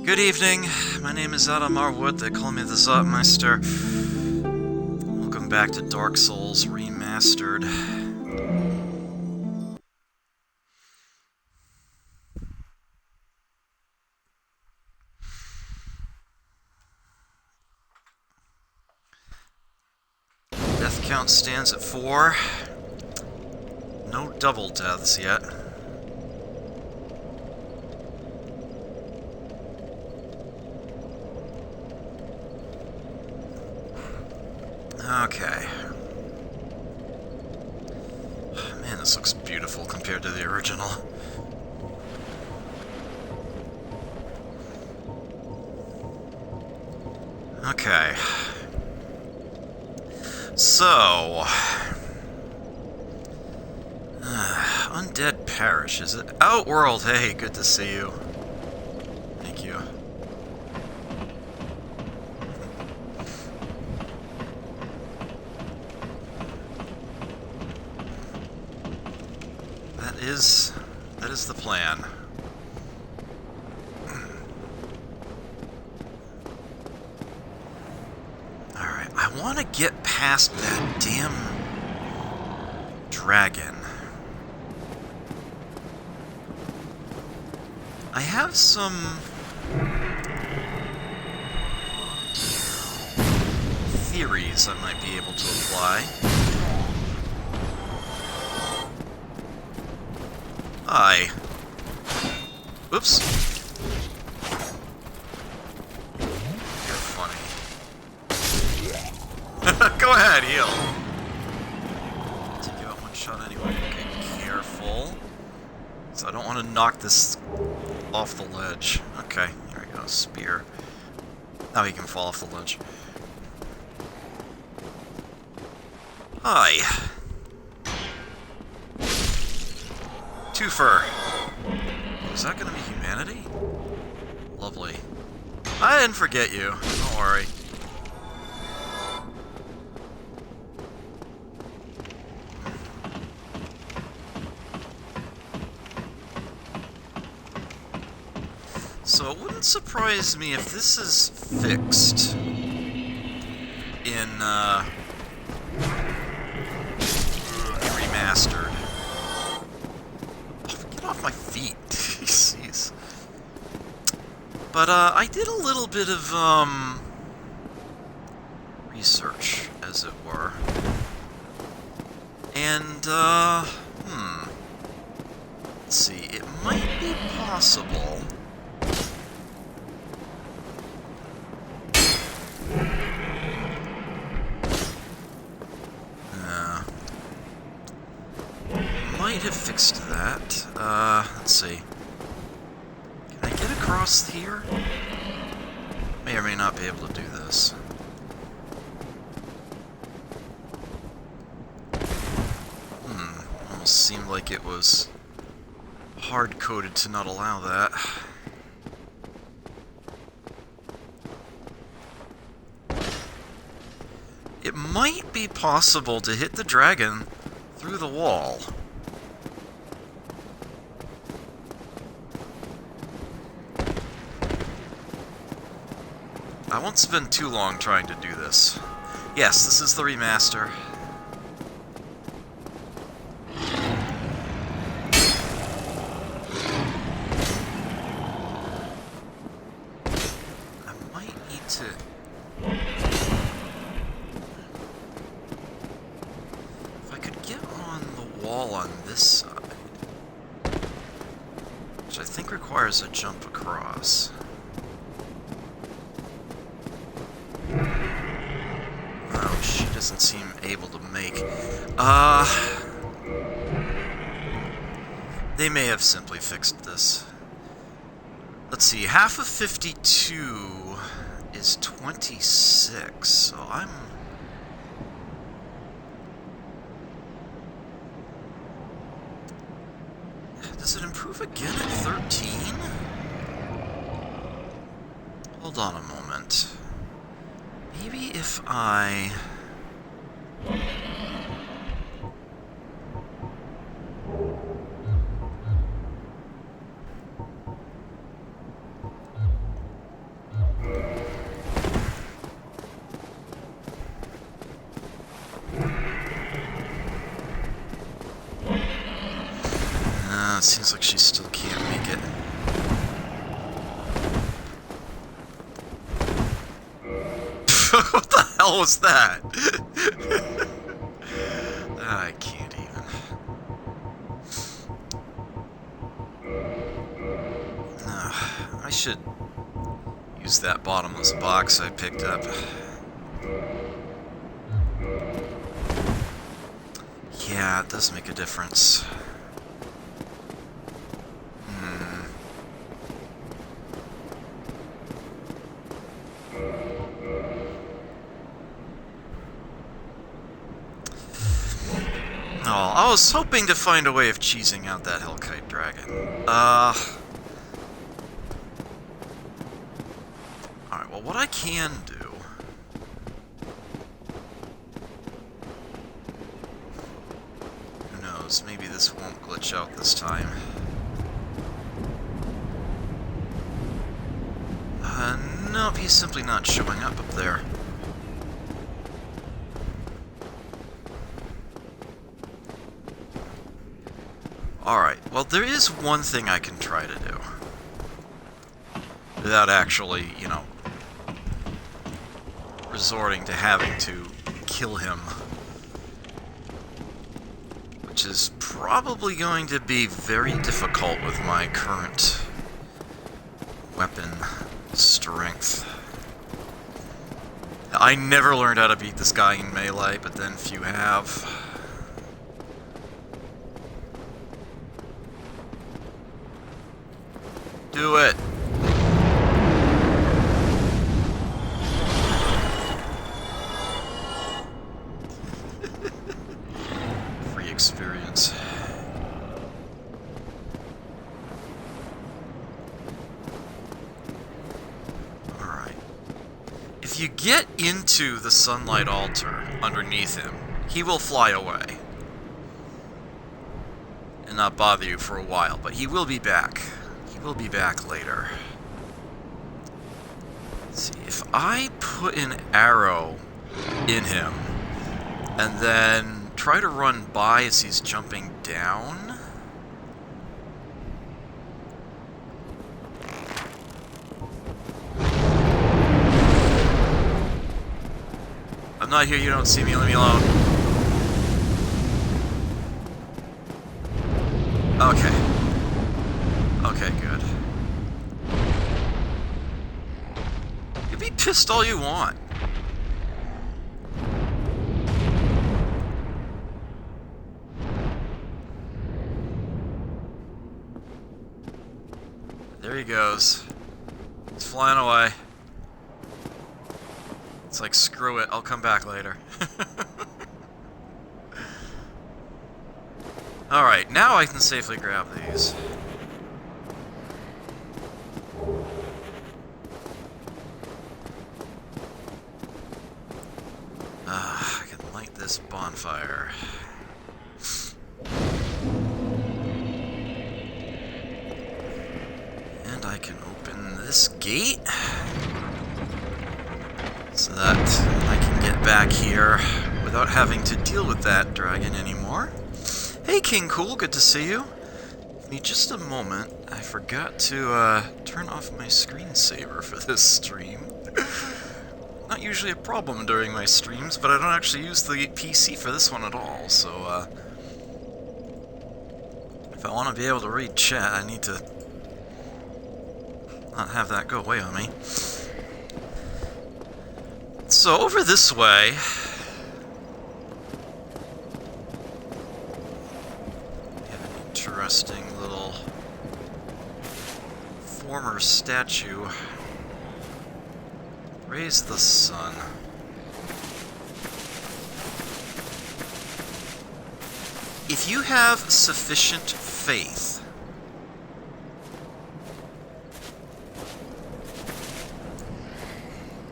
Good evening, my name is Adam Marwood, they call me the Zotmeister. Welcome back to Dark Souls Remastered. Death count stands at 4. No double deaths yet. Okay. Man, this looks beautiful compared to the original. Okay. So... Undead Parish, is it? Outworld, hey, good to see you. Thank you. That is the plan. Alright, I want to get past that damn dragon. I have some theories I might be able to apply. Hi. Oops. You're funny. Go ahead, heal. Take you out one shot anyway. Okay, careful. So I don't want to knock this off the ledge. Okay, here we go. Spear. Now he can fall off the ledge. Hi. Twofer. Is that gonna be humanity? Lovely. I didn't forget you. Don't worry. So it wouldn't surprise me if this is fixed in Remastered. Oh, get off my feet. Jeez. But I did a little bit of research, as it were. And let's see, it might be possible might have fixed that. Let's see. Can I get across here? May or may not be able to do this. Almost seemed like it was hard-coded to not allow that. It might be possible to hit the dragon through the wall. I won't spend too long trying to do this. Yes, this is the remaster. I might need to... If I could get on the wall on this side, which I think requires a jump across. She doesn't seem able to make. They may have simply fixed this. Let's see, half of 52 is 26, so I'm... Does it improve again at 13? Hold on a moment. Maybe if I... seems like she still can't make it. What the hell was that? I can't even. I should use that bottomless box I picked up. Yeah, it does make a difference. Oh, I was hoping to find a way of cheesing out that Hellkite Dragon. Alright, well, what I can do... Who knows, maybe this won't glitch out this time. Nope, he's simply not showing up there. Alright, well, there is one thing I can try to do. Without actually, you know, resorting to having to kill him. Which is probably going to be very difficult with my current weapon strength. I never learned how to beat this guy in melee, but then few have. Do it! Free experience. Alright. If you get into the sunlight altar underneath him, he will fly away. And not bother you for a while, but he will be back. We'll be back later. Let's see, if I put an arrow in him and then try to run by as he's jumping down. I'm not here, you don't see me, leave me alone. Okay. Okay, good. You be pissed all you want. There he goes. He's flying away. It's like, screw it, I'll come back later. Alright, now I can safely grab these. I can light this bonfire. And I can open this gate so that I can get back here without having to deal with that dragon anymore. Hey King Cool, good to see you. Give me just a moment. I forgot to turn off my screensaver for this stream. Not usually a problem during my streams, but I don't actually use the PC for this one at all, so, if I want to be able to read chat, I need to not have that go away on me. So, over this way... we have an interesting little former statue. Raise the sun. If you have sufficient faith,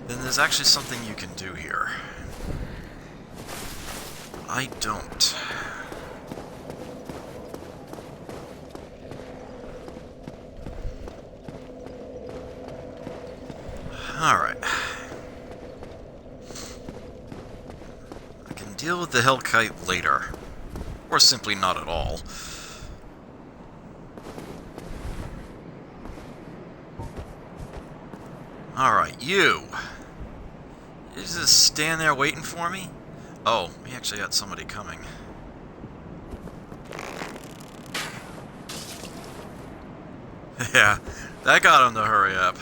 then there's actually something you can do here. I don't. Alright. I can deal with the Hellkite later. Or simply not at all. Alright, you. You just stand there waiting for me? Oh, we actually got somebody coming. Yeah, that got him to hurry up.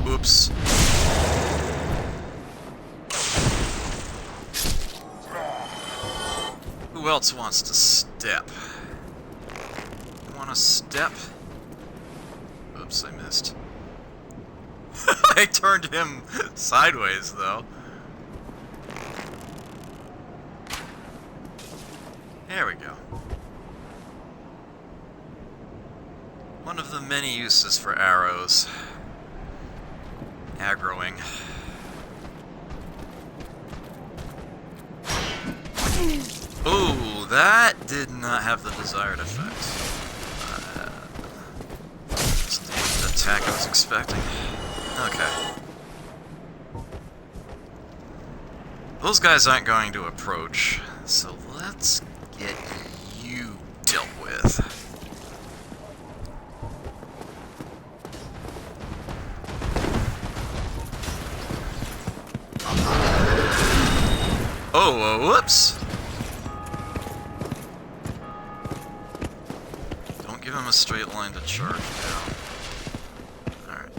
Oops. Who else wants to step? You want to step? Oops, I missed. I turned him sideways, though. There we go. One of the many uses for arrows. Aggroing. Ooh, that did not have the desired effect. It's the attack I was expecting. Okay. Those guys aren't going to approach, so let's get you dealt with. Oh, whoops! Don't give him a straight line to charge down. Alright.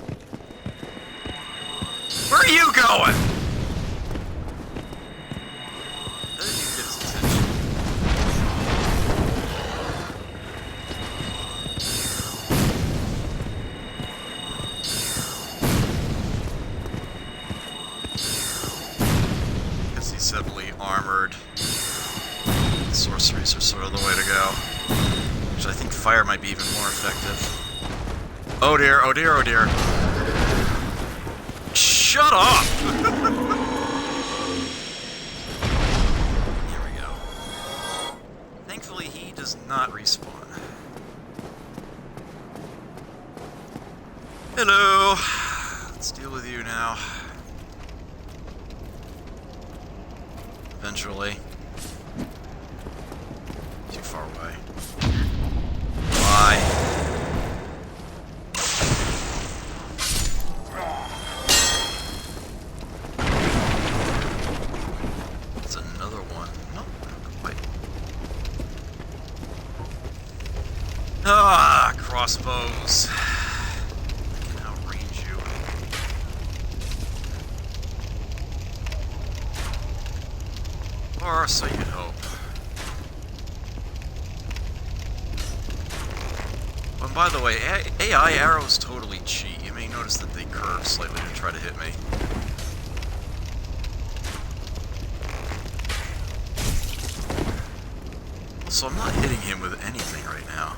Where are you going? That didn't even get his attention. Guess he's heavily armored. Sorceries are sort of the way to go. Which I think fire might be even more effective. Oh dear, oh dear, oh dear. Shut up! Here we go. Thankfully, he does not respawn. Hello! Let's deal with you now. Eventually. Too far away. Why? That's another one. Nope, not quite. Ah, crossbows. I can outrange you. Or so you'd hope. And by the way, AI arrows totally cheat. You may notice that they curve slightly to try to hit me. So I'm not hitting him with anything right now.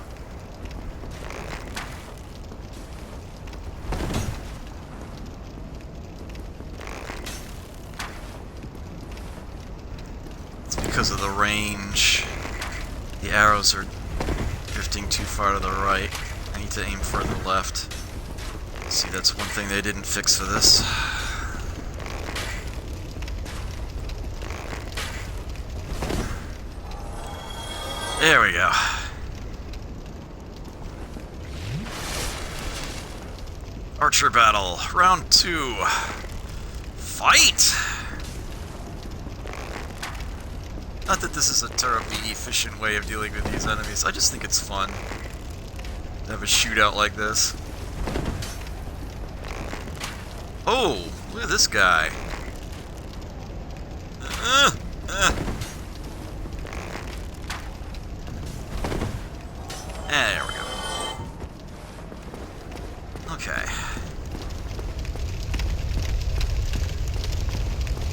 It's because of the range. The arrows are drifting too far to the right. I need to aim further left. See, that's one thing they didn't fix for this. There we go. Archer battle, round 2. Fight! Not that this is a terribly efficient way of dealing with these enemies, I just think it's fun to have a shootout like this. Oh, look at this guy. There we go. Okay.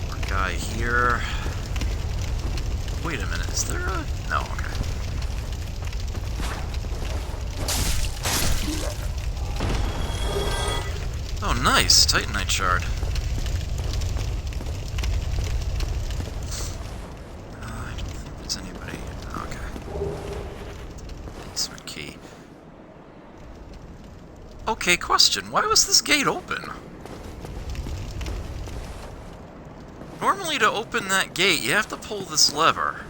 More guy here. Wait a minute, is there a... No, okay. Oh, nice! Titanite shard. I don't think there's anybody. Okay. Basement key. Okay, question. Why was this gate open? Normally to open that gate, you have to pull this lever.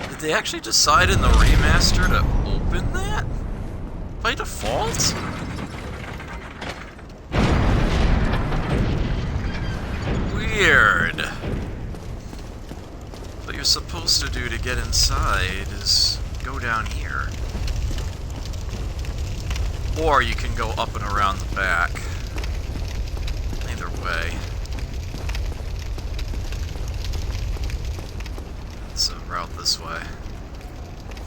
Did they actually decide in the remaster to open that? By default? Weird. What you're supposed to do to get inside is go down here. Or you can go up and around the back. Either way. It's a route this way.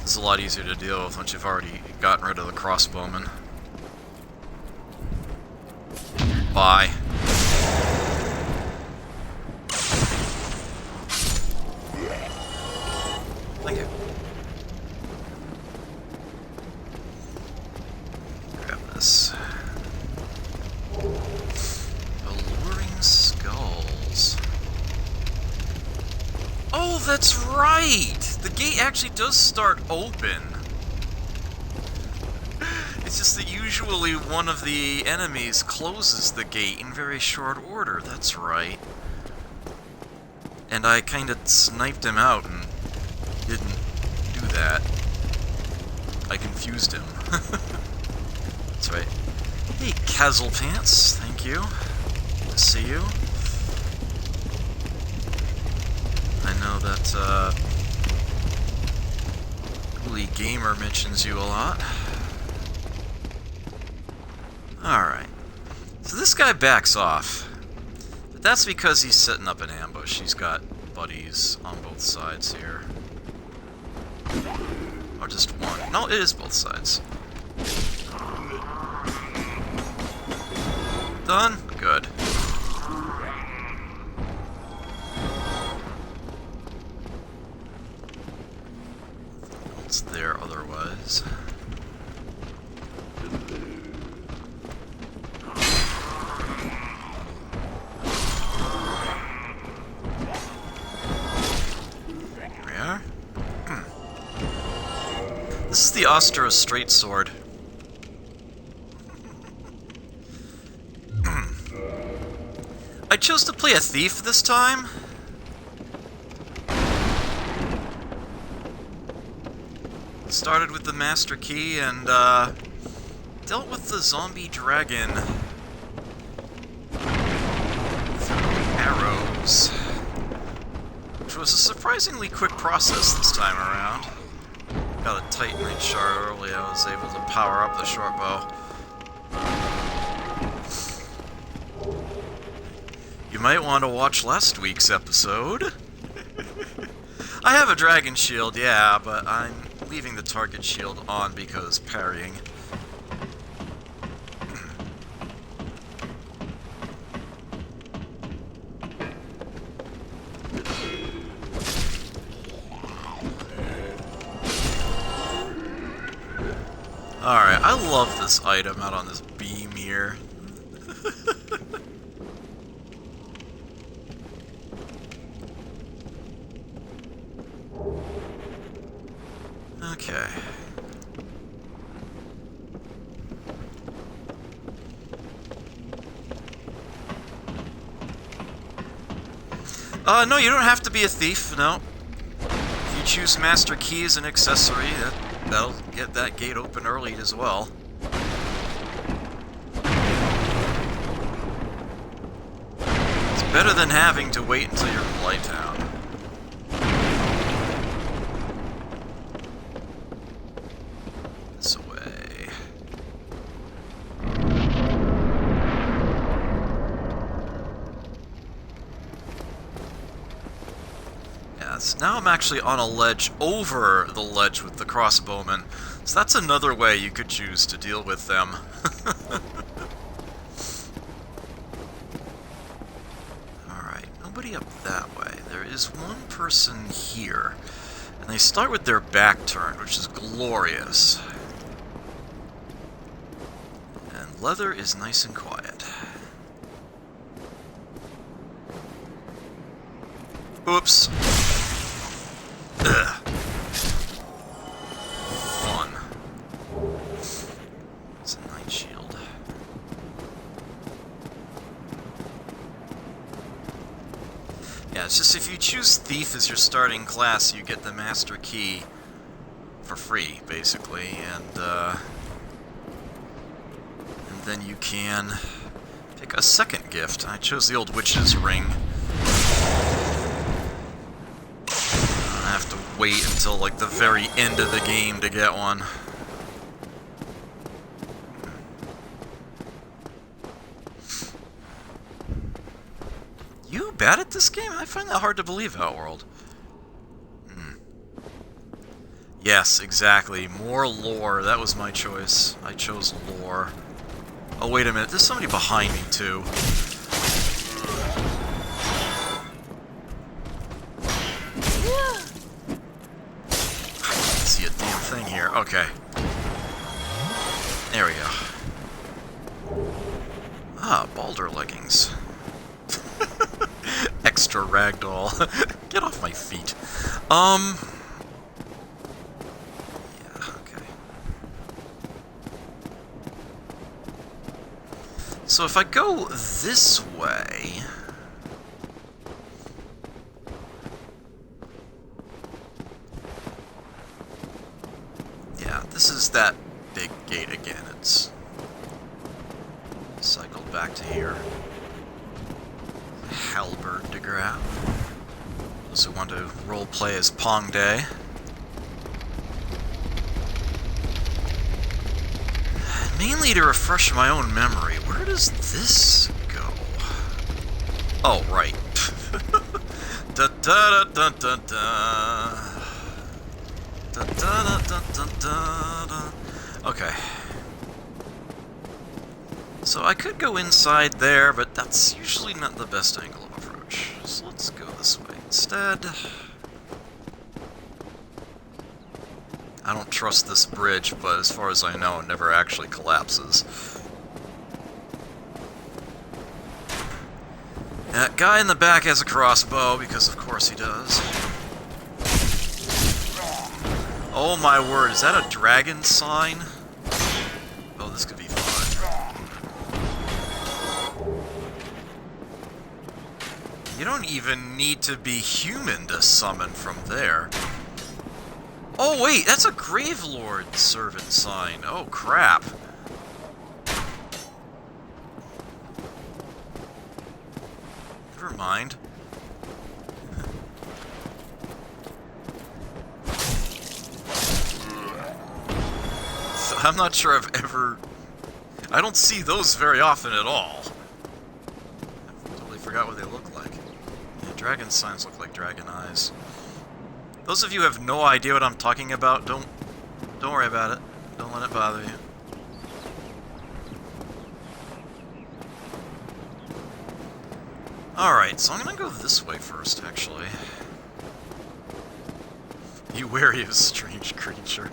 It's a lot easier to deal with once you've already gotten rid of the crossbowman. Bye. Thank you. Grab this. Alluring skulls. Oh, that's right! The gate actually does start open. It's just that usually one of the enemies closes the gate in very short order. That's right. And I kind of sniped him out and didn't do that. I confused him. That's right. Hey, Cazzle Pants. Thank you. Good to see you. I know that, Holy Gamer mentions you a lot. Alright. So this guy backs off. But that's because he's setting up an ambush. He's got buddies on both sides here. Or just one. No, it is both sides. Done? Good. What's there otherwise? There we are. This is the Ostra Straight Sword. I chose to play a thief this time. Started with the Master Key and dealt with the zombie dragon through arrows, which was a surprisingly quick process this time around. Got a Titanite shard early, I was able to power up the short bow. You might want to watch last week's episode. I have a dragon shield, yeah, but I'm leaving the target shield on because parrying. Alright, I love this item out on this beam here. Okay. No, you don't have to be a thief, no. If you choose Master Key as an accessory, that'll get that gate open early as well. It's better than having to wait until you're in Blighttown. This way. Yes, now I'm actually on a ledge over the ledge with the crossbowmen, so that's another way you could choose to deal with them. Alright, nobody up that way. There is one person here, and they start with their back turned, which is glorious. And leather is nice and quiet. Oops. Ugh. Fun. It's a night shield. Yeah, it's it's just if you choose Thief as your starting class, you get the Master Key for free, basically, and then you can pick a second gift. I chose the old Witch's Ring. I have to wait until, like, the very end of the game to get one. You bad at this game? I find that hard to believe, Outworld. Yes, exactly. More lore. That was my choice. I chose lore. Oh, wait a minute. There's somebody behind me, too. I can't see a damn thing here. Okay. There we go. Ah, Baldur leggings. Extra ragdoll. Get off my feet. Yeah, okay. So if I go this way... Yeah, this is that big gate again. It's cycled back to here. Halberd to grab. Those who want to roleplay as Pong Day. Mainly to refresh my own memory. Where does this go? Oh, right. Da da da da da da. Da da da da da da. Okay. So I could go inside there, but that's usually not the best angle of approach. So let's go this way instead. I don't trust this bridge, but as far as I know, it never actually collapses. That guy in the back has a crossbow, because of course he does. Oh my word, is that a dragon sign? Oh, this could be fun. You don't even need to be human to summon from there. Oh wait, that's a Gravelord servant sign. Oh crap. Never mind. I'm not sure I've ever... I don't see those very often at all. I totally forgot what they look like. Yeah, dragon signs look like dragon eyes. Those of you who have no idea what I'm talking about, don't worry about it. Don't let it bother you. Alright, so I'm gonna go this way first, actually. Be wary of a strange creature.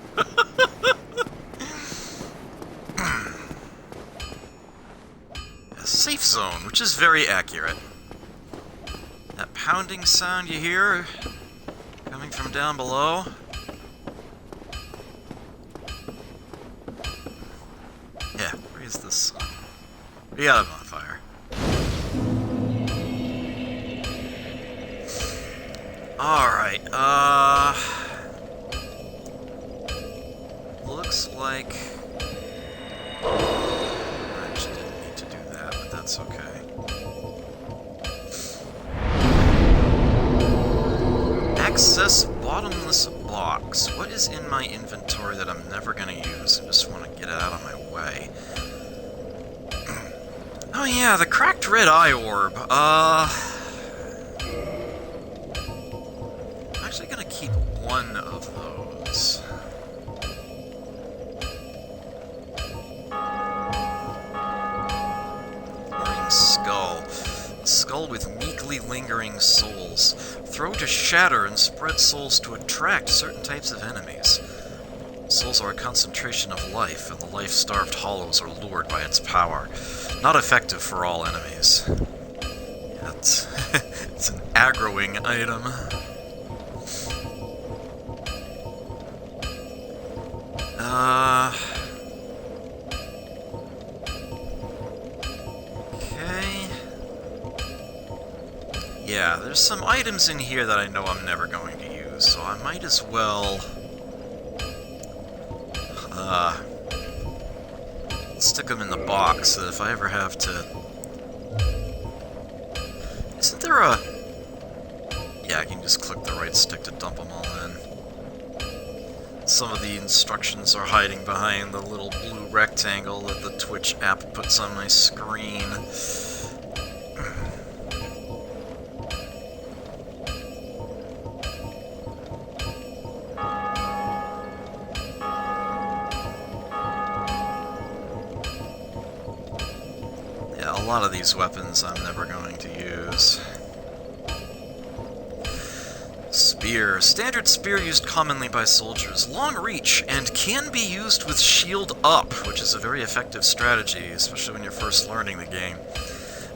A safe zone, which is very accurate. That pounding sound you hear coming from down below. Yeah, raise this. We got a bonfire. Alright, looks like... I just didn't need to do that, but that's okay. Access bottomless box. What is in my inventory that I'm never gonna use? I just want to get it out of my way. Oh yeah, the cracked red eye orb. I'm actually gonna keep one of those. Glowing skull. A skull with meekly lingering souls. Throw to shatter and spread souls to attract certain types of enemies. Souls are a concentration of life, and the life-starved hollows are lured by its power. Not effective for all enemies. Yeah, it's an aggroing item. Okay. Yeah, there's some items in here that I know I'm never going to use, so I might as well... stick them in the box, so that if I ever have to... Isn't there a... Yeah, I can just click the right stick to dump them all in. Some of the instructions are hiding behind the little blue rectangle that the Twitch app puts on my screen. Yeah, a lot of these weapons I'm never going to use. Spear. Standard spear used commonly by soldiers. Long reach, and can be used with shield up, which is a very effective strategy, especially when you're first learning the game.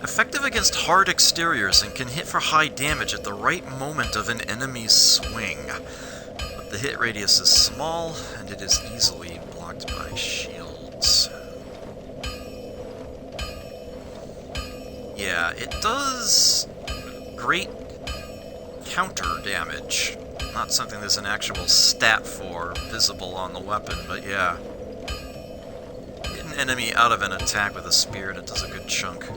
Effective against hard exteriors, and can hit for high damage at the right moment of an enemy's swing. But the hit radius is small, and it is easily blocked by shields. Yeah, it does great counter damage. Not something there's an actual stat for visible on the weapon, but yeah. Hit an enemy out of an attack with a spear and it does a good chunk.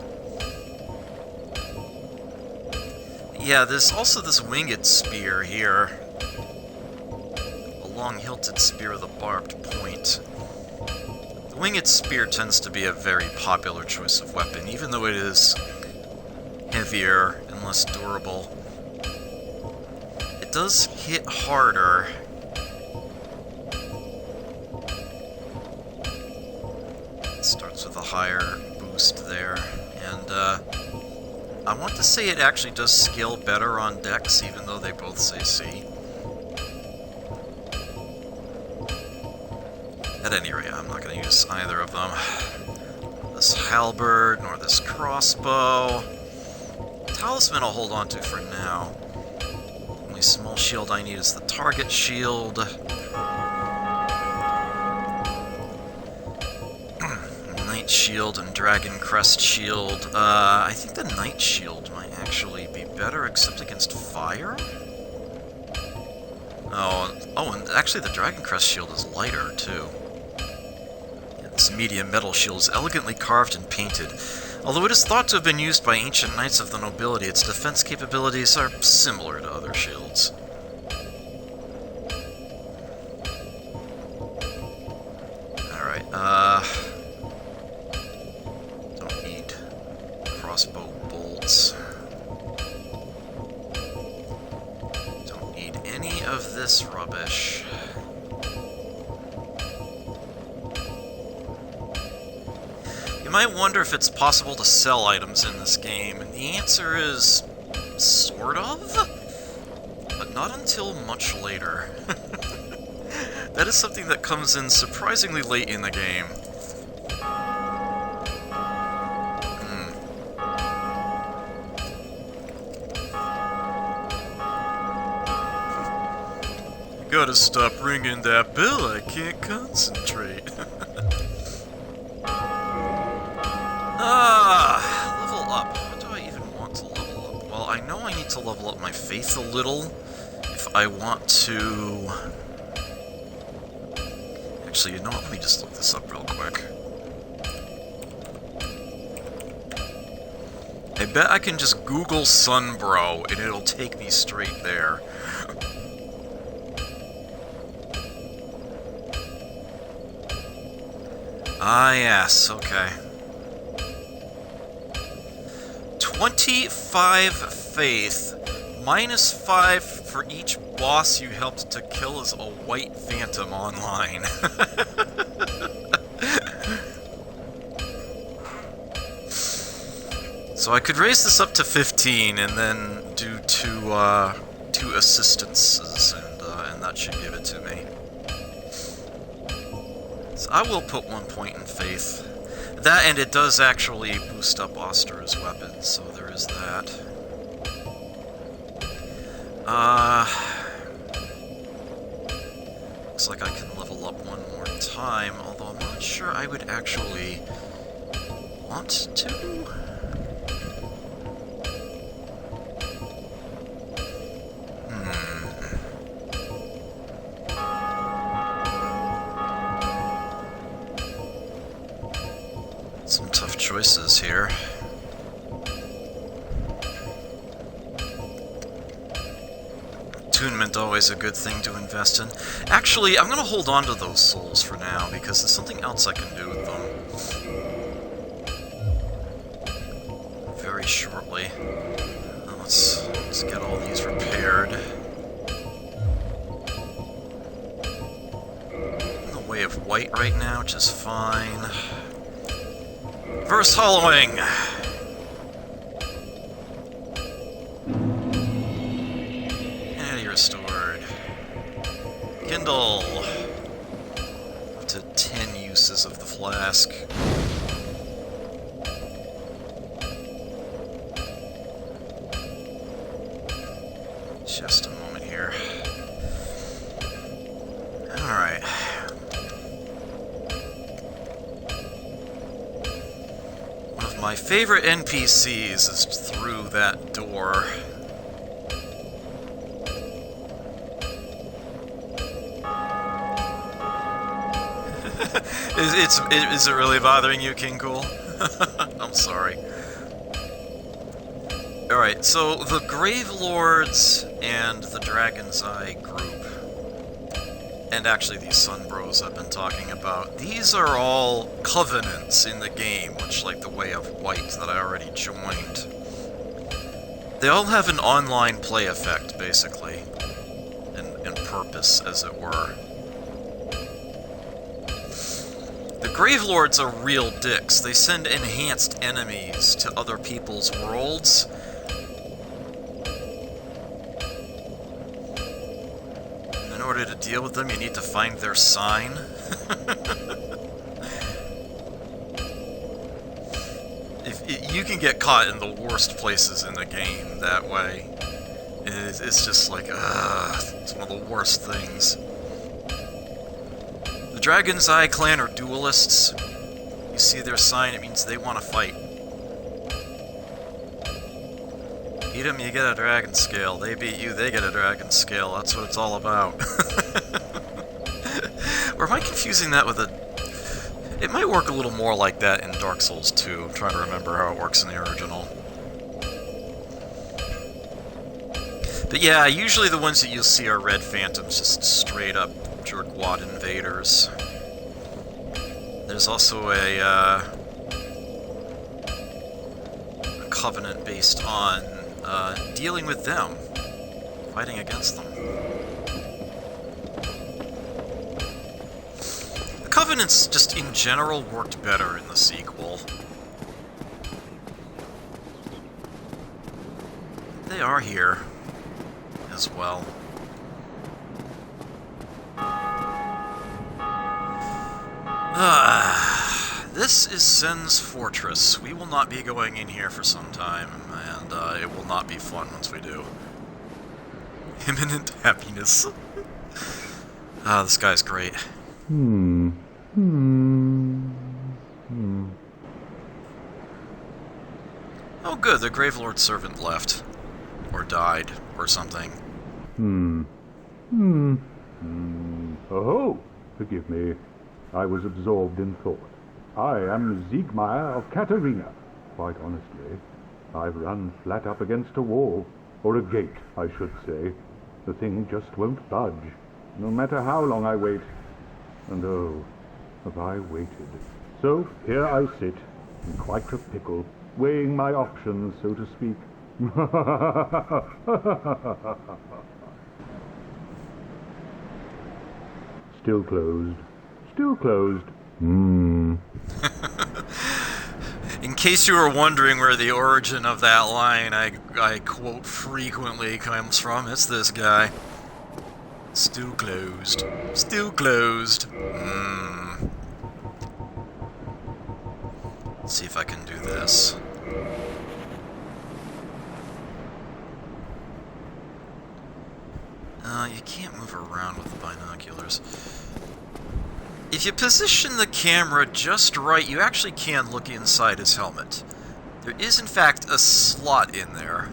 Yeah, there's also this winged spear here. A long-hilted spear with a barbed point. The winged spear tends to be a very popular choice of weapon, even though it is heavier and less durable. It does hit harder. It starts with a higher boost there, and I want to say it actually does scale better on Dex, even though they both say C. At any rate, I'm not going to use either of them. This halberd, nor this crossbow. Talisman I'll hold on to for now. Only small shield I need is the target shield. Knight shield and dragon crest shield. I think the knight shield might actually be better, except against fire? Oh, and actually the dragon crest shield is lighter, too. Yeah, this medium metal shield is elegantly carved and painted. Although it is thought to have been used by ancient knights of the nobility, its defense capabilities are similar to other shields. Alright, don't need crossbow bolts. Don't need any of this rubbish. You might wonder if it's possible to sell items in this game, and the answer is... sort of? But not until much later. That is something that comes in surprisingly late in the game. Gotta stop ringing that bell, I can't concentrate. Level up. What do I even want to level up? Well, I know I need to level up my faith a little if I want to... Actually, you know what? Let me just look this up real quick. I bet I can just Google Sunbro and it'll take me straight there. Ah, yes, okay. 25 faith, minus 5 for each boss you helped to kill as a white phantom online. So I could raise this up to 15 and then do two assistances, and that should give it to me. So I will put 1 point in faith. That, and it does actually boost up Oster's weapon, so there is that. Looks like I can level up one more time, although I'm not sure I would actually want to. choices here. Attunement always a good thing to invest in. Actually, I'm gonna hold on to those souls for now, because there's something else I can do with them. Very shortly. Let's get all these repaired. In the way of white right now, which is fine. First hollowing! Humanity restored. Kindle! Up to 10 uses of the flask. Just a moment here. Alright. One of my favorite NPCs is through that door. Is it really bothering you, King Cool? I'm sorry. Alright, so the Grave Lords and the Dragon's Eye group, and actually these Sun Bros I've been talking about, these are all covenants in the game, much like the Way of White that I already joined. They all have an online play effect, basically, and purpose, as it were. The Grave Lords are real dicks. They send enhanced enemies to other people's worlds. And in order to deal with them, you need to find their sign. You can get caught in the worst places in the game that way. It's just like, it's one of the worst things. The Dragon's Eye clan are duelists. You see their sign, it means they want to fight. Beat them, you get a dragon scale. They beat you, they get a dragon scale. That's what it's all about. Or am I confusing that with a... It might work a little more like that in Dark Souls 2. I'm trying to remember how it works in the original. But yeah, usually the ones that you'll see are red phantoms, just straight up jerkwad invaders. There's also a covenant based on dealing with them, fighting against them. The covenants just in general worked better in the sequel. They are here as well. This is Sen's Fortress. We will not be going in here for some time, and it will not be fun once we do. Imminent happiness. This guy's great. Oh good, the Gravelord's servant left. Or died, or something. Oh, forgive me. I was absorbed in thought. I am Siegmeyer of Katarina. Quite honestly, I've run flat up against a wall. Or a gate, I should say. The thing just won't budge, no matter how long I wait. And oh, have I waited. So here I sit, in quite a pickle, weighing my options, so to speak. Still closed. Still closed. In case you were wondering where the origin of that line I quote frequently comes from, it's this guy. Still closed. Still closed. Let's see if I can do this. You can't move around with the binoculars. If you position the camera just right, you actually can look inside his helmet. There is, in fact, a slot in there.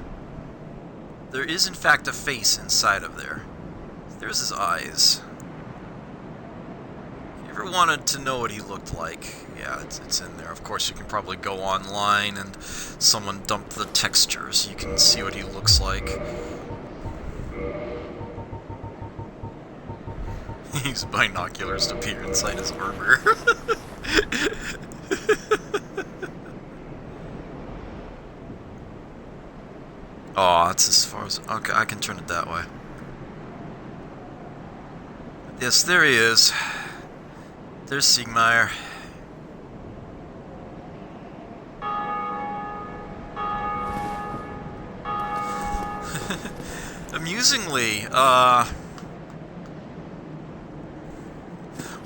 There is, in fact, a face inside of there. There's his eyes. If you ever wanted to know what he looked like, yeah, it's in there. Of course, you can probably go online and someone dump the textures. You can see what he looks like. He used binoculars to peer inside his armor. Oh, that's as far as... Okay, I can turn it that way. Yes, there he is. There's Siegmeyer. Amusingly,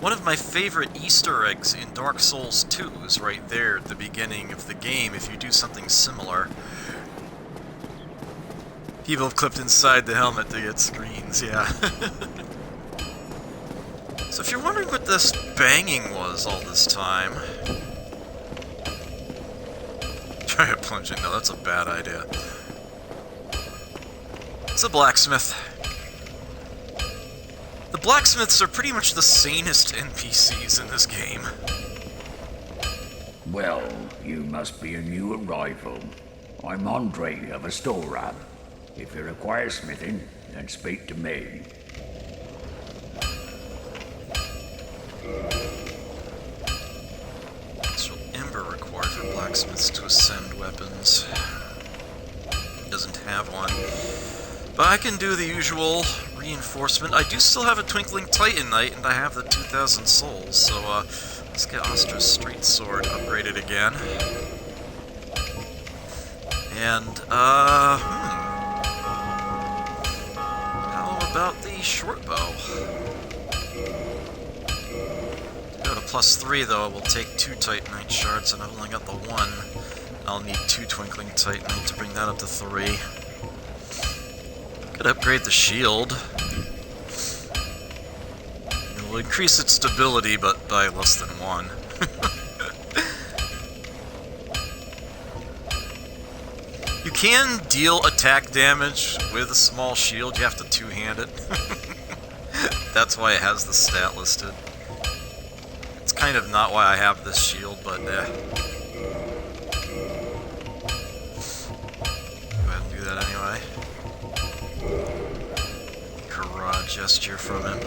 one of my favorite Easter eggs in Dark Souls 2 is right there at the beginning of the game if you do something similar. People have clipped inside the helmet to get screens, yeah. So if you're wondering what this banging was all this time... Try a plunging, no, that's a bad idea. It's a blacksmith. The blacksmiths are pretty much the sanest NPCs in this game. Well, you must be a new arrival. I'm Andre of Astora. If you require smithing, then speak to me. So ember required for blacksmiths to ascend weapons. Doesn't have one. But I can do the usual reinforcement. I do still have a Twinkling Titanite, and I have the 2,000 souls, so let's get Astra's Straight Sword upgraded again. And, how about the short bow? Go to +3, though. We'll take 2 Titanite shards, and I've only got the 1. I'll need 2 Twinkling Titanite to bring that up to 3. Could upgrade the shield. It will increase its stability, but by less than 1. You can deal attack damage with a small shield. You have to two-hand it. That's why it has the stat listed. It's kind of not why I have this shield, but Go ahead and do that anyway. Hurrah gesture from him.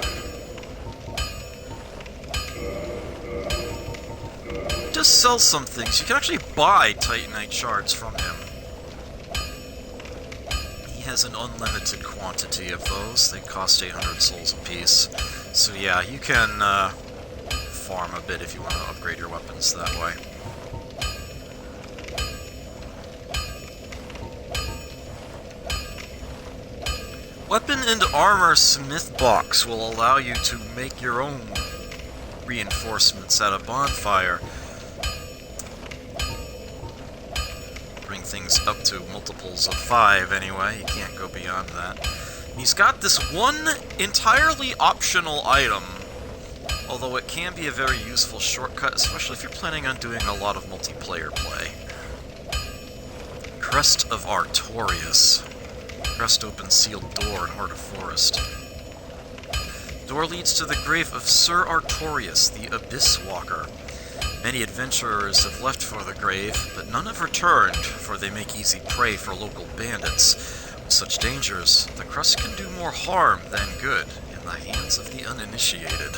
He does sell some things. You can actually buy Titanite shards from him. He has an unlimited quantity of those. They cost 800 souls apiece. So yeah, you can farm a bit if you want to upgrade your weapons that way. Weapon and Armor Smith Box will allow you to make your own reinforcements at a bonfire. Bring things up to multiples of 5 anyway, you can't go beyond that. And he's got this one entirely optional item, although it can be a very useful shortcut, especially if you're planning on doing a lot of multiplayer play. Crest of Artorias. Crest opens sealed door in Heart of Forest. Door leads to the grave of Sir Artorias, the Abyss Walker. Many adventurers have left for the grave, but none have returned, for they make easy prey for local bandits. With such dangers, the crest can do more harm than good in the hands of the uninitiated.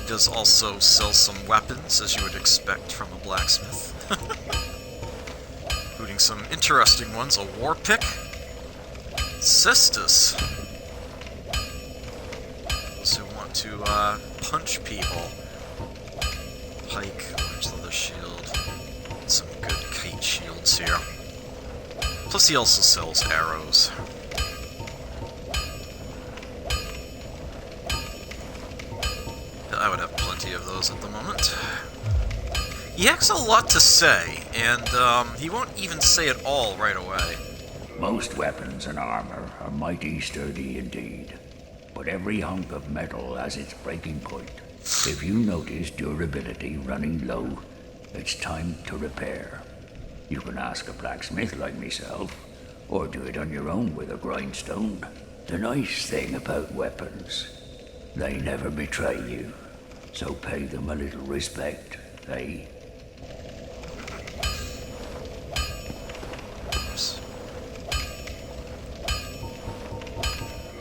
He does also sell some weapons, as you would expect from a blacksmith. Including some interesting ones, a war pick, cestus. Those who want to punch people. Pike, large leather shield, some good kite shields here. Plus he also sells arrows. I would have plenty of those at the moment. He has a lot to say, and he won't even say it all right away. Most weapons and armor are mighty sturdy indeed, but every hunk of metal has its breaking point. If you notice durability running low, it's time to repair. You can ask a blacksmith like myself, or do it on your own with a grindstone. The nice thing about weapons, They never betray you, so pay them a little respect, eh? Oops.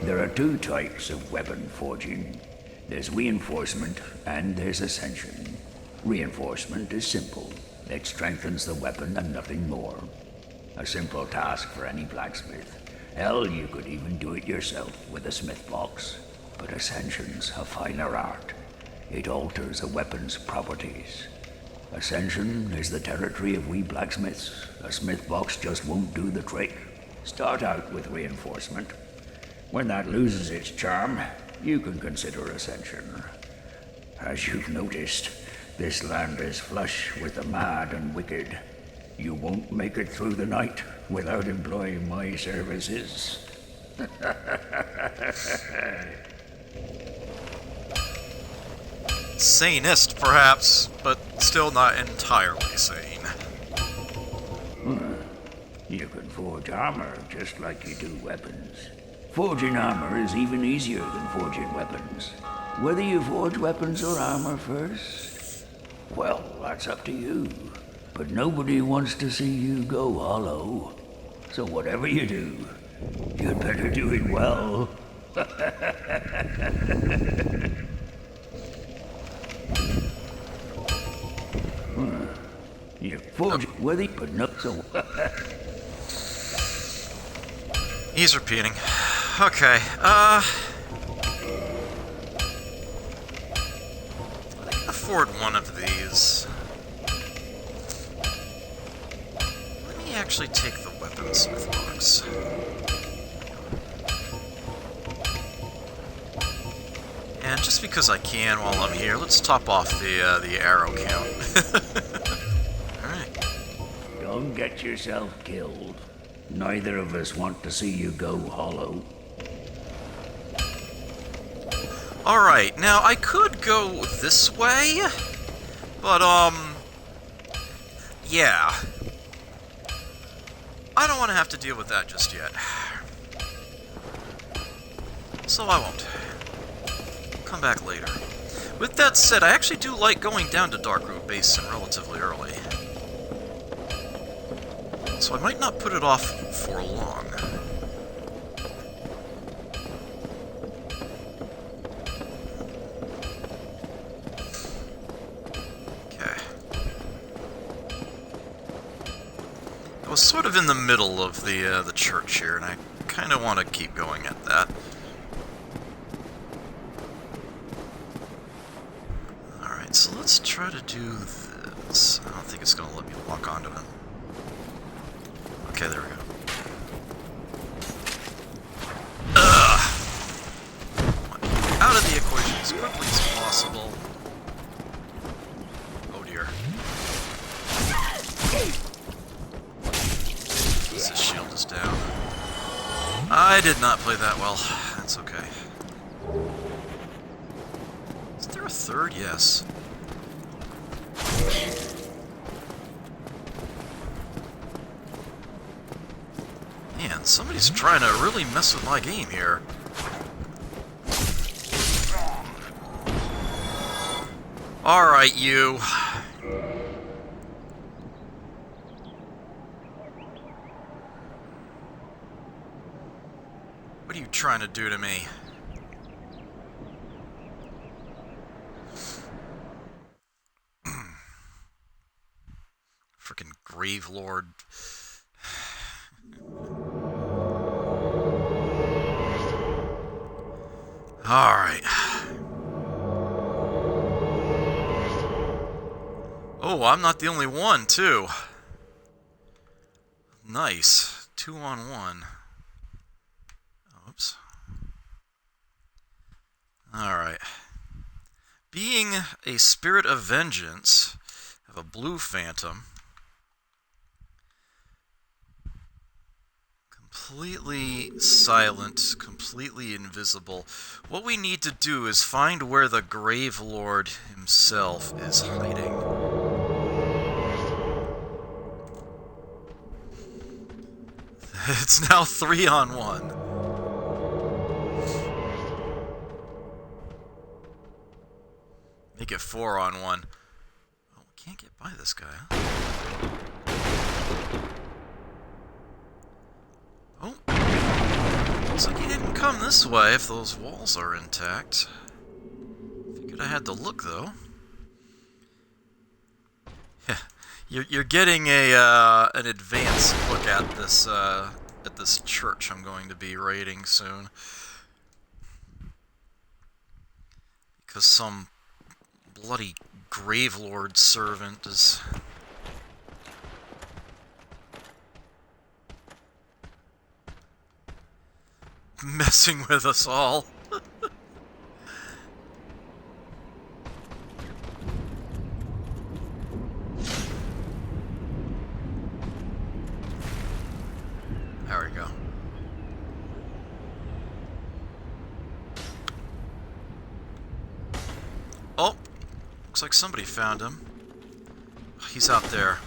There are two types of weapon forging. There's reinforcement and there's ascension. Reinforcement is simple. It strengthens the weapon and nothing more. A simple task for any blacksmith. Hell, you could even do it yourself with a smith box. But Ascension's a finer art. It alters a weapon's properties. Ascension is the territory of we blacksmiths. A smith box just won't do the trick. Start out with reinforcement. When that loses its charm, you can consider Ascension. As you've noticed, this land is flush with the mad and wicked. You won't make it through the night without employing my services. Sanist, perhaps, but still not entirely sane. You can forge armor just like you do weapons. Forging armor is even easier than forging weapons. Whether you forge weapons or armor first, well, that's up to you. But nobody wants to see you go hollow. So whatever you do, you'd better do it well. You forge whether, but no, so. He's repeating. Okay, I can afford one of these. Let me actually take the weaponsmith box. And just because I can while I'm here, let's top off the arrow count. Alright. Don't get yourself killed. Neither of us want to see you go hollow. Alright, now I could go this way, but, yeah. I don't want to have to deal with that just yet. So I won't. Come back later. With that said, I actually do like going down to Darkroot Basin relatively early. So I might not put it off for long. Okay. I was sort of in the middle of the church here, and I kind of want to keep going at that. Alright, so let's try to do this. I don't think it's going to let me walk onto him. Okay, there we go. Ugh! Out of the equation as quickly as possible. Oh dear. His shield is down. I did not play that well. That's okay. Is there a third? Yes. Man, somebody's trying to really mess with my game here. Alright, you. What are you trying to do to me? Frickin' Grave Lord. Alright. Oh, I'm not the only one, too. Nice. 2-on-1. Oops. Alright. Being a spirit of vengeance of a blue phantom. Completely silent, completely invisible. What we need to do is find where the Grave Lord himself is hiding. It's now 3-on-1. get 4 on one. Oh, we can't get by this guy, huh? Oh. Looks like he didn't come this way if those walls are intact. Figured I had to look, though. Yeah, you're getting an advanced look at this church I'm going to be raiding soon. Because some bloody Gravelord servant is messing with us all. There we go. Oh! Looks like somebody found him. He's out there.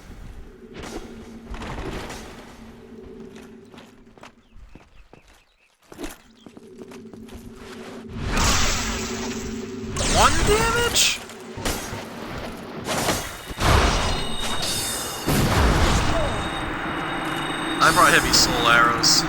One damage? I brought heavy soul arrows.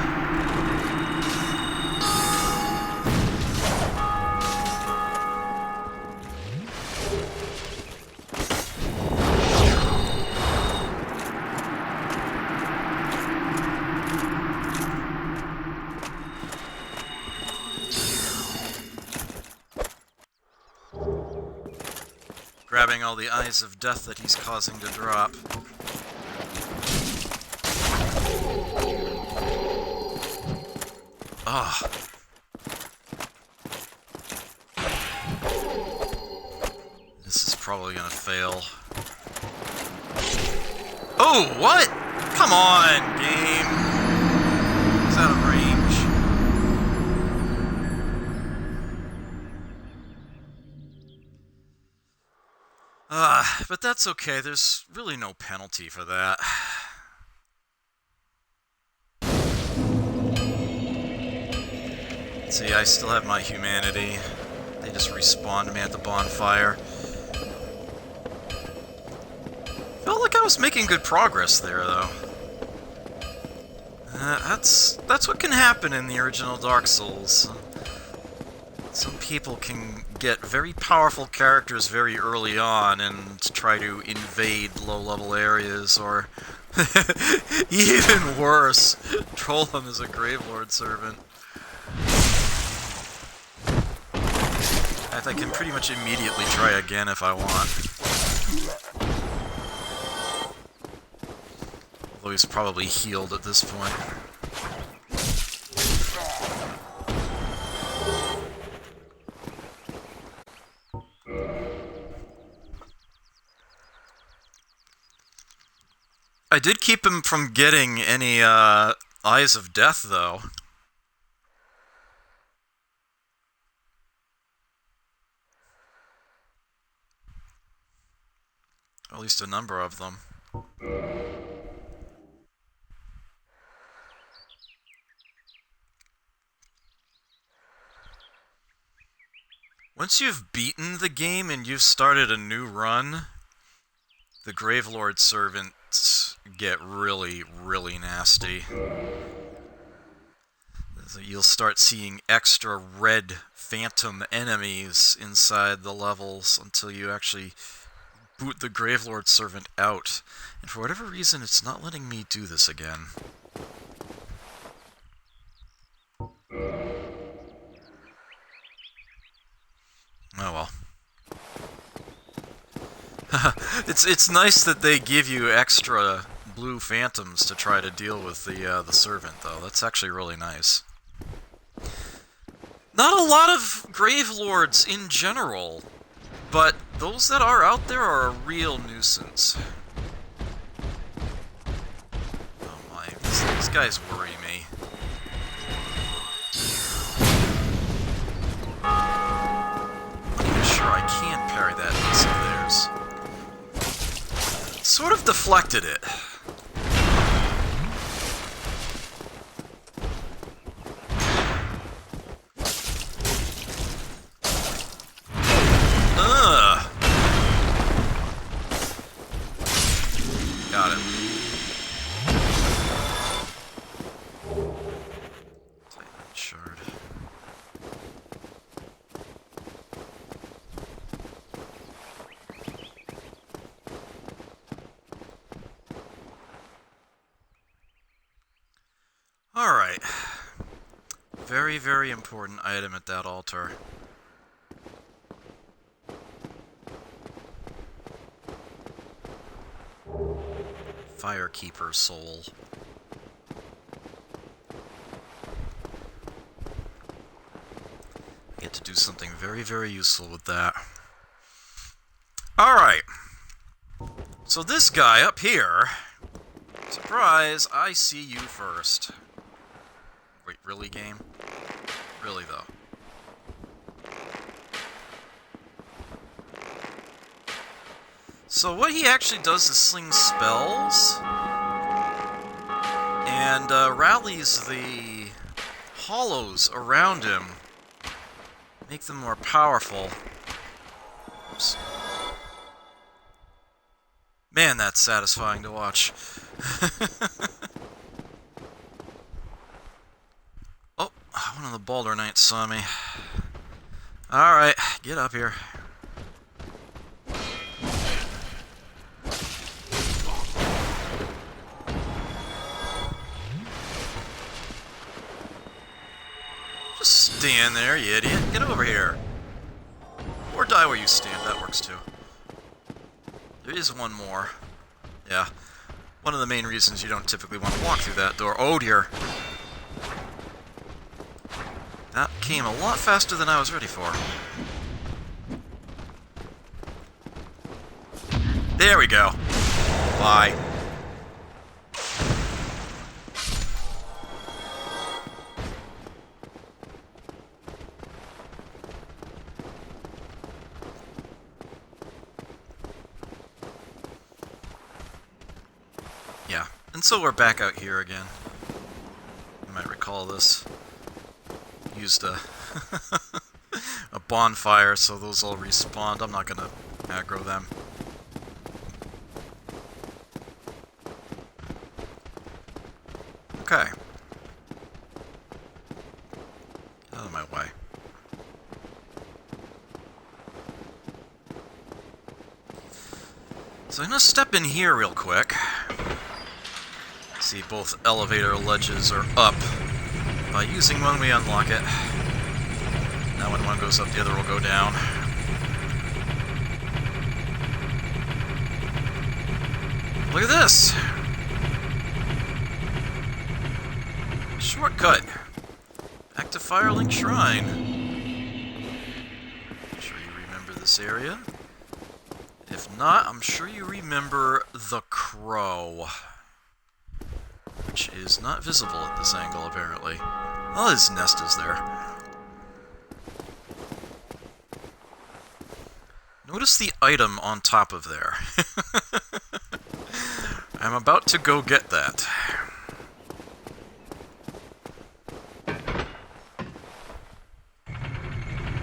Grabbing all the eyes of death that he's causing to drop. Ah. This is probably gonna fail. Oh, what? Come on, game. He's out of range. But that's okay. There's really no penalty for that. See, I still have my humanity. They just respawned me at the bonfire. Felt like I was making good progress there, though. That's what can happen in the original Dark Souls. Some people can get very powerful characters very early on and try to invade low-level areas, or even worse, troll them as a Gravelord servant. In fact, I can pretty much immediately try again if I want. Although he's probably healed at this point. I did keep him from getting any Eyes of Death, though. At least a number of them. Once you've beaten the game and you've started a new run, the Gravelord servants get really, really nasty. You'll start seeing extra red phantom enemies inside the levels until you actually boot the Gravelord servant out. And for whatever reason, it's not letting me do this again. Oh well. It's nice that they give you extra blue phantoms to try to deal with the servant, though. That's actually really nice. Not a lot of Gravelords in general, but those that are out there are a real nuisance. Oh my, these guys worry me. I'm not even sure I can parry that piece of theirs. Sort of deflected it. Alright. Very, very important item at that altar. Firekeeper soul. I get to do something very, very useful with that. Alright. So this guy up here... Surprise, I see you first. Wait, really, game? Really, though. So what he actually does is sling spells and rallies the hollows around him, make them more powerful. Oops. Man, that's satisfying to watch. Oh, one of the Baldur Knights saw me. Alright, get up here. Just stand there, you idiot. Get over here. Or die where you stand, that works too. There is one more. Yeah. One of the main reasons you don't typically want to walk through that door. Oh dear. That came a lot faster than I was ready for. There we go. Bye. Yeah, and so we're back out here again. You might recall this. Used a, a bonfire, so those all respawned. I'm not gonna aggro them. Okay. Get out of my way. So I'm gonna step in here real quick. See, both elevator ledges are up. By using one, we unlock it. Now when one goes up, the other will go down. Look at this! Shortcut! Back to Firelink Shrine. I'm sure you remember this area. If not, I'm sure you remember the Crow. Which is not visible at this angle, apparently. Well, his nest is there. Notice the item on top of there. I'm about to go get that.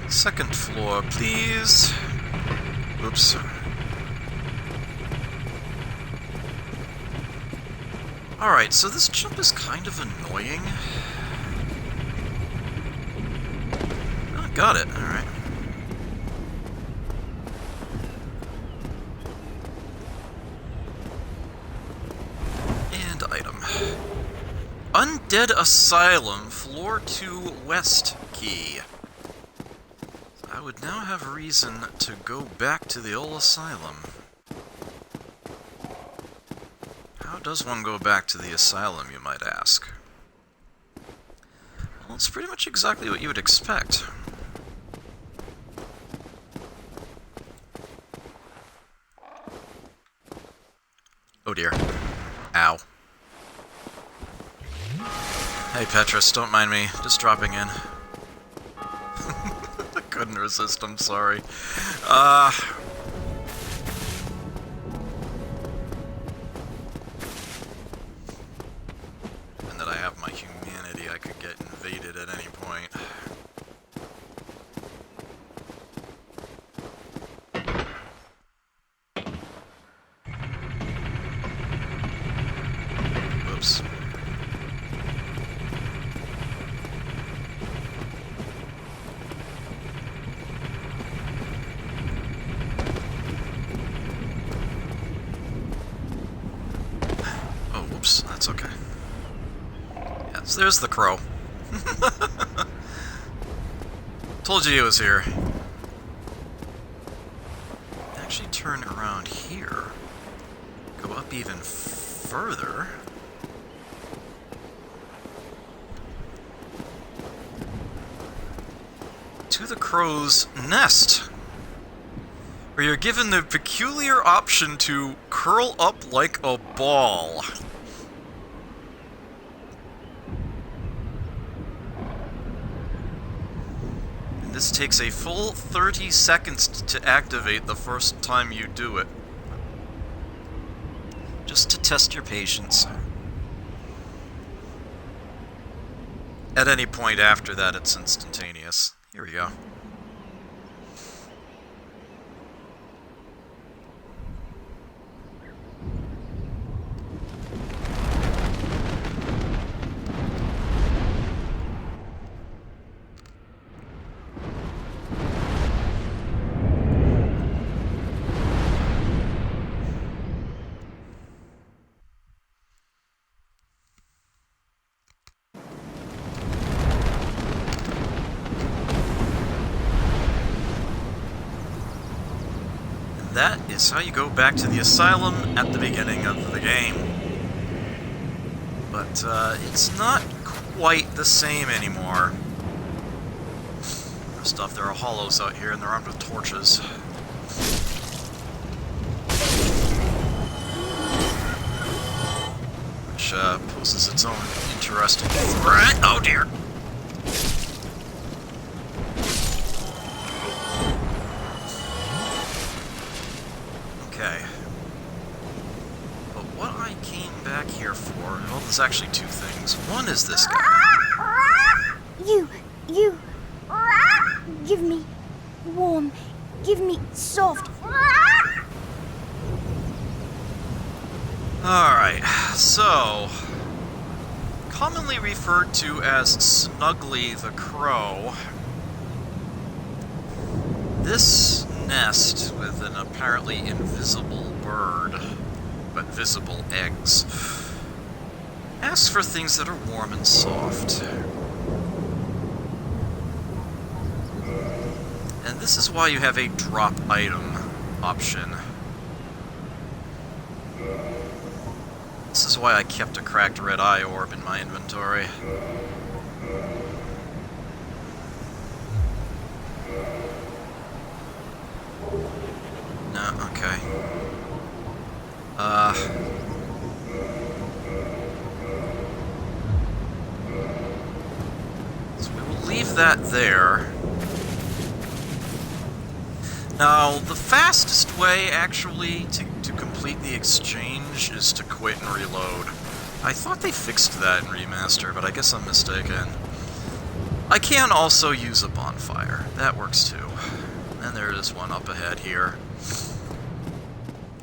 Second floor, please. Oops. Alright, so this jump is kind of annoying. Oh, got it, alright. And item. Undead Asylum, floor 2 west key. So I would now have reason to go back to the old asylum. How does one go back to the asylum, you might ask? Well, it's pretty much exactly what you would expect. Oh dear. Ow. Hey Petrus, don't mind me, just dropping in. I couldn't resist, I'm sorry. And that I have my humanity, I could get invaded at any point. Whoops. So there's the crow. Told you he was here. Actually turn around here. Go up even further. To the crow's nest, where you're given the peculiar option to curl up like a ball. And this takes a full 30 seconds to activate the first time you do it. Just to test your patience. At any point after that, it's instantaneous. Here we go. That is how you go back to the asylum at the beginning of the game. But it's not quite the same anymore. First off, there are hollows out here and they're armed with torches. Which poses its own interesting threat. Oh dear! Okay. But what I came back here for, well, there's actually two things. One is this guy. You, give me warm, give me soft. Alright, so, commonly referred to as Snuggly the Crow, this nest with an apparently invisible bird, but visible eggs, asks for things that are warm and soft. And this is why you have a drop item option. This is why I kept a cracked red eye orb in my inventory. No, okay. So we will leave that there. Now, the fastest way, actually, to complete the exchange is to quit and reload. I thought they fixed that in Remaster, but I guess I'm mistaken. I can also use a bonfire. That works too. And there is one up ahead here.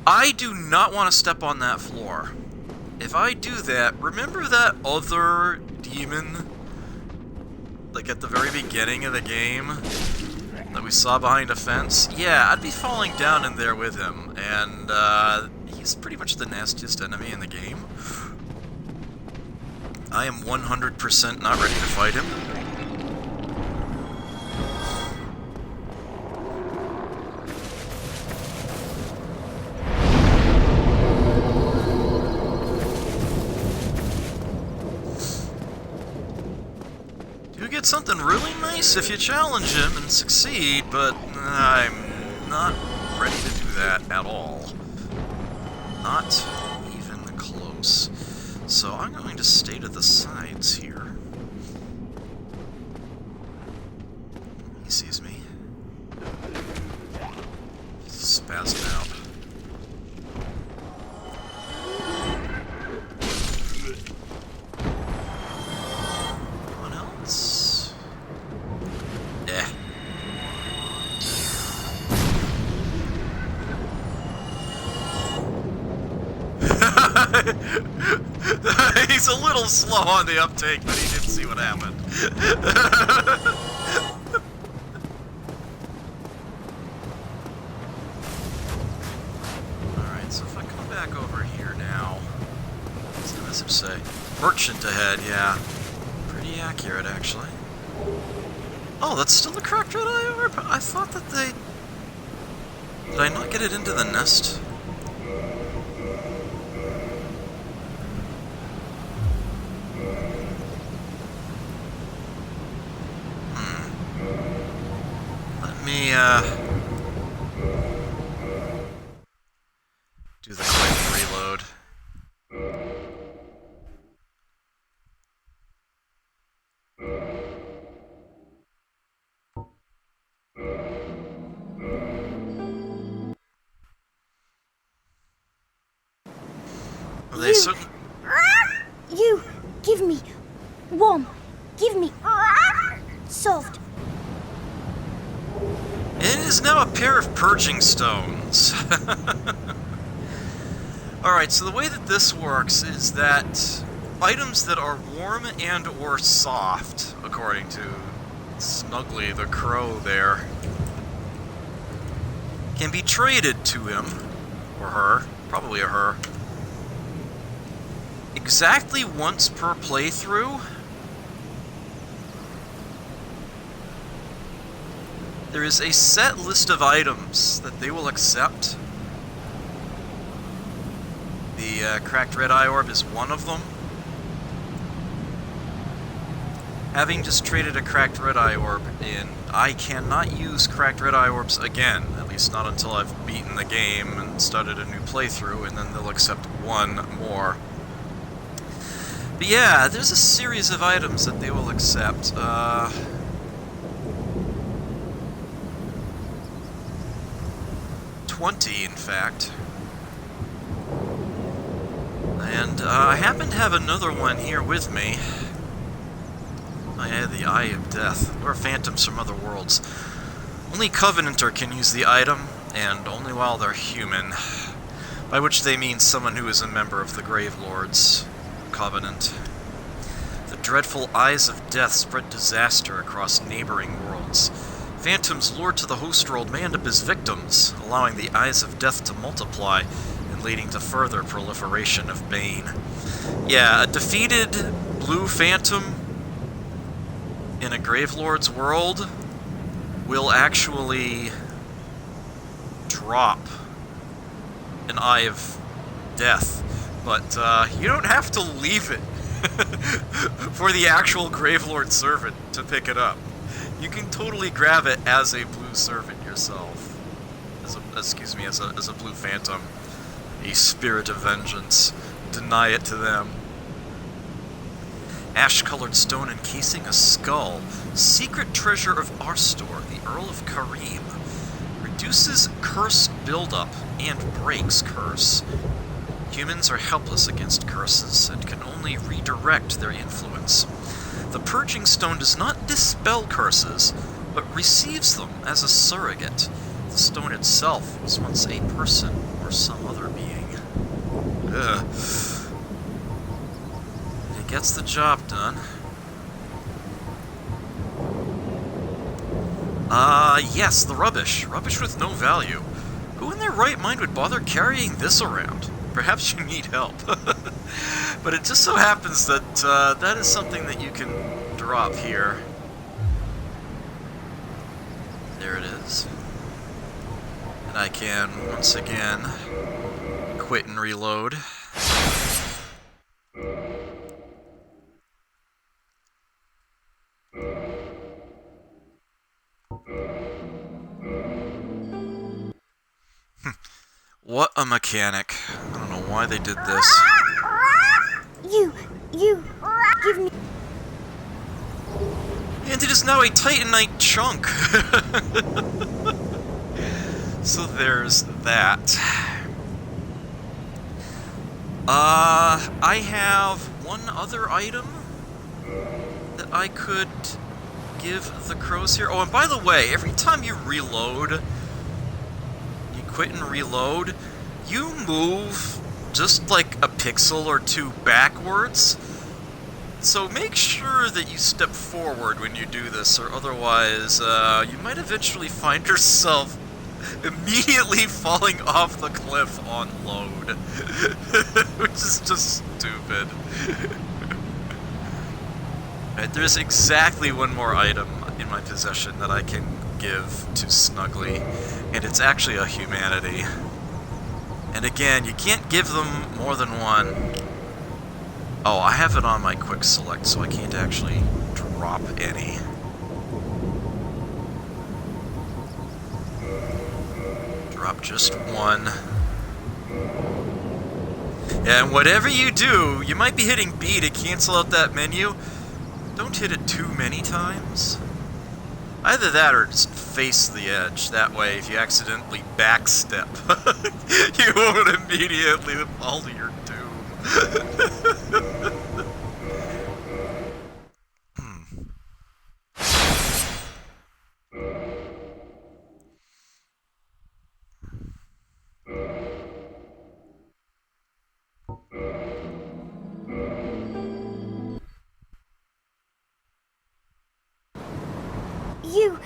I do not want to step on that floor. If I do that, remember that other demon? Like at the very beginning of the game? That we saw behind a fence? Yeah, I'd be falling down in there with him, and he's pretty much the nastiest enemy in the game. I am 100% not ready to fight him. You get something really nice if you challenge him and succeed, but I'm not ready to do that at all. Not even close. So I'm going to stay to the sides here. He sees me. He's spazzing out. Anyone else? Eh. He's a little slow on the uptake, but he didn't see what happened. Alright, so if I come back over here now, what's the message say? Merchant ahead, yeah. accurate, actually. Oh, that's still the cracked red eye orb? I thought that they... Did I not get it into the nest? Let me, do the quick reload. Well, they certainly... You, give me. Warm, give me. Soft. It is now a pair of purging stones. Alright, so the way that this works is that items that are warm and or soft, according to Snuggly the Crow there, can be traded to him, or her, probably a her, exactly once per playthrough. There is a set list of items that they will accept. The cracked red eye orb is one of them. Having just traded a cracked red eye orb in, I cannot use cracked red eye orbs again, at least not until I've beaten the game and started a new playthrough, and then they'll accept one more. But yeah, there's a series of items that they will accept. 20, in fact. And I happen to have another one here with me. I had the Eye of Death, or phantoms from other worlds. Only Covenanter can use the item, and only while they're human. By which they mean someone who is a member of the Grave Lord's Covenant. The dreadful Eyes of Death spread disaster across neighboring worlds. Phantoms lured to the host world Mandibus victims, allowing the Eyes of Death to multiply, and leading to further proliferation of Bane. Yeah, a defeated blue phantom in a Gravelord's world will actually drop an Eye of Death, but you don't have to leave it for the actual Gravelord servant to pick it up. You can totally grab it as a blue servant yourself. As a blue phantom. A spirit of vengeance. Deny it to them. Ash-colored stone encasing a skull. Secret treasure of Arstor, the Earl of Karim. Reduces curse buildup and breaks curse. Humans are helpless against curses and can only redirect their influence. The Purging Stone does not dispel curses, but receives them as a surrogate. The stone itself was once a person or some other being. Ugh. It gets the job done. Yes, the rubbish. Rubbish with no value. Who in their right mind would bother carrying this around? Perhaps you need help. But it just so happens that that is something that you can drop here. There it is. And I can, once again, quit and reload. What a mechanic. I don't know why they did this. You, give me. And it is now a Titanite chunk. So there's that. I have one other item that I could give the crows here. Oh, and by the way, every time you reload, you quit and reload, you move just like a pixel or two backwards. So make sure that you step forward when you do this, or otherwise you might eventually find yourself immediately falling off the cliff on load. Which is just stupid. Right, there's exactly one more item in my possession that I can give to Snuggly, and it's actually a humanity. And again, you can't give them more than one. Oh, I have it on my quick select, so I can't actually drop any. Drop just one. And whatever you do, you might be hitting B to cancel out that menu. Don't hit it too many times. Either that or just face the edge. That way, if you accidentally backstep, you won't immediately fall to your doom. You...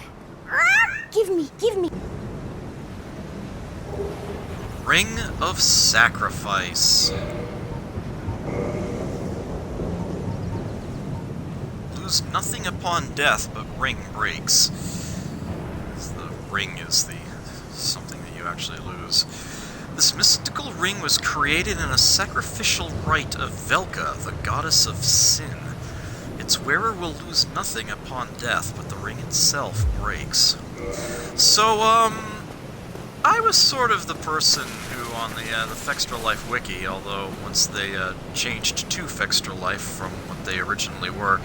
Give me... Ring of Sacrifice. Lose nothing upon death, but ring breaks. The ring is the something that you actually lose. This mystical ring was created in a sacrificial rite of Velka, the goddess of sin. Its wearer will lose nothing upon death, but the ring itself breaks. So, I was sort of the person who, on the Fextra Life wiki, although once they changed to Fextra Life from what they originally were,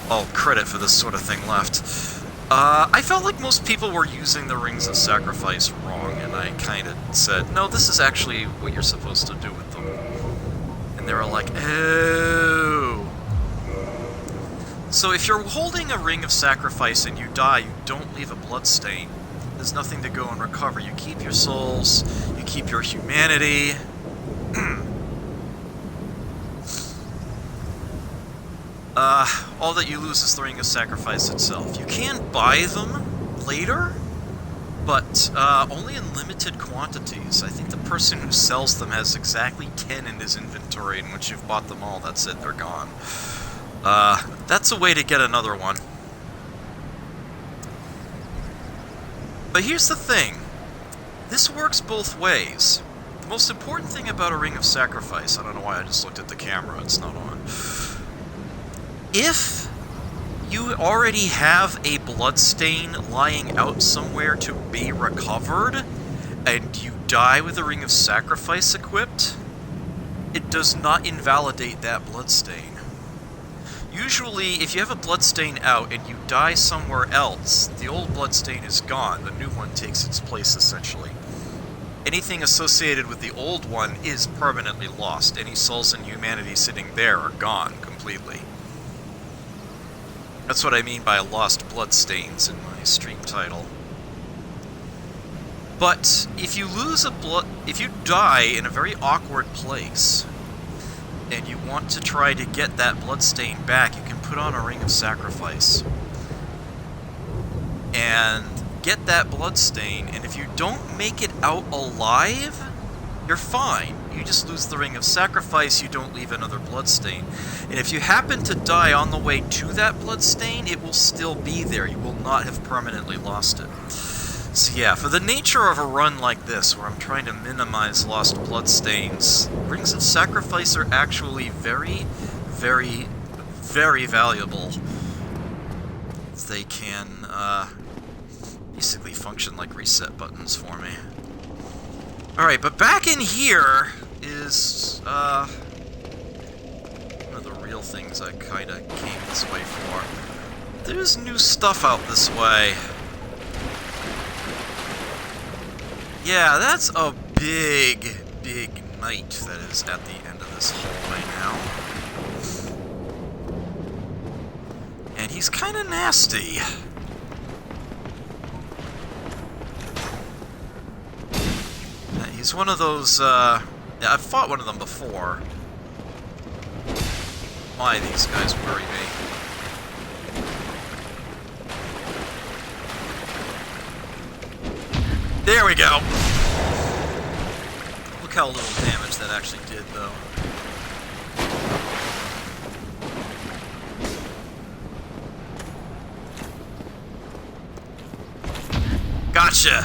all credit for this sort of thing left. I felt like most people were using the Rings of Sacrifice wrong, and I kind of said, no, this is actually what you're supposed to do with them. And they were like, oh. So if you're holding a Ring of Sacrifice and you die, you don't leave a bloodstain. There's nothing to go and recover. You keep your souls, you keep your humanity. All that you lose is the Ring of Sacrifice itself. You can buy them later, but only in limited quantities. I think the person who sells them has exactly 10 in his inventory, and once you've bought them all, that's it, they're gone. That's a way to get another one. But here's the thing. This works both ways. The most important thing about a Ring of Sacrifice, I don't know why I just looked at the camera, it's not on. If you already have a bloodstain lying out somewhere to be recovered, and you die with a Ring of Sacrifice equipped, it does not invalidate that bloodstain. Usually, if you have a bloodstain out and you die somewhere else, the old bloodstain is gone, the new one takes its place essentially. Anything associated with the old one is permanently lost. Any souls and humanity sitting there are gone completely. That's what I mean by lost bloodstains in my stream title. But if you if you die in a very awkward place, and you want to try to get that bloodstain back, you can put on a Ring of Sacrifice and get that bloodstain, and if you don't make it out alive, you're fine. You just lose the Ring of Sacrifice, you don't leave another bloodstain. And if you happen to die on the way to that bloodstain, it will still be there. You will not have permanently lost it. So yeah, for the nature of a run like this, where I'm trying to minimize lost bloodstains, Rings of Sacrifice are actually very, very, very valuable. They can, basically function like reset buttons for me. Alright, but back in here is, one of the real things I kinda came this way for. There's new stuff out this way. Yeah, that's a big, big knight that is at the end of this hallway now. And he's kinda nasty. He's one of those, yeah, I've fought one of them before. My, these guys worry me. There we go! Look how little damage that actually did, though. Gotcha!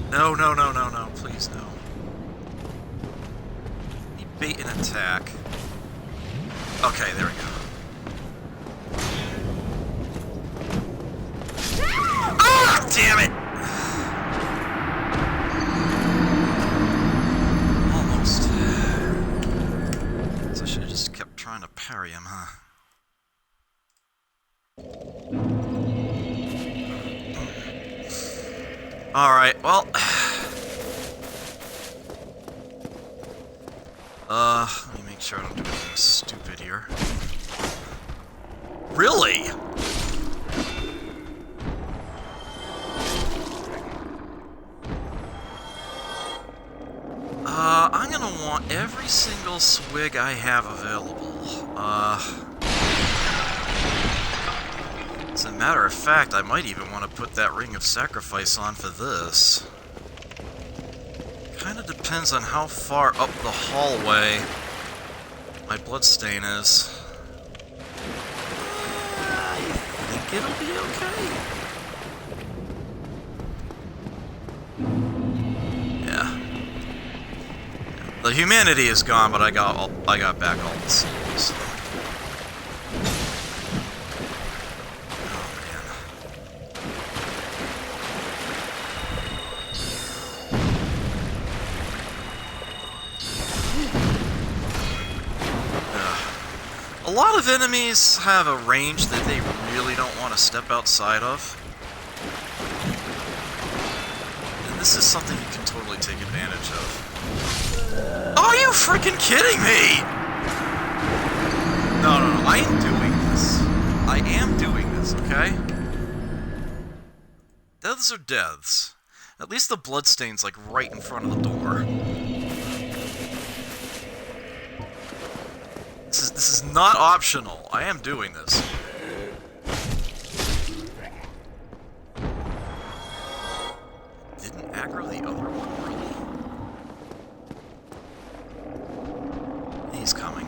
No, no, no, no, no. Please, no. Need bait and attack. Okay, there we go. Ah! Damn it! Almost. So I should have just kept trying to parry him, huh? Alright, well... let me make sure I don't do anything stupid here. Really? I'm gonna want every single swig I have available. As a matter of fact, I might even want to put that Ring of Sacrifice on for this. Kinda depends on how far up the hallway my bloodstain is. I think it'll be okay. Yeah. The humanity is gone, but I got back all the souls. A lot of enemies have a range that they really don't want to step outside of. And this is something you can totally take advantage of. Are you freaking kidding me? No, no, no, I am doing this. I am doing this, okay? Deaths are deaths. At least the bloodstain's like right in front of the door. This is not optional. I am doing this. Didn't aggro the other one, really? He's coming.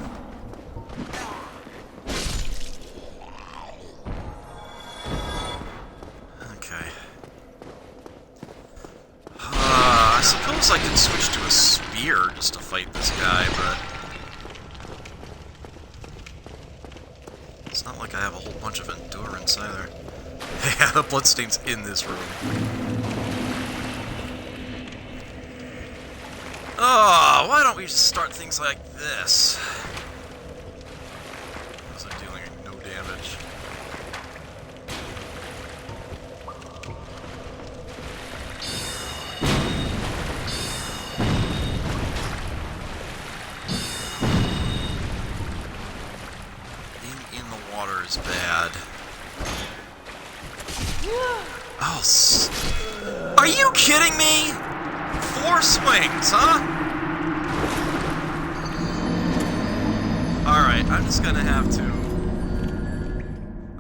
Okay. I suppose I could switch to a spear just to fight this guy, but... it's not like I have a whole bunch of endurance either. Yeah, the bloodstain's in this room. Oh, why don't we just start things like this? Because I'm dealing no damage. Is bad. Oh, are you kidding me? 4 swings, huh? Alright, I'm just gonna have to...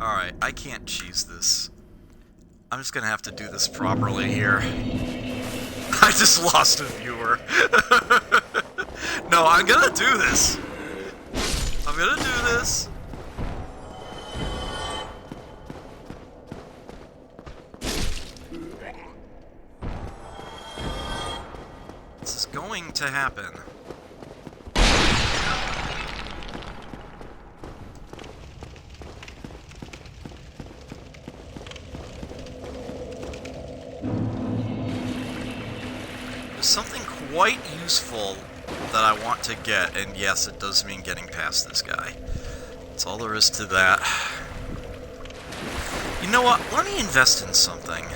Alright, I can't cheese this. I'm just gonna have to do this properly here. I just lost a viewer. No, I'm gonna do this. I'm gonna do this. This is going to happen. There's something quite useful that I want to get, and yes, it does mean getting past this guy. That's all there is to that. You know what? Let me invest in something.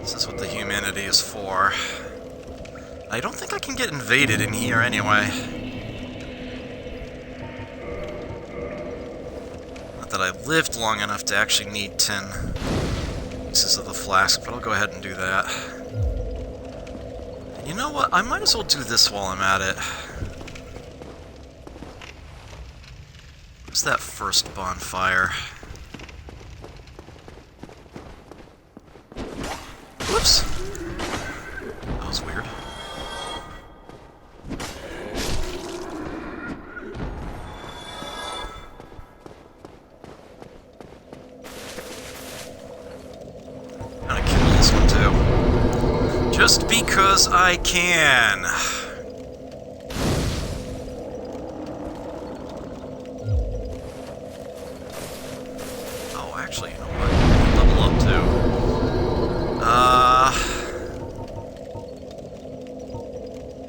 This is what the humanity is for. I don't think I can get invaded in here anyway. Not that I lived long enough to actually need 10 pieces of the flask, but I'll go ahead and do that. You know what? I might as well do this while I'm at it. Where's that first bonfire? Whoops! That was Just because I can. Oh, actually, you know what? Level up too.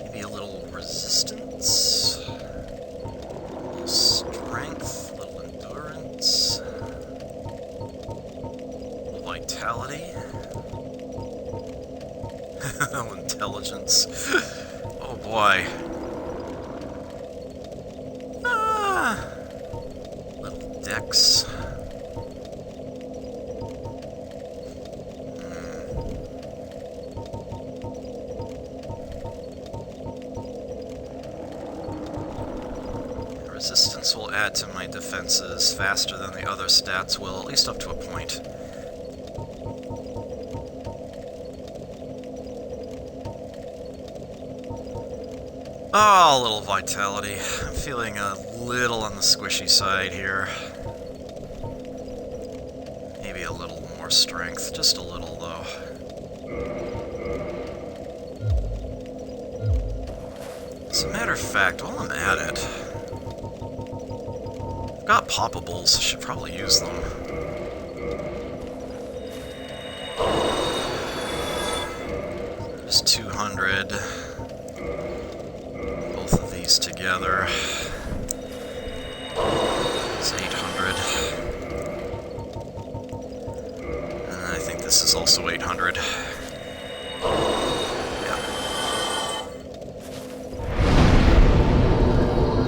Maybe a little resistance, a little strength, a little endurance, a little vitality. Intelligence. Oh boy. Little dex. Resistance will add to my defenses faster than the other stats will, at least up to a point. Oh, a little vitality. I'm feeling a little on the squishy side here. Maybe a little more strength. Just a little, though. As a matter of fact, while I'm at it, I've got poppables. I should probably use them. There's 200. Together. It's 800. And I think this is also 800. Yeah.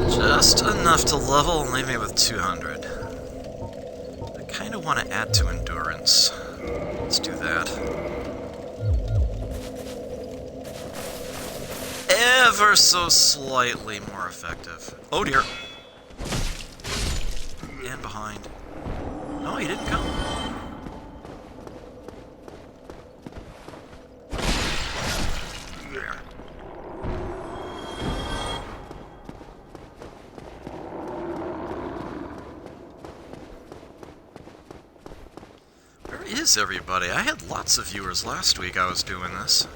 Just enough to level and leave me with 200. I kind of want to add to endurance. Let's do that. Ever so slightly more effective. Oh dear. And behind. No, he didn't come. There. Where is everybody? I had lots of viewers last week I was doing this.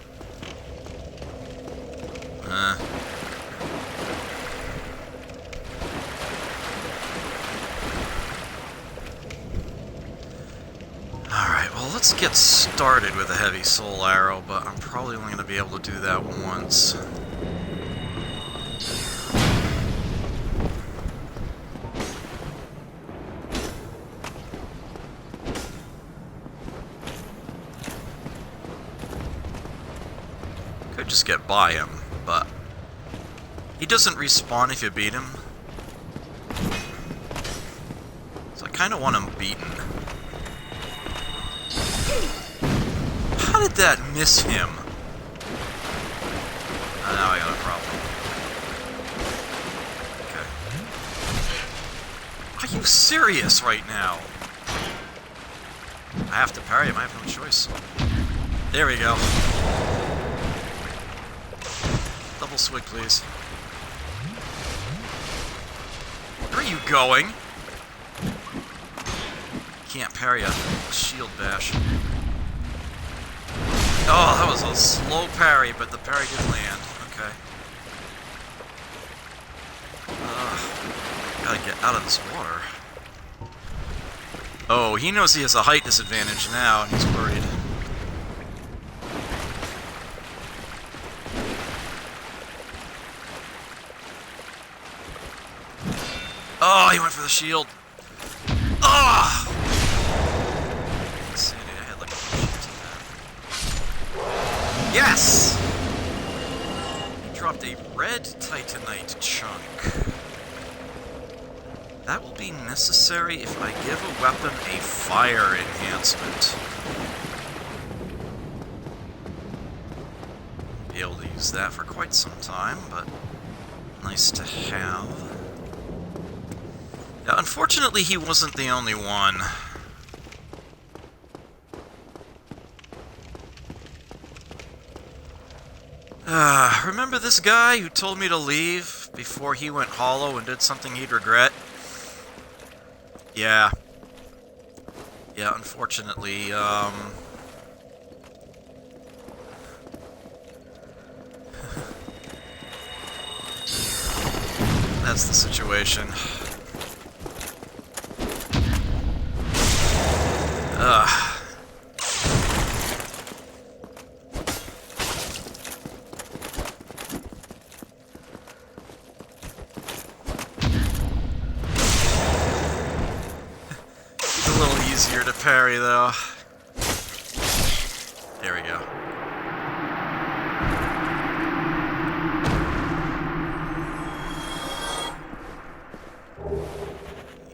Alright, well, let's get started with a heavy soul arrow, but I'm probably only going to be able to do that once. Could just get by him, but he doesn't respawn if you beat him. So I kind of want him beaten. How did that miss him? Oh, now I got a problem. Okay. Are you serious right now? I have to parry him, I have no choice. There we go. Double swig, please. Where are you going? Can't parry a shield bash. Oh, that was a slow parry, but the parry did land. Okay. Gotta get out of this water. Oh, he knows he has a height disadvantage now, and he's worried. Oh, he went for the shield. Ah! Insanity, I had like a shield to that. Yes! He dropped a red titanite chunk. That will be necessary if I give a weapon a fire enhancement. Be able to use that for quite some time, but nice to have. Now, unfortunately, he wasn't the only one. Remember this guy who told me to leave before he went hollow and did something he'd regret? Yeah. Yeah, unfortunately, That's the situation. Ugh. It's a little easier to parry, though. There we go.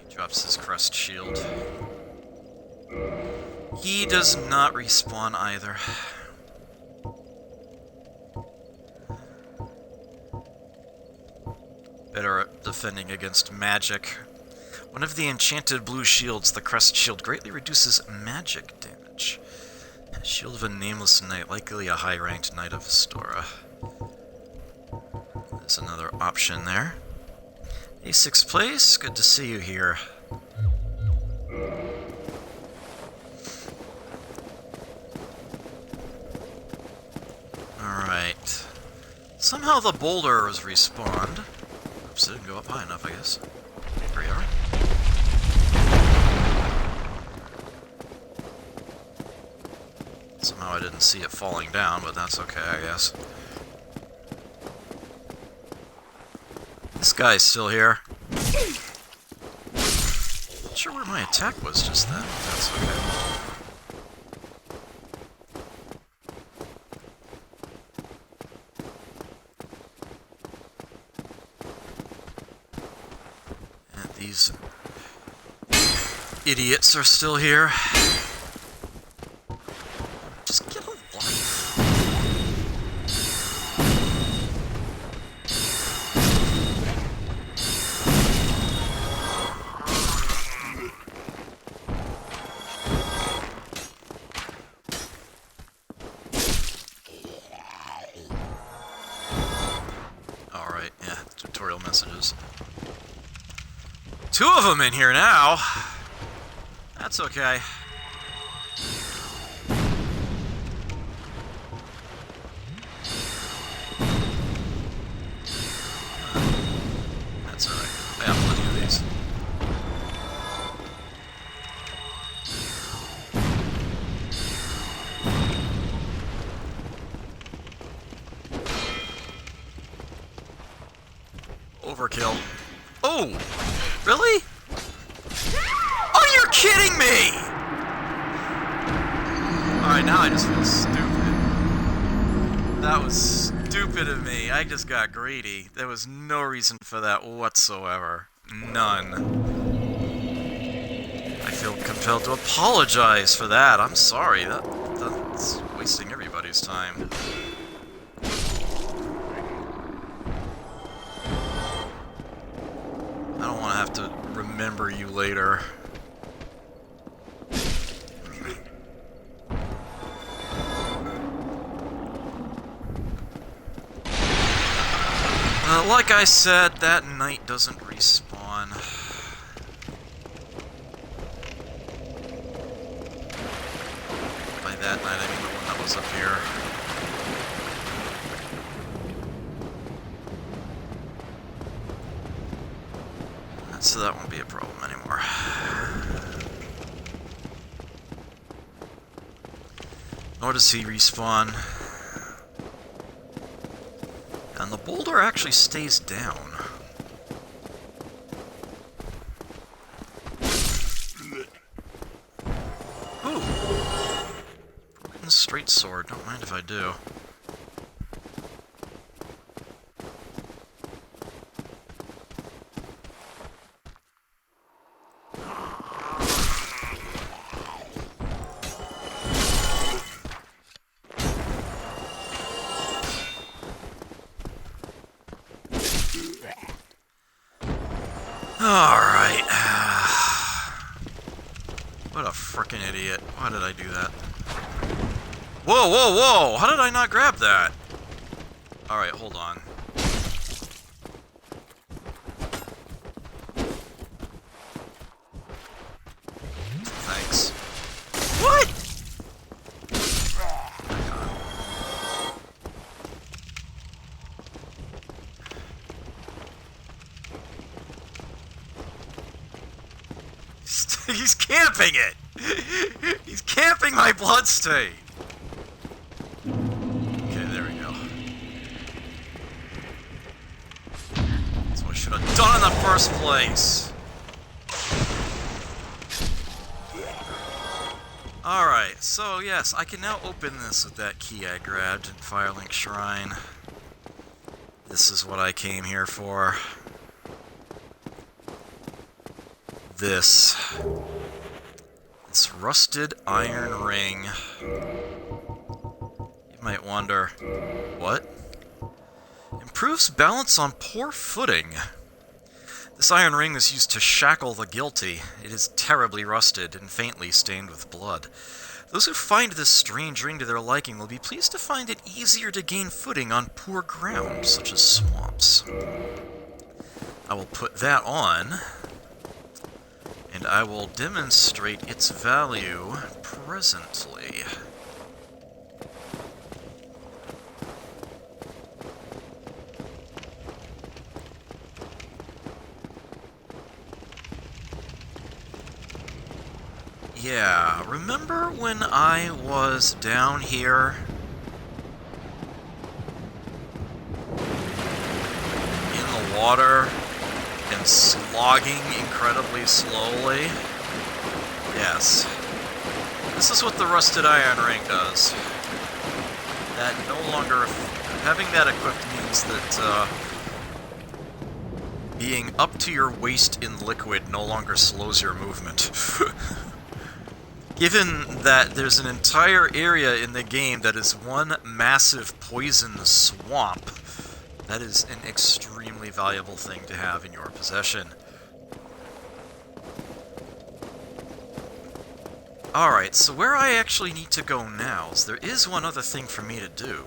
He drops his crust shield. He does not respawn either. Better at defending against magic. One of the enchanted blue shields, the crest shield, greatly reduces magic damage. Shield of a nameless knight, likely a high-ranked knight of Astora. There's another option there. Hey, 6th place, good to see you here. Alright. Somehow the boulder was respawned. Oops, it didn't go up high enough, I guess. Here we are. Somehow I didn't see it falling down, but that's okay, I guess. This guy's still here. Not sure where my attack was just then, but that's okay. And these idiots are still here. Just get a life. Alright, yeah, tutorial messages. 2 of them in here now. That's okay. That's alright. I have plenty of these. Overkill. Oh! Really? Oh, you're kidding me! Alright, now I just feel stupid. That was stupid of me. I just got greedy. There was no reason for that whatsoever. None. I feel compelled to apologize for that. I'm sorry. That's wasting everybody's time. I don't want to have to remember you later. Like I said, that knight doesn't respawn. By that knight, I mean the one that was up here. So that won't be a problem anymore. Nor does he respawn. And the boulder actually stays down. Ooh. Broken straight sword. Don't mind if I do. Alright. What a frickin' idiot. Why did I do that? Whoa, whoa, whoa! How did I not grab that? Alright, hold on. Thanks. What? He's camping it! He's camping my bloodstain! Okay, there we go. That's what I should have done in the first place! Alright, so yes, I can now open this with that key I grabbed in Firelink Shrine. This is what I came here for. This rusted iron ring. You might wonder, what? Improves balance on poor footing. This iron ring was used to shackle the guilty. It is terribly rusted and faintly stained with blood. Those who find this strange ring to their liking will be pleased to find it easier to gain footing on poor ground, such as swamps. I will put that on, and I will demonstrate its value presently. Yeah, remember when I was down here in the water and slogging incredibly slowly? Yes. This is what the rusted iron ring does. That no longer... Having that equipped means that, being up to your waist in liquid no longer slows your movement. Given that there's an entire area in the game that is one massive poison swamp, that is an extremely valuable thing to have in your possession. Alright, so where I actually need to go now is there is one other thing for me to do.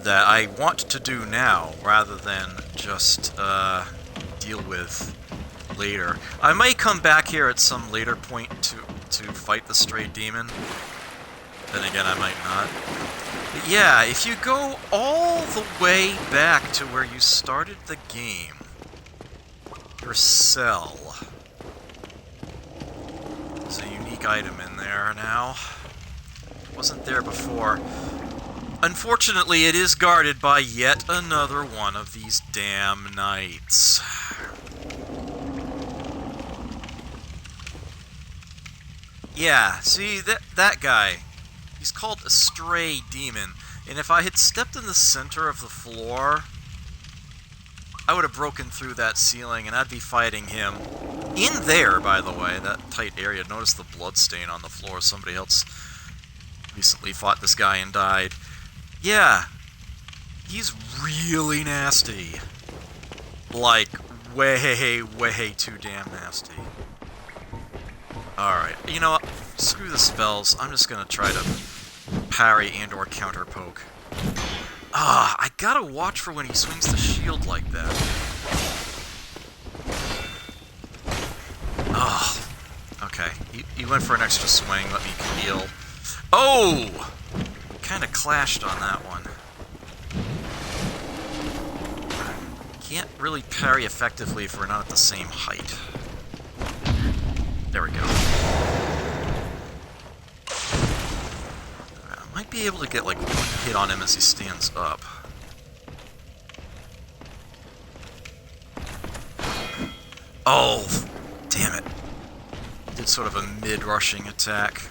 That I want to do now, rather than just, deal with later. I may come back here at some later point to fight the stray demon. Then again, I might not. But yeah, if you go all the way back to where you started the game, your cell. There's a unique item in there now. Wasn't there before. Unfortunately, it is guarded by yet another one of these damn knights. Yeah, see, that guy, he's called a stray demon, and if I had stepped in the center of the floor, I would have broken through that ceiling, and I'd be fighting him. In there, by the way, that tight area, notice the blood stain on the floor. Somebody else recently fought this guy and died. Yeah, he's really nasty. Like, way, way too damn nasty. Alright, you know what? Screw the spells. I'm just gonna try to parry and or counter poke. Ah, I gotta watch for when he swings the shield like that. Oh, okay. He went for an extra swing, let me heal. Oh! Kinda clashed on that one. Can't really parry effectively if we're not at the same height. There we go. I might be able to get like one hit on him as he stands up. Oh, damn it. Did sort of a mid-rushing attack.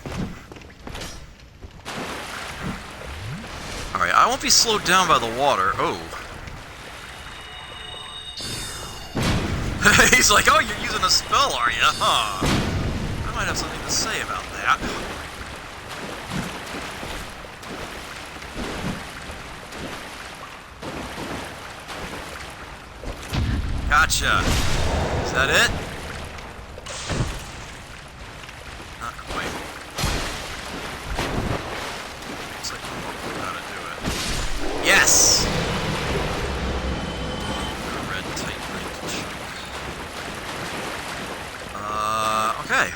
Alright, I won't be slowed down by the water. Oh. He's like, oh, you're using a spell, are you? Huh. I might have something to say about that. Gotcha. Is that it? Not quite. Looks like one more clue how to do it. Yes! Red titanite chunk. Okay.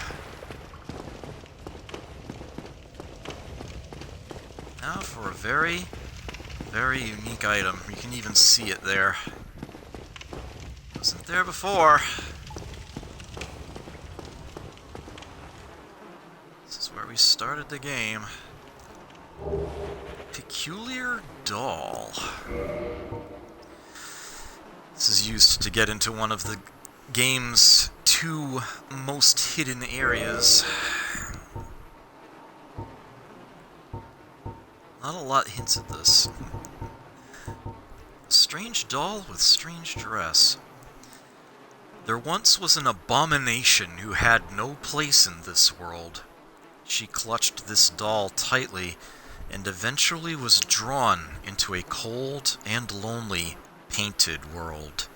Now for a very, very unique item. You can even see it there. Wasn't there before. This is where we started the game. Peculiar doll. This is used to get into one of the game's 2 most hidden areas. Not a lot hints at this. A strange doll with strange dress. There once was an abomination who had no place in this world. She clutched this doll tightly and eventually was drawn into a cold and lonely, painted world.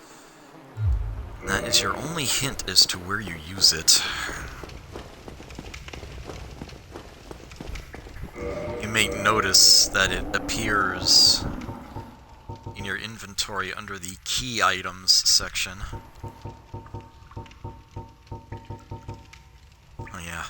And that is your only hint as to where you use it. You may notice that it appears in your inventory under the key items section. Oh yeah.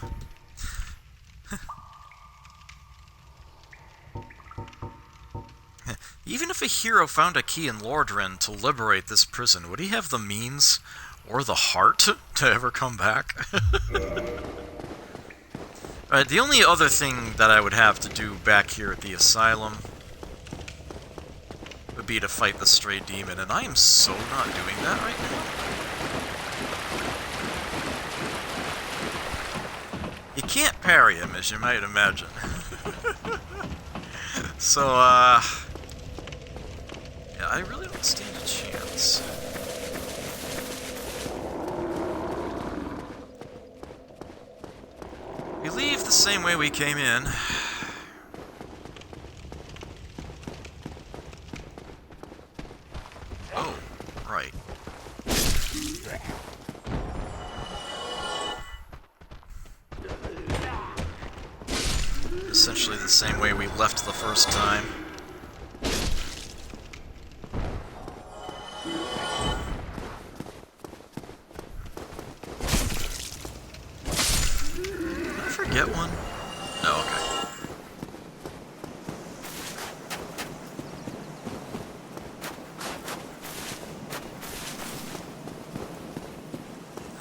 Even if a hero found a key in Lordran to liberate this prison, would he have the means or the heart to ever come back? Alright, the only other thing that I would have to do back here at the asylum would be to fight the stray demon, and I am so not doing that right now. You can't parry him, as you might imagine. So, yeah, I really don't stand a chance. We leave the same way we came in. Oh, right. Essentially the same way we left the first time. Get one? Oh, okay.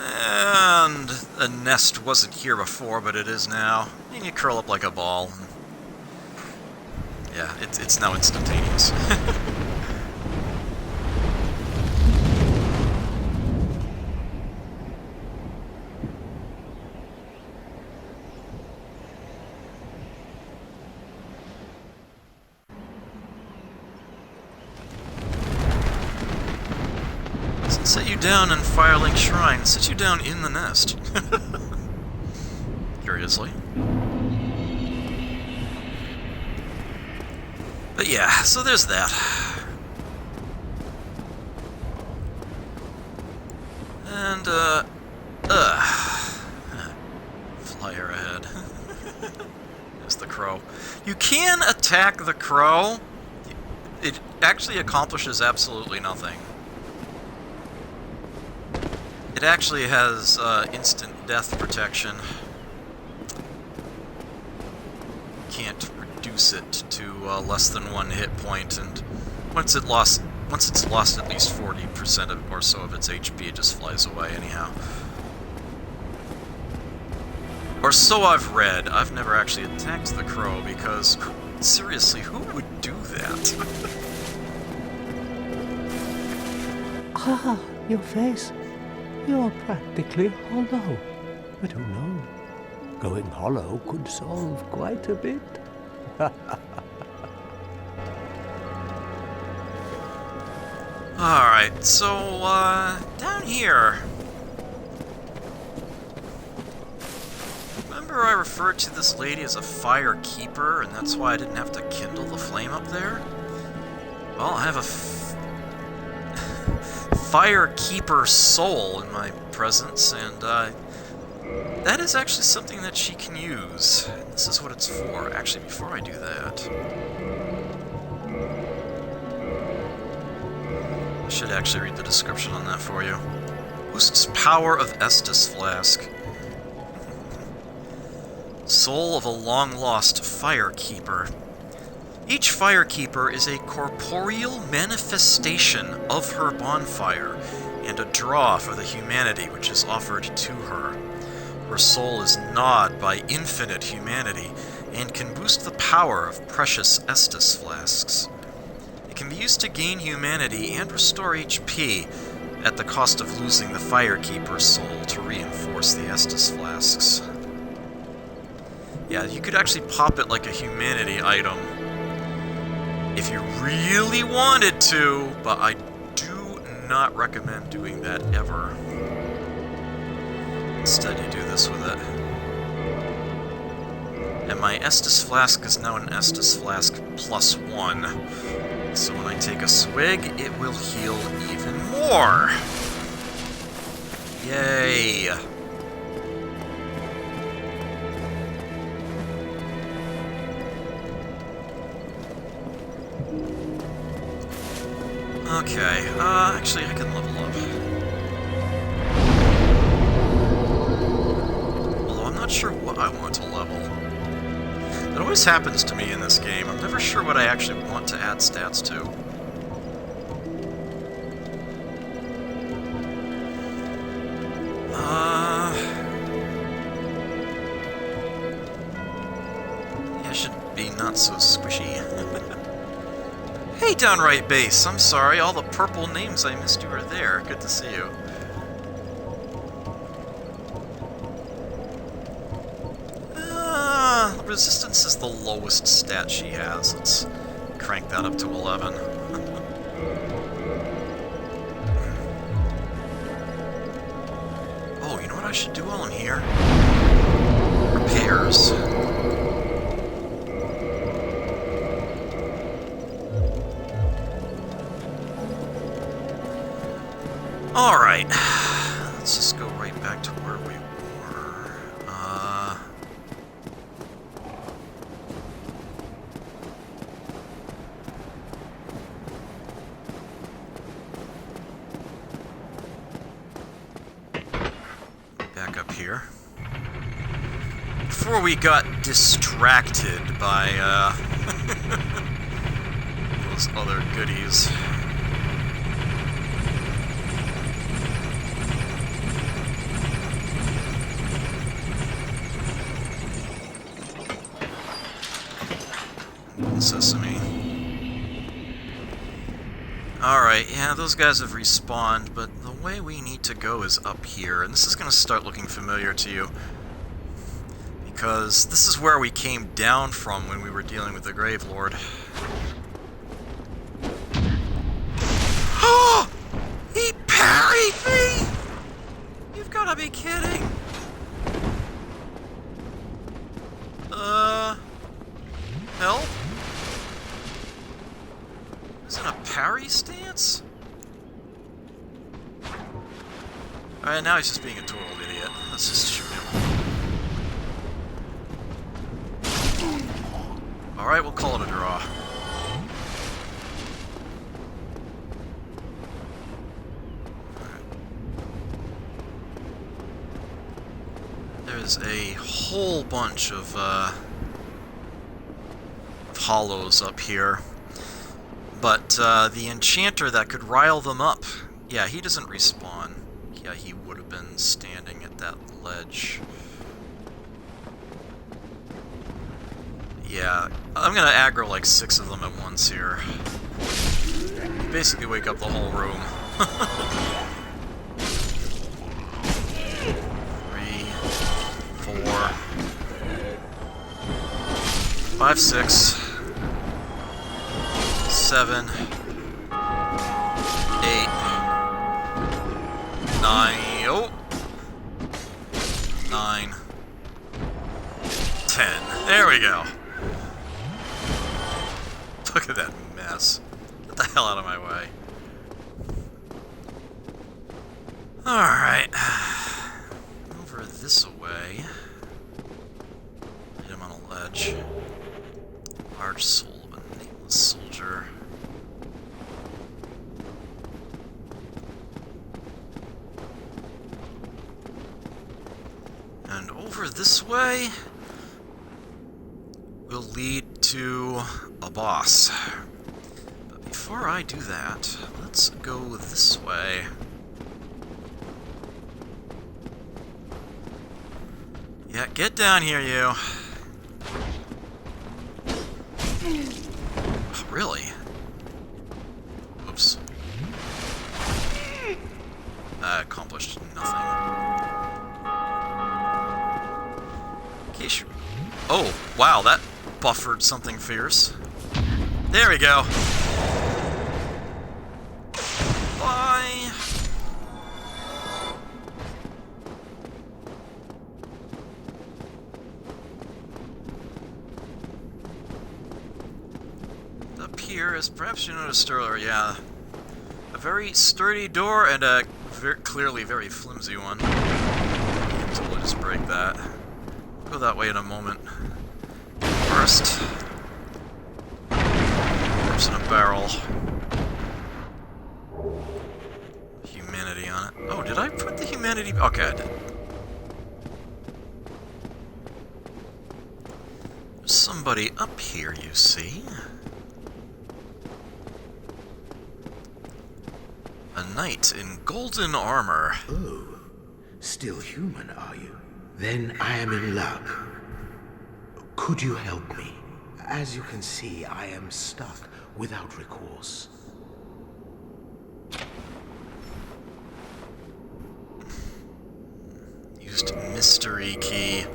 And a nest wasn't here before, but it is now. And you curl up like a ball. Yeah, it's now instantaneous. Set you down in Firelink Shrine, set you down in the nest. Curiously. But yeah, so there's that. And, flyer ahead. There's the crow. You can attack the crow. It actually accomplishes absolutely nothing. It actually has instant death protection. Can't reduce it to less than 1 hit point, and once it's lost at least 40% or so of its HP, it just flies away anyhow. Or so I've read. I've never actually attacked the crow because, seriously, who would do that? Ah, your face. You're practically hollow. But who knows? Going hollow could solve quite a bit. Alright, so, down here. Remember I referred to this lady as a fire keeper, and that's why I didn't have to kindle the flame up there? Well, I have a fire keeper soul in my presence, and that is actually something that she can use. This is what it's for. Actually, before I do that, I should actually read the description on that for you. Boosts power of Estus Flask. Soul of a long-lost fire keeper. Each Firekeeper is a corporeal manifestation of her bonfire, and a draw for the humanity which is offered to her. Her soul is gnawed by infinite humanity and can boost the power of precious Estus flasks. It can be used to gain humanity and restore HP at the cost of losing the Firekeeper's soul to reinforce the Estus flasks. Yeah, you could actually pop it like a humanity item if you really wanted to, but I do not recommend doing that ever. Instead, you do this with it. And my Estus Flask is now an Estus Flask +1. So when I take a swig, it will heal even more. Yay! Okay, actually I can level up. Although I'm not sure what I want to level. That always happens to me in this game. I'm never sure what I actually want to add stats to. Yeah, should be not so squishy. Hey, Downright Base! I'm sorry, all the purple names I missed you are there. Good to see you. Resistance is the lowest stat she has. Let's crank that up to 11. Oh, you know what I should do while I'm here? Repairs. Alright. Let's just go right back to where we were. Back up here. Before we got distracted by, those other goodies. Sesame. Alright, yeah, those guys have respawned, but the way we need to go is up here, and this is going to start looking familiar to you. Because this is where we came down from when we were dealing with the Grave Lord. Oh! He parried me! You've got to be kidding! Help? He's in a parry stance? Alright, now he's just being a total idiot. Let's just shoot him. Alright, we'll call it a draw. There's a whole bunch of hollows up here. But the enchanter that could rile them up, yeah, he doesn't respawn. Yeah, he would have been standing at that ledge. Yeah, I'm gonna aggro like 6 of them at once here. Basically wake up the whole room. 3, 4, 5, 6, 7, 8, 9, oh, 9, 10. There we go. Look at that mess. Get the hell out of my way. Alright. Over this way. Hit him on a ledge. Large soul of a nameless soldier. And over this way will lead to a boss. But before I do that, let's go this way. Yeah, get down here, you. Oh, really? Oops. Accomplished nothing. Oh, wow, that buffered something fierce. There we go. Bye. Up here, as perhaps you noticed earlier, yeah, a very sturdy door and a clearly very flimsy one. You can totally just break that. Go that way in a moment. First, corpse in a barrel. Humanity on it. Oh, did I put the humanity? Okay, I did. There's somebody up here, you see. A knight in golden armor. Oh, still human, are you? Then I am in luck. Could you help me? As you can see, I am stuck without recourse. Used mystery key.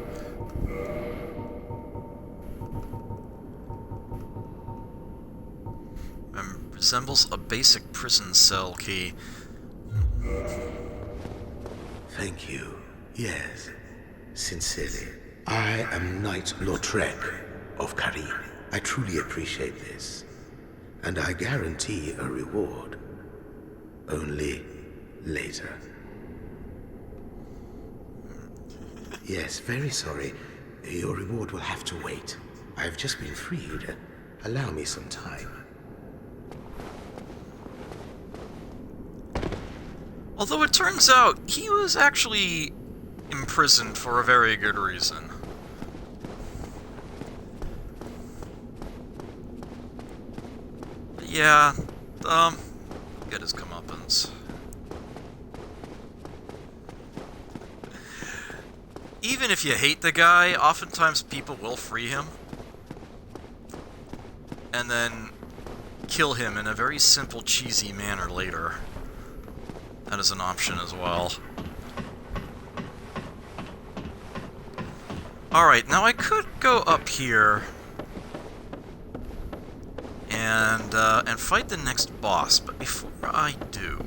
Resembles a basic prison cell key. Thank you. Yes, sincerely. I am Knight Lautrec of Karim. I truly appreciate this, and I guarantee a reward. Only later. Yes, very sorry. Your reward will have to wait. I've just been freed. Allow me some time. Although it turns out he was actually imprisoned for a very good reason. But yeah, get his comeuppance. Even if you hate the guy, oftentimes people will free him. And then kill him in a very simple, cheesy manner later. That is an option as well. Alright, now I could go up here and fight the next boss, but before I do,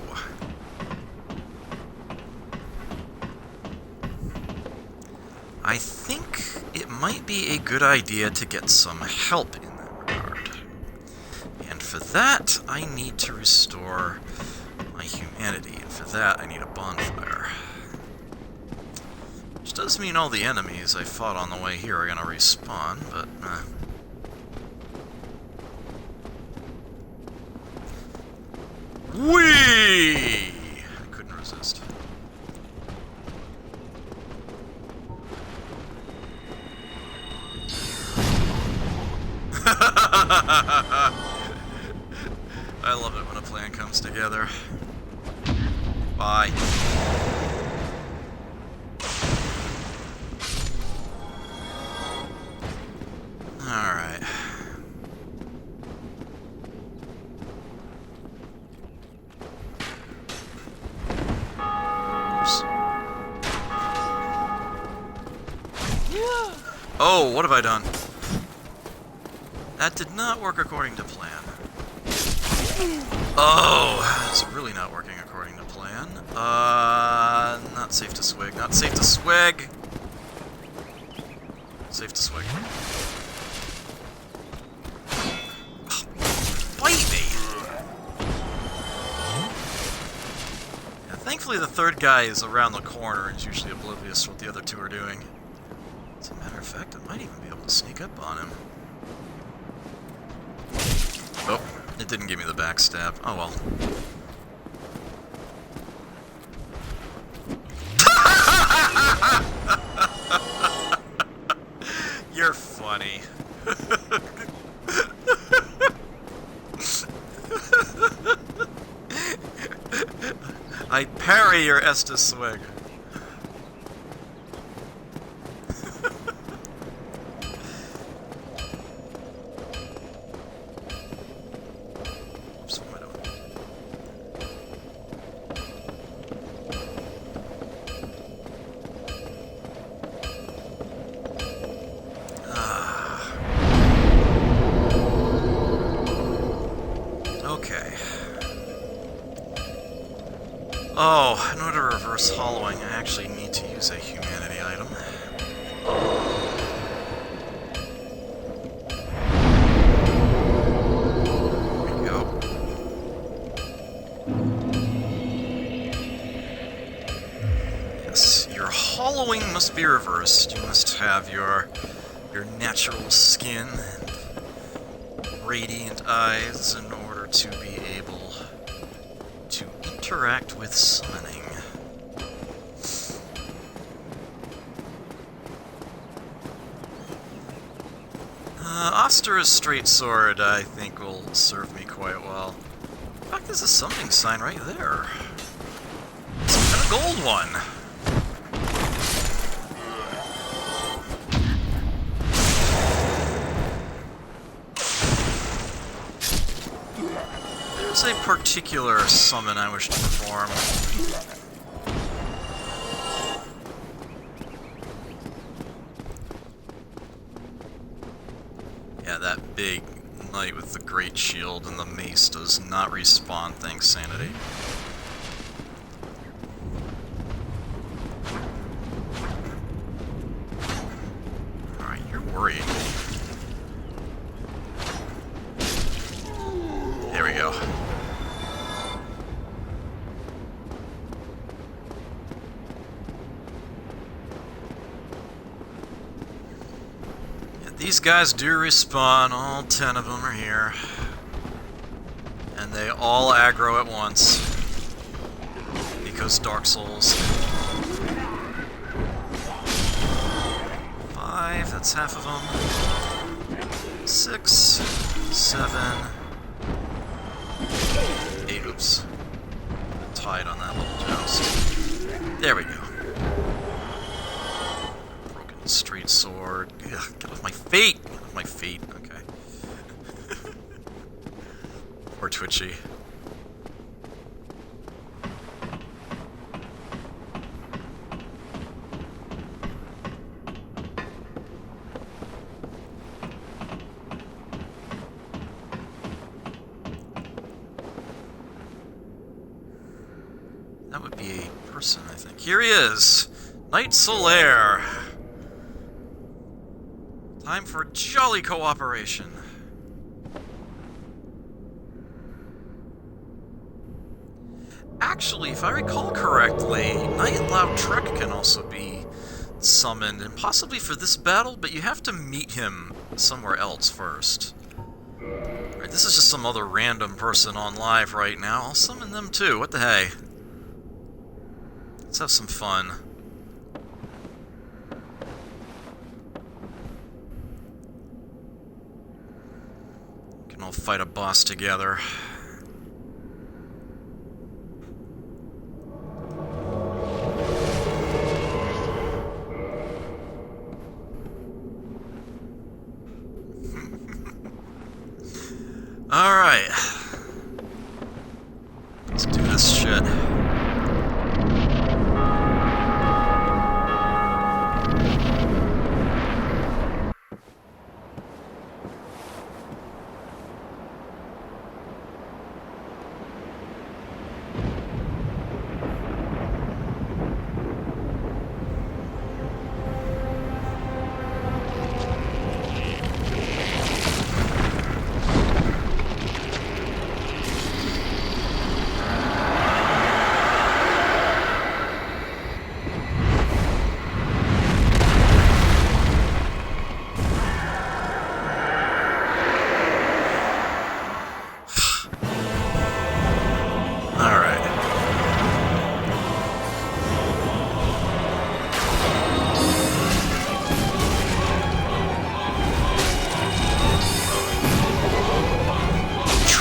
I think it might be a good idea to get some help in that regard. And for that, I need to restore my humanity, and for that I need a bonfire. Which does mean all the enemies I fought on the way here are gonna respawn, but Whee! I couldn't resist. I love it when a plan comes together. Bye. Alright. Oops. Oh, what have I done? That did not work according to plan. Oh, it's really not working according to plan. Not safe to swig. Not safe to swig. Safe to swig. Fight me! Yeah, thankfully the third guy is around the corner and is usually oblivious to what the other two are doing. As a matter of fact, I might even be able to sneak up on him. Oh, it didn't give me the backstab. Oh well. You're funny. I parry your Estus swig. Oh, in order to reverse hollowing, I actually need to use a humanity item. There we go. Yes, your hollowing must be reversed. You must have your natural skin and radiant eyes in order to be able to interact with summoning. Ostera's straight sword, I think, will serve me quite well. In fact, there's a summoning sign right there. It's a gold one. There's a particular summon I wish to perform. Yeah, that big knight with the great shield and the mace does not respawn, thanks sanity. Alright, you're worried. There we go. These guys do respawn, all 10 of them are here. And they all aggro at once. Because Dark Souls. 5, that's half of them. 6, 7, 8, oops. Tied on that little joust. There we go. Straight sword. Ugh, get off my feet! Get off my feet. Okay. Poor Twitchy. That would be a person, I think. Here he is! Knight Solaire! Time for jolly cooperation. Actually, if I recall correctly, Knight Lautrec can also be summoned, and possibly for this battle, but you have to meet him somewhere else first. Alright, this is just some other random person on live right now. I'll summon them too. What the hey? Let's have some fun. I'll fight a boss together. Alright. Let's do this shit.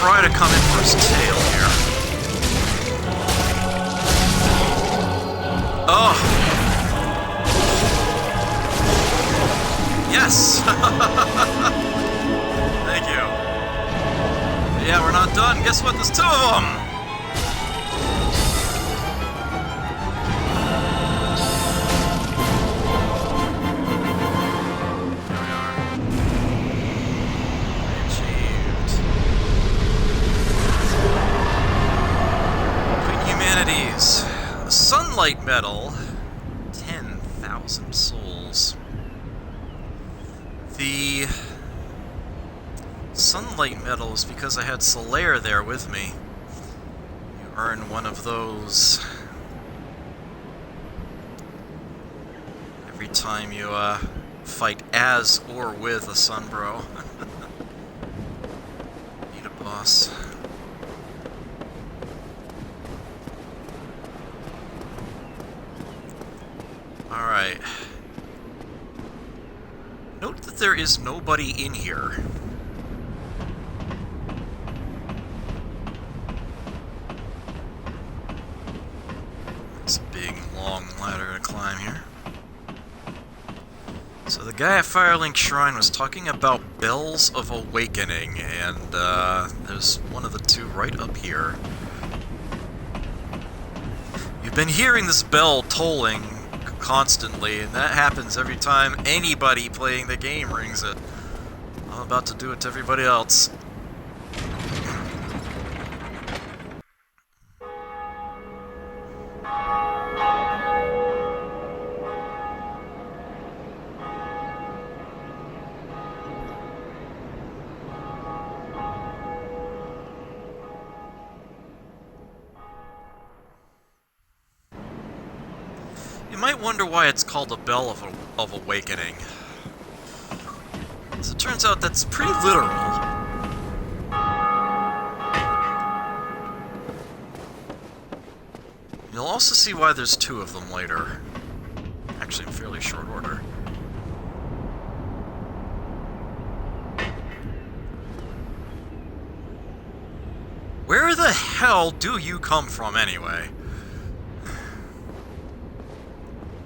Try to come in for his tail here. Oh! Yes! Thank you. But yeah, we're not done. Guess what? There's 2 of them! Humanities. sunlight metal, 10,000 souls. The sunlight metal is because I had Solaire there with me. You earn one of those every time you fight as or with a Sunbro. Need a boss. Alright. Note that there is nobody in here. It's a big, long ladder to climb here. So the guy at Firelink Shrine was talking about Bells of Awakening, and there's one of the two right up here. You've been hearing this bell tolling constantly, and that happens every time anybody playing the game rings it. I'm about to do it to everybody else. You might wonder why it's called a Bell of Awakening. As it turns out, that's pretty literal. You'll also see why there's two of them later. Actually, in fairly short order. Where the hell do you come from, anyway?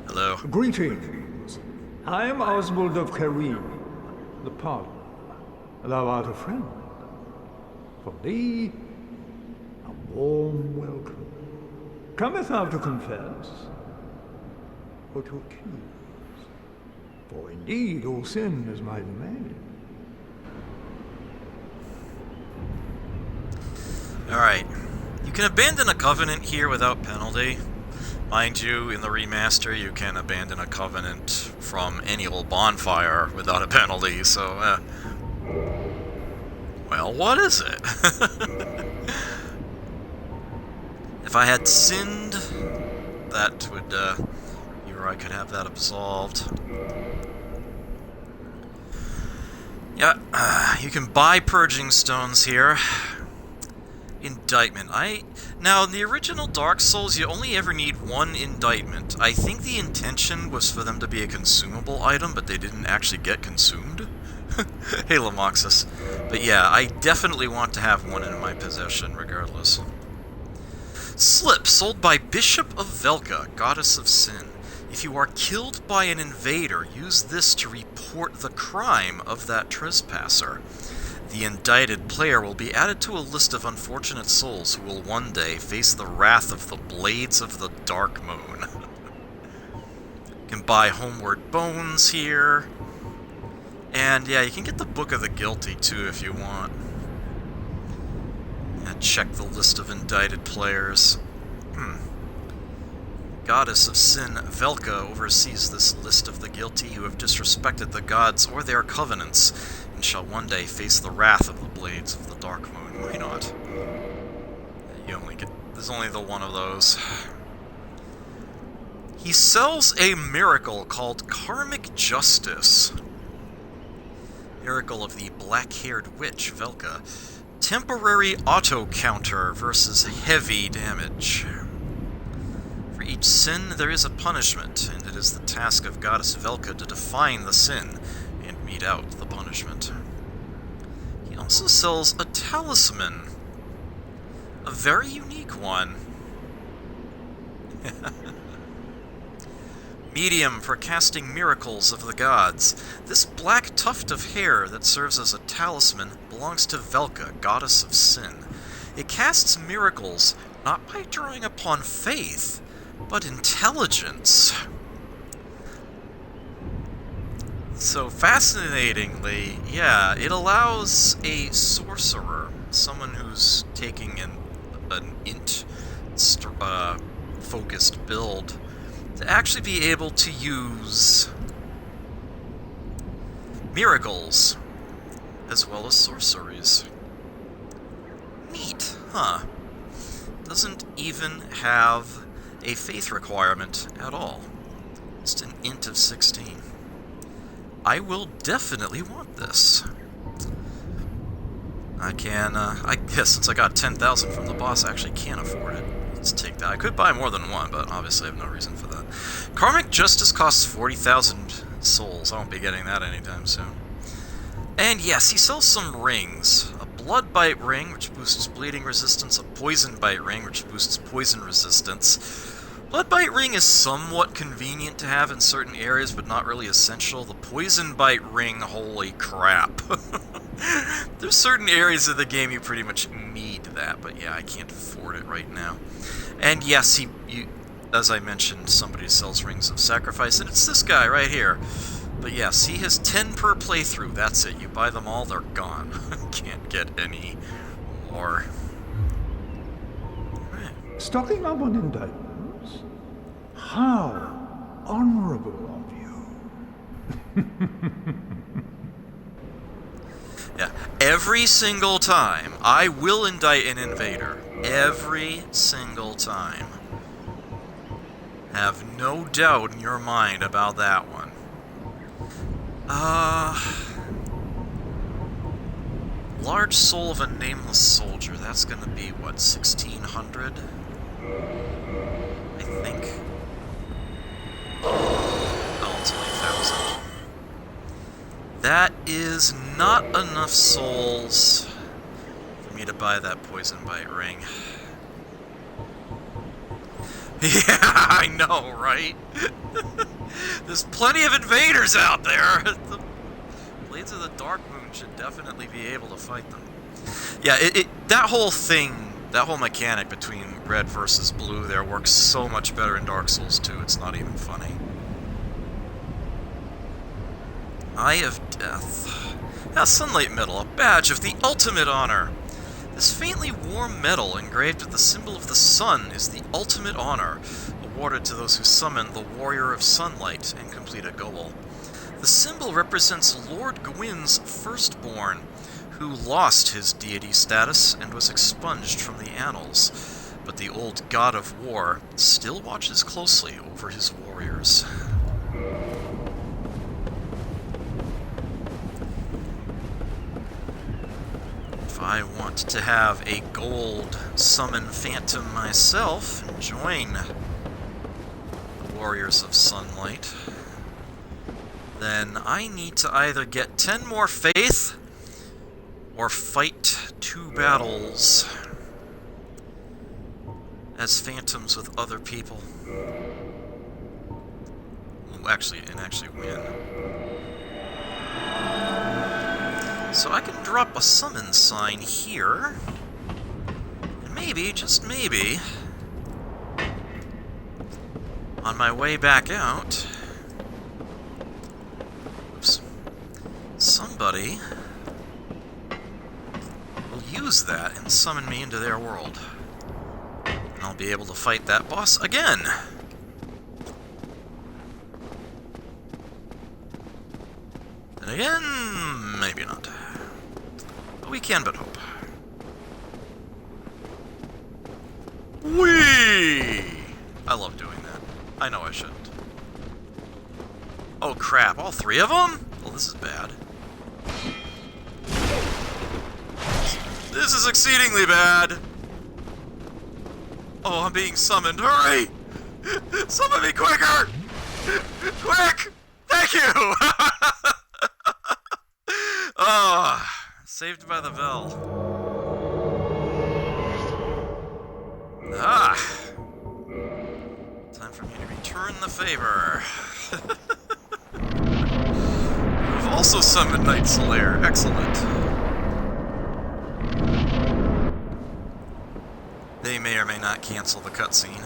Hello. Greetings. I am Oswald of Karim, the Pardoner. Thou art a friend. For thee, a warm welcome. Cometh thou to confess, or to accuse? For indeed all sin is my domain. Alright. You can abandon a covenant here without penalty. Mind you, in the remaster, you can abandon a covenant from any old bonfire without a penalty, so, well, what is it? If I had sinned, that would, be where I could have that absolved. Yeah, you can buy purging stones here. Indictment. Now, in the original Dark Souls, you only ever need one indictment. I think the intention was for them to be a consumable item, but they didn't actually get consumed. Hey, Lamoxis. But yeah, I definitely want to have one in my possession, regardless. Slip, sold by Bishop of Velka, Goddess of Sin. If you are killed by an invader, use this to report the crime of that trespasser. The indicted player will be added to a list of unfortunate souls who will one day face the wrath of the Blades of the Dark Moon. You can buy Homeward Bones here. And yeah, you can get the Book of the Guilty too if you want. And check the list of indicted players. Goddess of Sin, Velka, oversees this list of the guilty who have disrespected the gods or their covenants, and shall one day face the wrath of the Blades of the Dark Moon. Why not? There's only the one of those. He sells a miracle called Karmic Justice. Miracle of the Black-Haired Witch, Velka. Temporary auto-counter versus heavy damage. For each sin, there is a punishment, and it is the task of Goddess Velka to define the sin and mete out the punishment. He also sells a talisman. A very unique one. Medium for casting miracles of the gods. This black tuft of hair that serves as a talisman belongs to Velka, Goddess of Sin. It casts miracles not by drawing upon faith, but intelligence. So fascinatingly, yeah, it allows a sorcerer, someone who's taking an int focused build to actually be able to use miracles as well as sorceries. Neat, huh? Doesn't even have a faith requirement at all. Just an int of 16. I will definitely want this. I can, I guess since I got 10,000 from the boss, I actually can't afford it. Let's take that. I could buy more than one, but obviously I have no reason for that. Karmic Justice costs 40,000 souls. I won't be getting that anytime soon. And yes, he sells some rings. A Blood Bite ring, which boosts bleeding resistance. A Poison Bite ring, which boosts poison resistance. Blood Bite ring is somewhat convenient to have in certain areas, but not really essential. The Poison Bite ring, holy crap. There's certain areas of the game you pretty much need that, but yeah, I can't afford it right now. And yes, as I mentioned, somebody sells Rings of Sacrifice, and it's this guy right here. But yes, he has 10 per playthrough. That's it. You buy them all, they're gone. Can't get any more. Right. Stocking up on indictments? How honorable of you. Yeah, every single time I will indict an invader. Every single time. Have no doubt in your mind about that one. Large Soul of a Nameless Soldier. That's gonna be, what, 1,600? I think. Oh, it's only 1,000. That is not enough souls for me to buy that Poison Bite ring. Yeah, I know, right? There's plenty of invaders out there. The Blades of the Dark Moon should definitely be able to fight them. Yeah, that whole thing, that whole mechanic between red versus blue there works so much better in Dark Souls 2, it's not even funny. Eye of Death. Now, Sunlight Medal, a badge of the ultimate honor. This faintly warm medal engraved with the symbol of the sun is the ultimate honor, awarded to those who summon the Warrior of Sunlight and complete a goal. The symbol represents Lord Gwyn's firstborn, who lost his deity status and was expunged from the annals, but the old god of war still watches closely over his warriors. If I want to have a gold summon phantom myself and join the Warriors of Sunlight, then I need to either get 10 more faith or fight 2 battles as phantoms with other people. Well, actually win. So I can drop a summon sign here, and maybe, just maybe, on my way back out, somebody will use that and summon me into their world. And I'll be able to fight that boss again. And again, maybe not. But we can but hope. Whee! I love doing that. I know I shouldn't. Oh crap, all 3 of them? Well, this is bad. This is exceedingly bad! Oh, I'm being summoned. Hurry! Summon me quicker! Quick! Thank you! Oh, saved by the bell. Ah! Time for me to return the favor. You've also summoned Night Slayer. Excellent. They may or may not cancel the cutscene.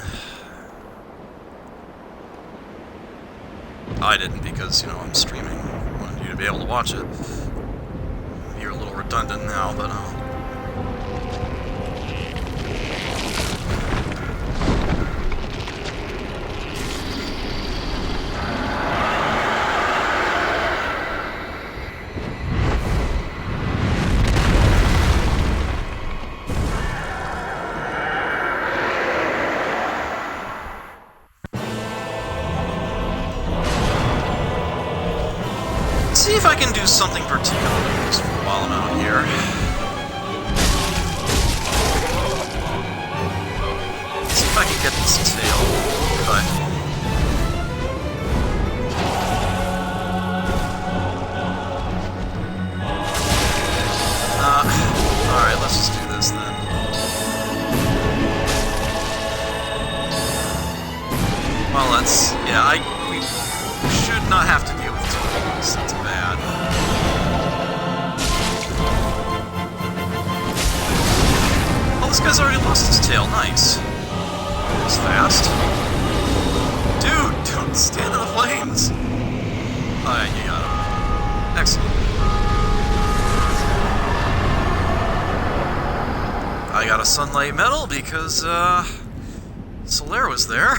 I didn't because, you know, I'm streaming. I wanted you to be able to watch it. You're a little redundant now, but do something particularly useful while I'm out here. See if I can get this tail. Okay. Alright, let's just do this then. Well, that's... yeah, we should not have to deal with two of these. That's bad. Oh, this guy's already lost his tail. Nice. That was fast. Dude, don't stand in the flames! Alright, you got him. Excellent. I got a sunlight medal because, Solaire was there.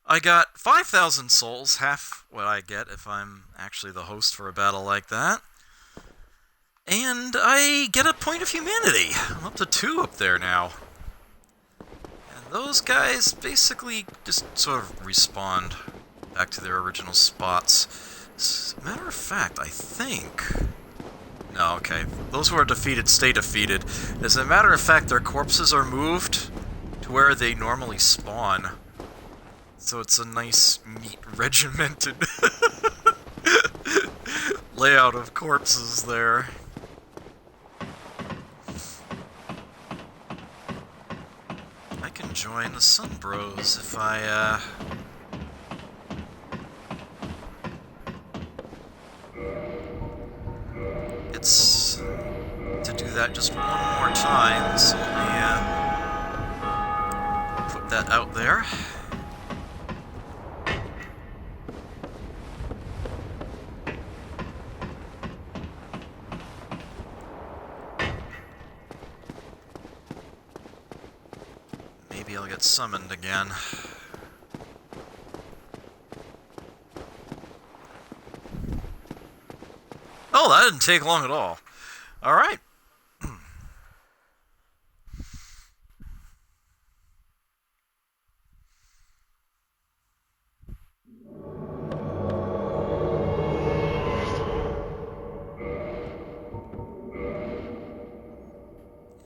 I got 5,000 souls, half what I get if I'm actually the host for a battle like that. And I get a point of humanity. I'm up to 2 up there now. And those guys basically just sort of respawned back to their original spots. As a matter of fact, I think... no, okay. Those who are defeated stay defeated. As a matter of fact, their corpses are moved to where they normally spawn. So it's a nice, neat, regimented layout of corpses there. I can join the Sun Bros if I, It's to do that just one more time, so let me put that out there. Maybe I'll get summoned again. Oh, that didn't take long at all. Alright.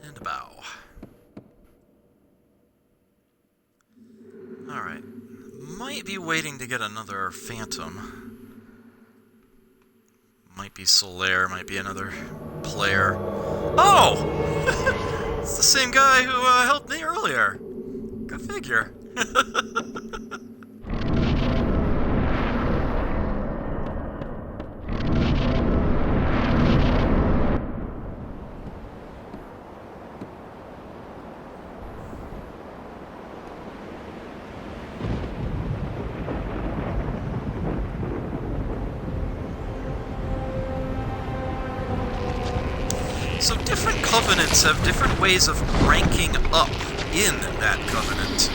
And a bow. Alright. Might be waiting to get another Phantom. Might be Solaire, might be another player. Oh! It's the same guy who helped me earlier. Go figure. So different covenants have different ways of ranking up in that covenant.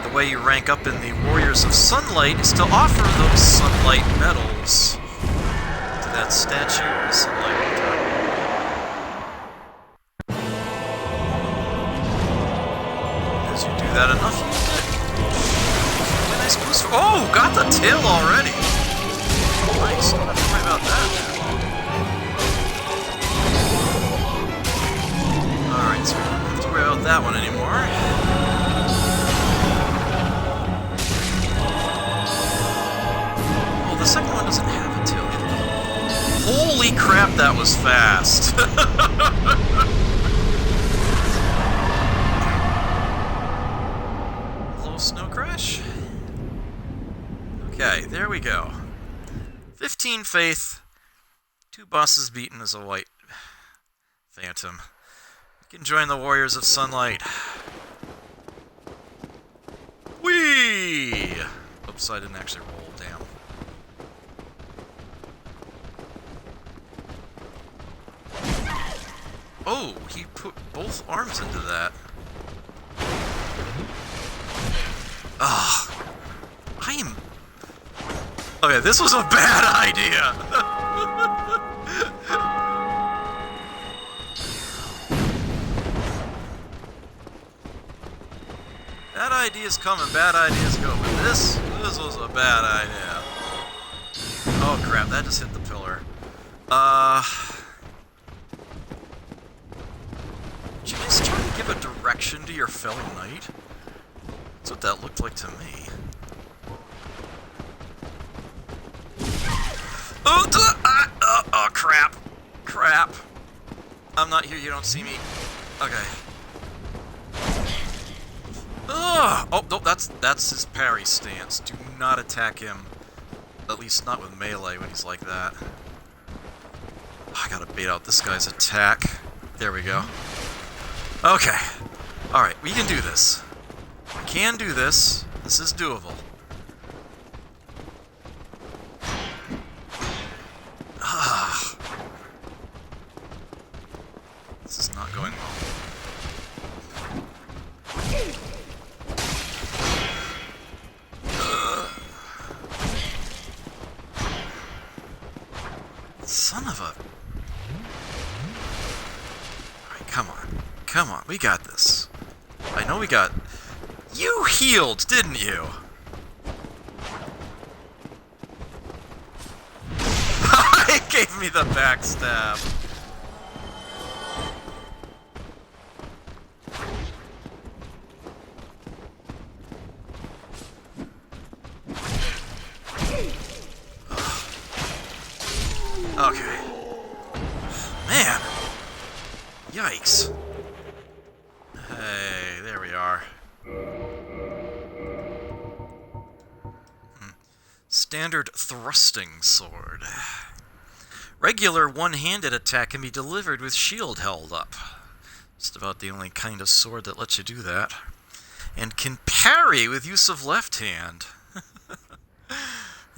The way you rank up in the Warriors of Sunlight is to offer those Sunlight medals to that statue of Sunlight on top. As you do that enough, you get a nice boost. Oh, got the tail already! Nice, don't have to worry about that. Alright, so we don't have to worry about that one anymore. Oh, the second one doesn't have a tail. Holy crap, that was fast! Hello, Snow Crash. Okay, there we go. 15 faith, 2 bosses beaten as a white Phantom. You can join the Warriors of Sunlight. Whee! Oops, I didn't actually roll, damn. Oh, he put both arms into that. Ugh. I am... okay, this was a bad idea! Bad ideas come and bad ideas go, but this... This was a bad idea. Oh crap, that just hit the pillar. Did you just try to give a direction to your fellow knight? That's what that looked like to me. Oh, crap. Crap. I'm not here, you don't see me. Okay. Ugh! Oh, no, that's his parry stance. Do not attack him. At least not with melee when he's like that. I gotta bait out this guy's attack. There we go. Okay. Alright, we can do this. We can do this. This is doable. This is not going well. Son of a... Alright, come on. Come on, we got this. I know we got... You healed, didn't you? It gave me the backstab. Okay. Man. Yikes. Hey, there we are. Standard thrusting sword. Regular one-handed attack can be delivered with shield held up. Just about the only kind of sword that lets you do that. And can parry with use of left hand.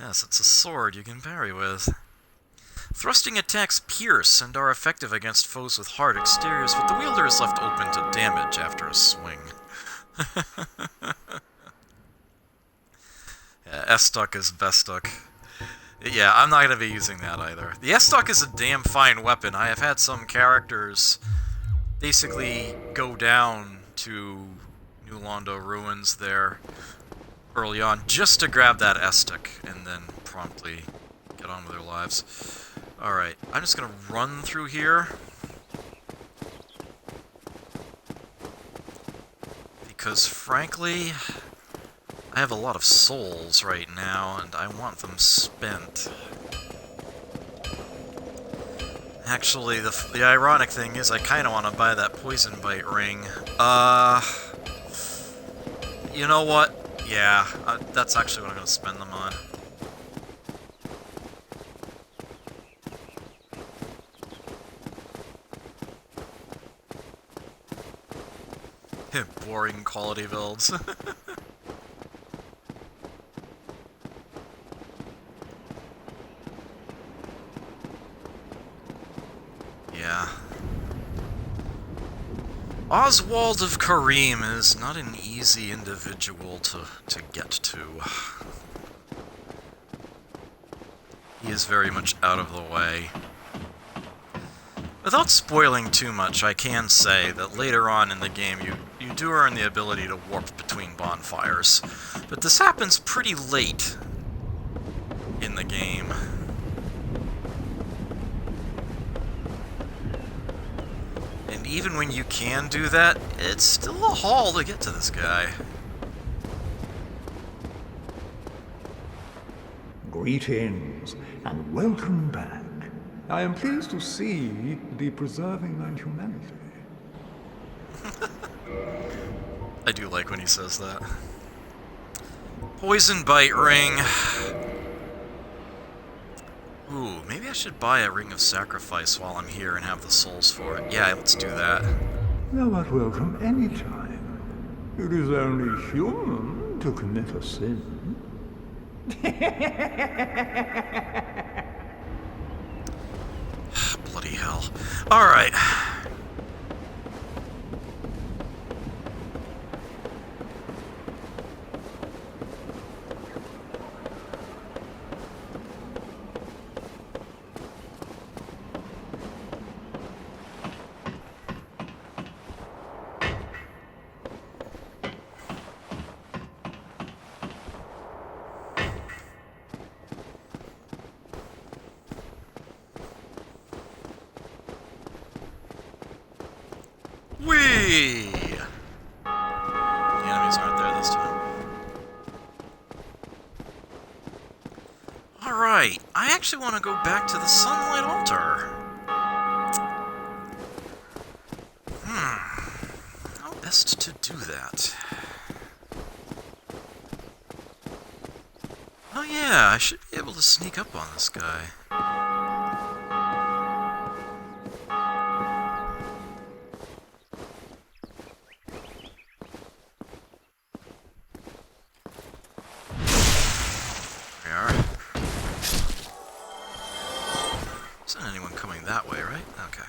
Yes, it's a sword you can parry with. Thrusting attacks pierce and are effective against foes with hard exteriors, but the wielder is left open to damage after a swing. Yeah, S-Stuck is best-stuck. Yeah, I'm not going to be using that either. The S-Stuck is a damn fine weapon. I have had some characters basically go down to New Londo Ruins there early on just to grab that S-Stick and then promptly get on with their lives. Alright, I'm just going to run through here. Because, frankly, I have a lot of souls right now, and I want them spent. Actually, the ironic thing is I kind of want to buy that Poison Bite ring. You know what? Yeah, that's actually what I'm going to spend them on. Boring quality builds. Yeah. Oswald of Kareem is not an easy individual to get to. He is very much out of the way. Without spoiling too much, I can say that later on in the game you do earn the ability to warp between bonfires, but this happens pretty late in the game. And even when you can do that, it's still a haul to get to this guy. Greetings, and welcome back. I am pleased to see the preserving thy humanity. I do like when he says that. Poison Bite ring. Ooh, maybe I should buy a Ring of Sacrifice while I'm here and have the souls for it. Yeah, let's do that. Thou art welcome any time. It is only human to commit a sin. Bloody hell. Alright. Whee! The enemies aren't there this time. Alright, I actually want to go back to the Sunlight Altar. How best to do that? Oh yeah, I should be able to sneak up on this guy. There we are. Isn't anyone coming that way, right? Okay.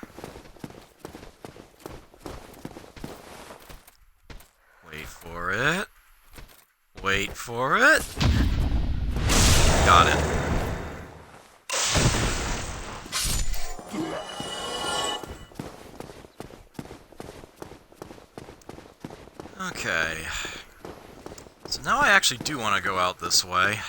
Wait for it. Wait for it. Got it. Okay. So now I actually do want to go out this way.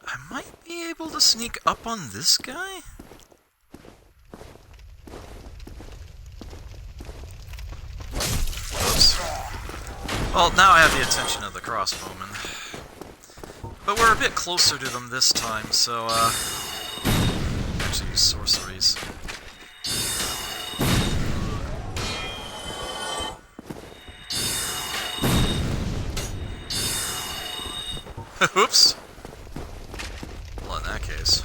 I might be able to sneak up on this guy? Oops. Well, now I have the attention of the crossbowmen. But we're a bit closer to them this time, so, actually use sorceries. Oops! Well, in that case.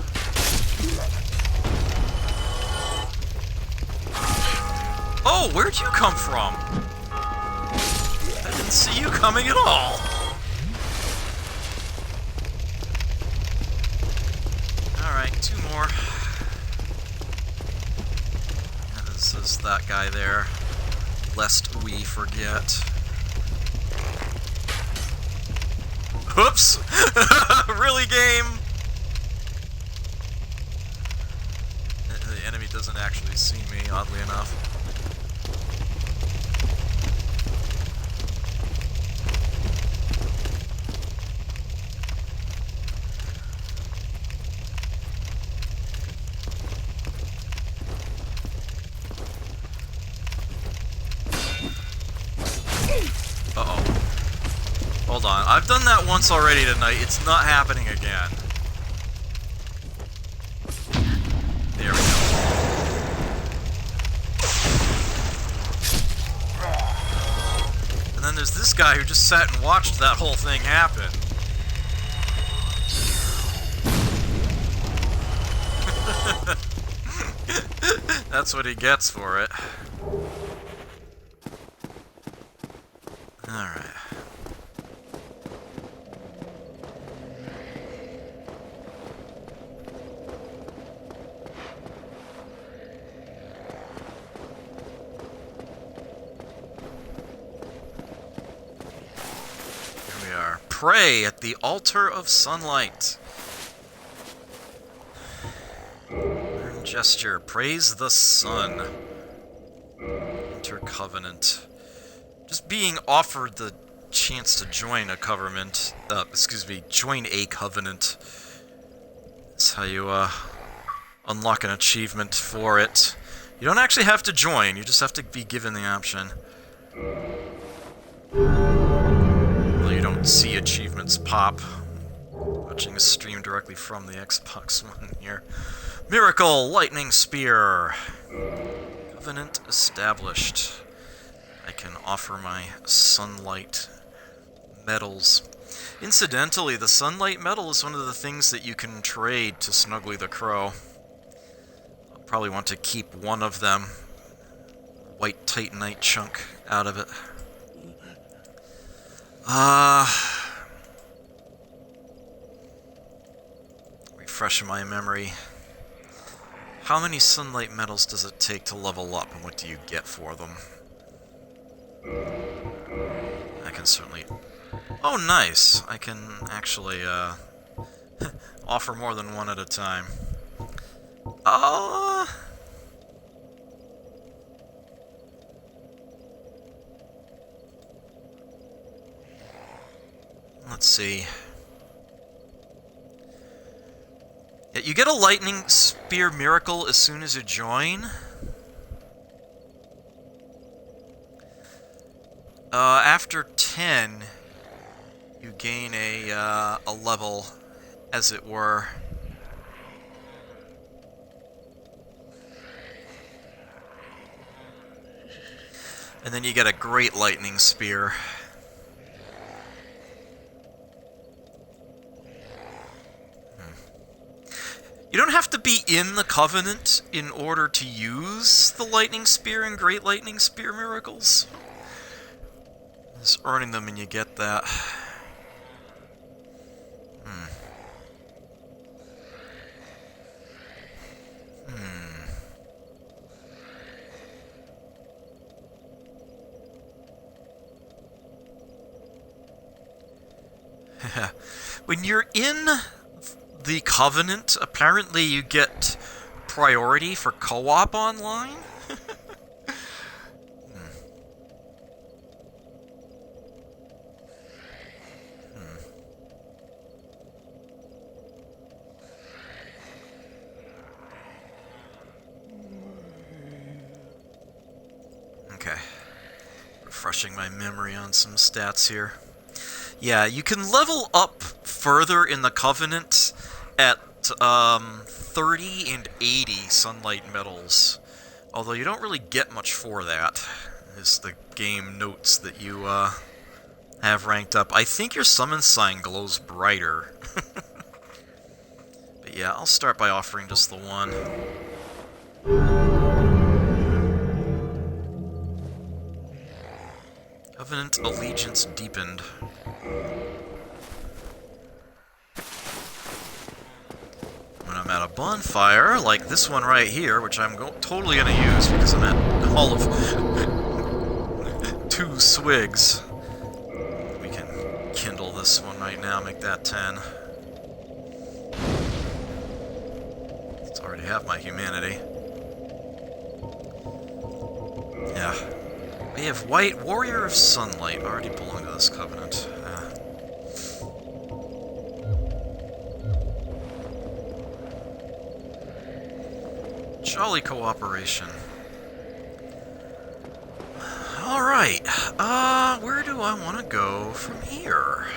Oh, where'd you come from? I didn't see you coming at all! Alright, 2 more. And this is that guy there, lest we forget. Whoops! Really, game? The enemy doesn't actually see me, oddly enough. Uh-oh. Hold on, I've done that once already tonight, it's not happening again. There we go. And then there's this guy who just sat and watched that whole thing happen. That's what he gets for it. Alright. Here we are. Pray at the altar of sunlight. Learn gesture. Praise the sun. Enter covenant. Just being offered the chance to join a covenant, join a covenant. That's how you, unlock an achievement for it. You don't actually have to join, you just have to be given the option. Well, you don't see achievements pop. Watching a stream directly from the Xbox One here. Miracle Lightning Spear. Covenant established. I can offer my sunlight medals. Incidentally, the sunlight medal is one of the things that you can trade to Snuggly the Crow. I'll probably want to keep one of them. White Titanite chunk out of it. Refresh my memory. How many sunlight medals does it take to level up, and what do you get for them? I can certainly... Oh, nice! I can actually, offer more than one at a time. Let's see. Yeah, you get a lightning spear miracle as soon as you join. After 10, you gain a level, as it were. And then you get a great lightning spear. You don't have to be in the Covenant in order to use the lightning spear and great lightning spear miracles. Just earning them and you get that. When you're in the Covenant, apparently you get priority for co-op online. Okay. Refreshing my memory on some stats here. Yeah, you can level up further in the Covenant at 30 and 80 sunlight medals. Although you don't really get much for that, as the game notes that you have ranked up. I think your summon sign glows brighter. But yeah, I'll start by offering just the one. Covenant allegiance deepened. When I'm at a bonfire, like this one right here, which I'm totally going to use because I'm at all of 2 swigs. We can kindle this one right now, make that 10. Let's already have my humanity. Yeah. We have White Warrior of Sunlight, already belong to this Covenant. Jolly cooperation. Alright, where do I want to go from here?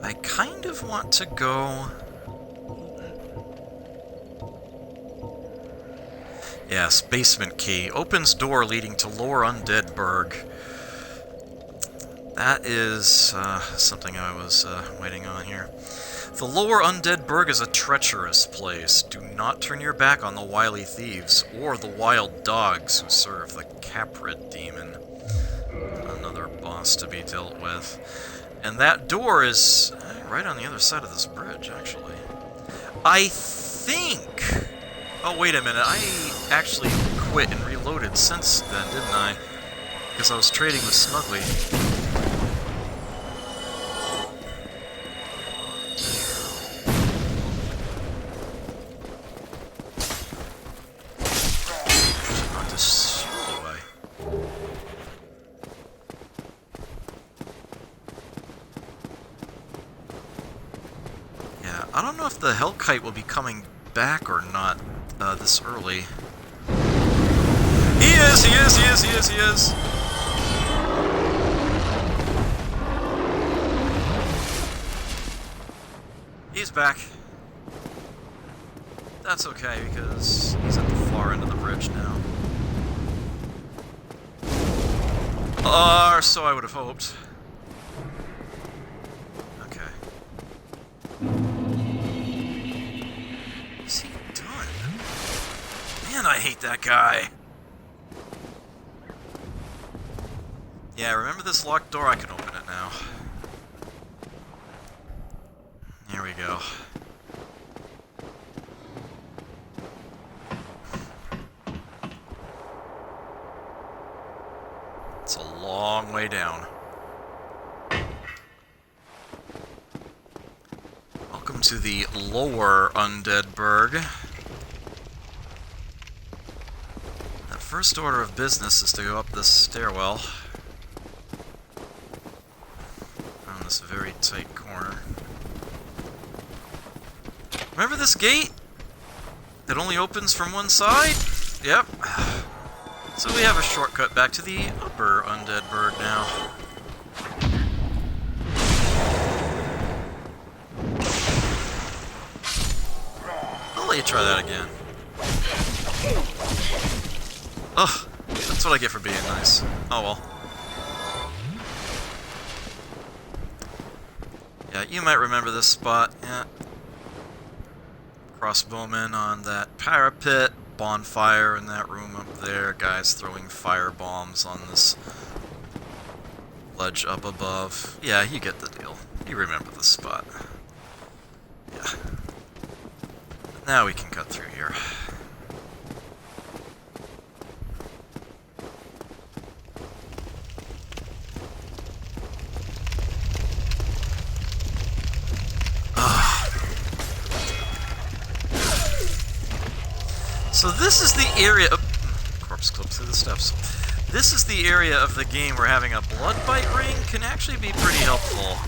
I kind of want to go... Yes, basement key. Opens door leading to Lower Undead Burg. That is something I was waiting on here. The Lower Undead Burg is a treacherous place. Do not turn your back on the wily thieves or the wild dogs who serve the Caprid demon. Another boss to be dealt with. And that door is right on the other side of this bridge, actually. I think... Oh, wait a minute. I actually quit and reloaded since then, didn't I? Because I was trading with Snuggly. Knocked his shield away. Yeah, I don't know if the Hellkite will be coming back or not. This early. He is! He's back. That's okay, because he's at the far end of the bridge now. Or so I would have hoped. Okay. What's he done? Man, I hate that guy. Yeah, remember this locked door? I can open it now. Here we go. It's a long way down. Welcome to the Lower Undead Burg. The first order of business is to go up this stairwell. very tight corner. Remember this gate? That only opens from one side? Yep. So we have a shortcut back to the upper undead bird now. I'll let you try that again. Ugh, that's what I get for being nice. Oh well. Yeah, you might remember this spot, yeah. Crossbowmen on that parapet, bonfire in that room up there, guys throwing fire bombs on this ledge up above. Yeah, you get the deal. You remember the spot. Yeah. Now we can cut through here. So this is the area of... Corpse clip through the steps. This is the area of the game where having a blood bite ring can actually be pretty helpful.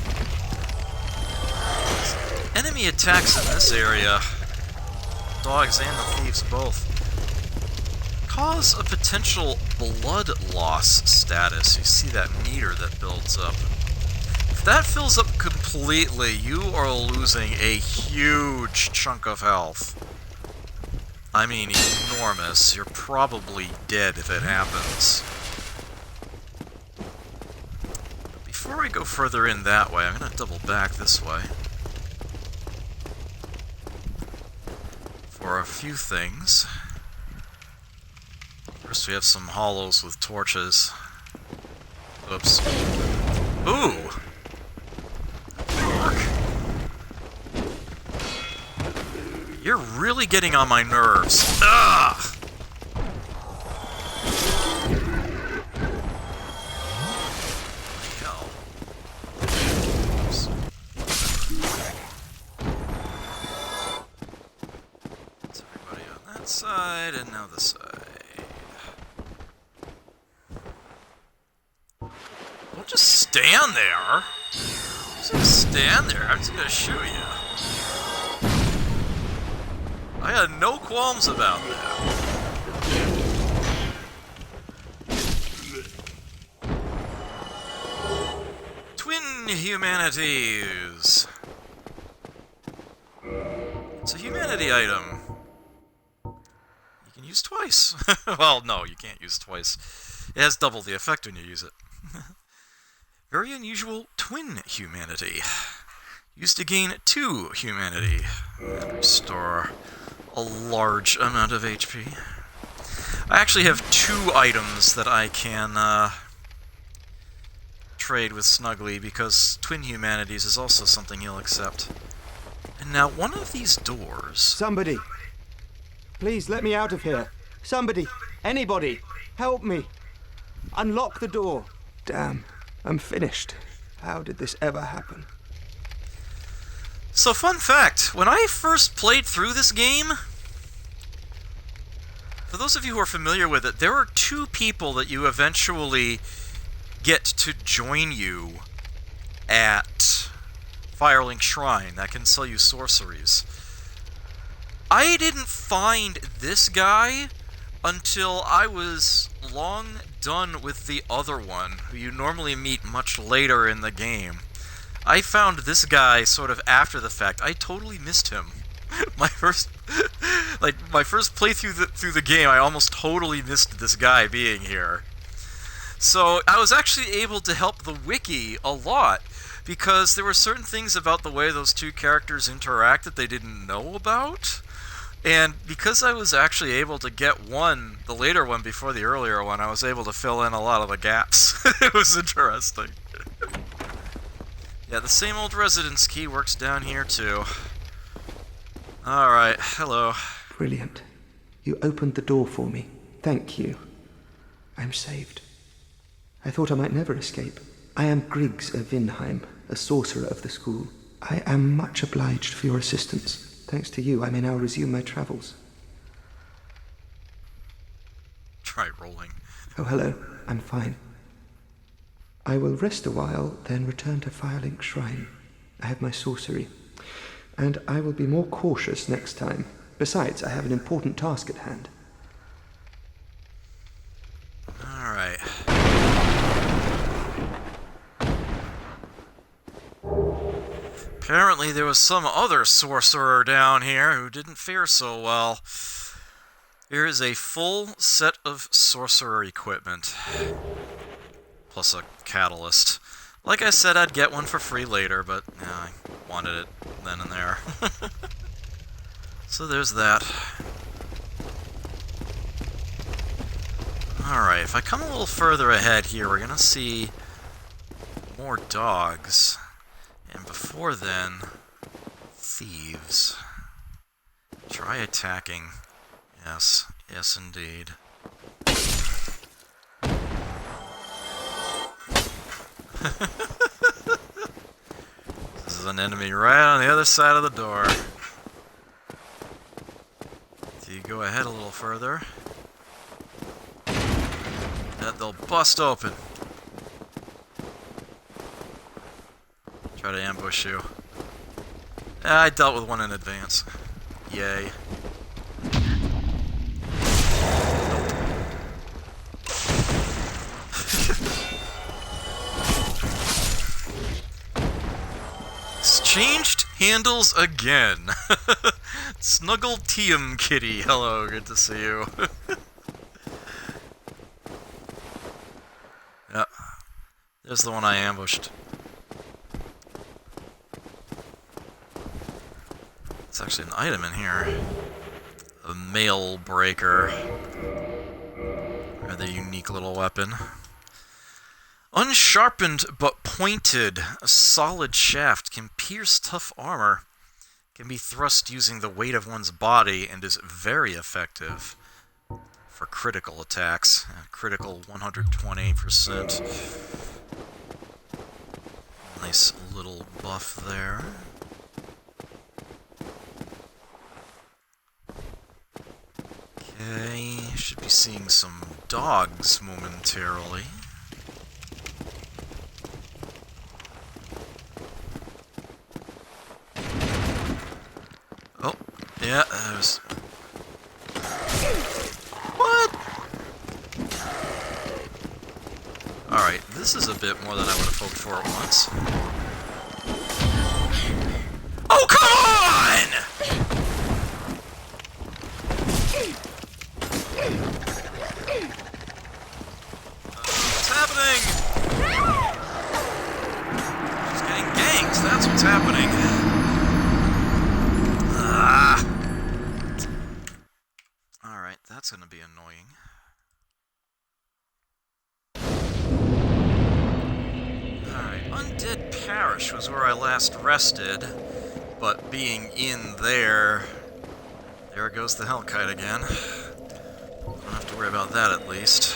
Enemy attacks in this area, dogs and the thieves both, cause a potential blood loss status. You see that meter that builds up. If that fills up completely, you are losing a huge chunk of health. I mean, enormous. You're probably dead if it happens. But before I go further in that way, I'm going to double back this way. For a few things. First, we have some hollows with torches. Oops. Ooh! You're really getting on my nerves. Ugh! Hell. Oops. That's everybody on that side, and now this side. Don't just stand there. Just stand there. I'm just gonna shoot you. I had no qualms about that. Twin humanities. It's a humanity item. You can use twice. Well, no, you can't use twice. It has double the effect when you use it. Very unusual twin humanity. Used to gain 2 humanity and restore a large amount of HP. I actually have 2 items that I can trade with Snuggly because twin humanities is also something he'll accept. And now one of these doors... Somebody! Please let me out of here. Somebody! Anybody! Help me! Unlock the door! Damn, I'm finished. How did this ever happen? So, fun fact, when I first played through this game, for those of you who are familiar with it, there are 2 people that you eventually get to join you at Firelink Shrine that can sell you sorceries. I didn't find this guy until I was long done with the other one, who you normally meet much later in the game. I found this guy sort of after the fact. I totally missed him. My first playthrough through the game, I almost totally missed this guy being here. So I was actually able to help the wiki a lot, because there were certain things about the way those 2 characters interact that they didn't know about. And because I was actually able to get the later one before the earlier one, I was able to fill in a lot of the gaps. It was interesting. Yeah, the same old residence key works down here, too. Alright, hello. Brilliant. You opened the door for me. Thank you. I'm saved. I thought I might never escape. I am Griggs of Vinheim, a sorcerer of the school. I am much obliged for your assistance. Thanks to you, I may now resume my travels. Try rolling. Oh, hello. I'm fine. I will rest a while, then return to Firelink Shrine. I have my sorcery. And I will be more cautious next time. Besides, I have an important task at hand. Alright. Apparently there was some other sorcerer down here who didn't fare so well. Here is a full set of sorcerer equipment. Plus a catalyst. Like I said, I'd get one for free later, but yeah, I wanted it then and there. So there's that. Alright, if I come a little further ahead here, we're gonna see more dogs. And before then, thieves. Try attacking. Yes, yes indeed. This is an enemy right on the other side of the door. So you go ahead a little further. And they'll bust open. Try to ambush you. I dealt with one in advance. Yay. Changed handles again. Snuggle Tiem Kitty. Hello, good to see you. Yeah. There's the one I ambushed. It's actually an item in here. A mail breaker. Rather unique little weapon. Unsharpened but pointed, a solid shaft can pierce tough armor, can be thrust using the weight of one's body, and is very effective for critical attacks. Critical 120%. Nice little buff there. Okay, should be seeing some dogs momentarily. Oh, yeah, there's... What? Alright, this is a bit more than I would have hoped for at once. Oh, come on! What's happening? She's getting ganked, that's what's happening. Alright, that's gonna be annoying. Alright, Undead Parish was where I last rested, but being in there goes the Hellkite again. Don't have to worry about that at least.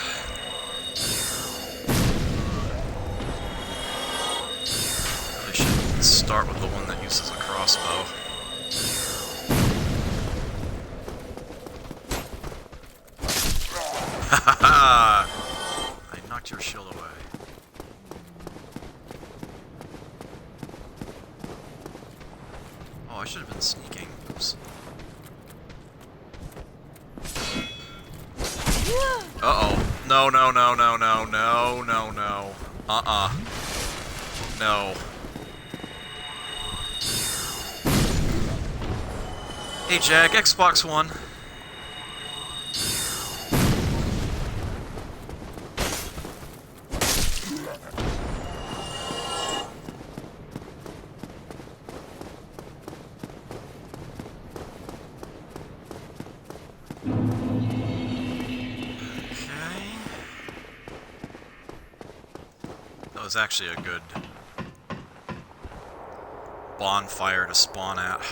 I should start with the one that uses a crossbow. I knocked your shield away. Oh, I should have been sneaking. Oops. Uh-oh. No, no, no, no, no, no, no, no. Uh-uh. No. Hey, Jack, Xbox One. Was actually a good bonfire to spawn at.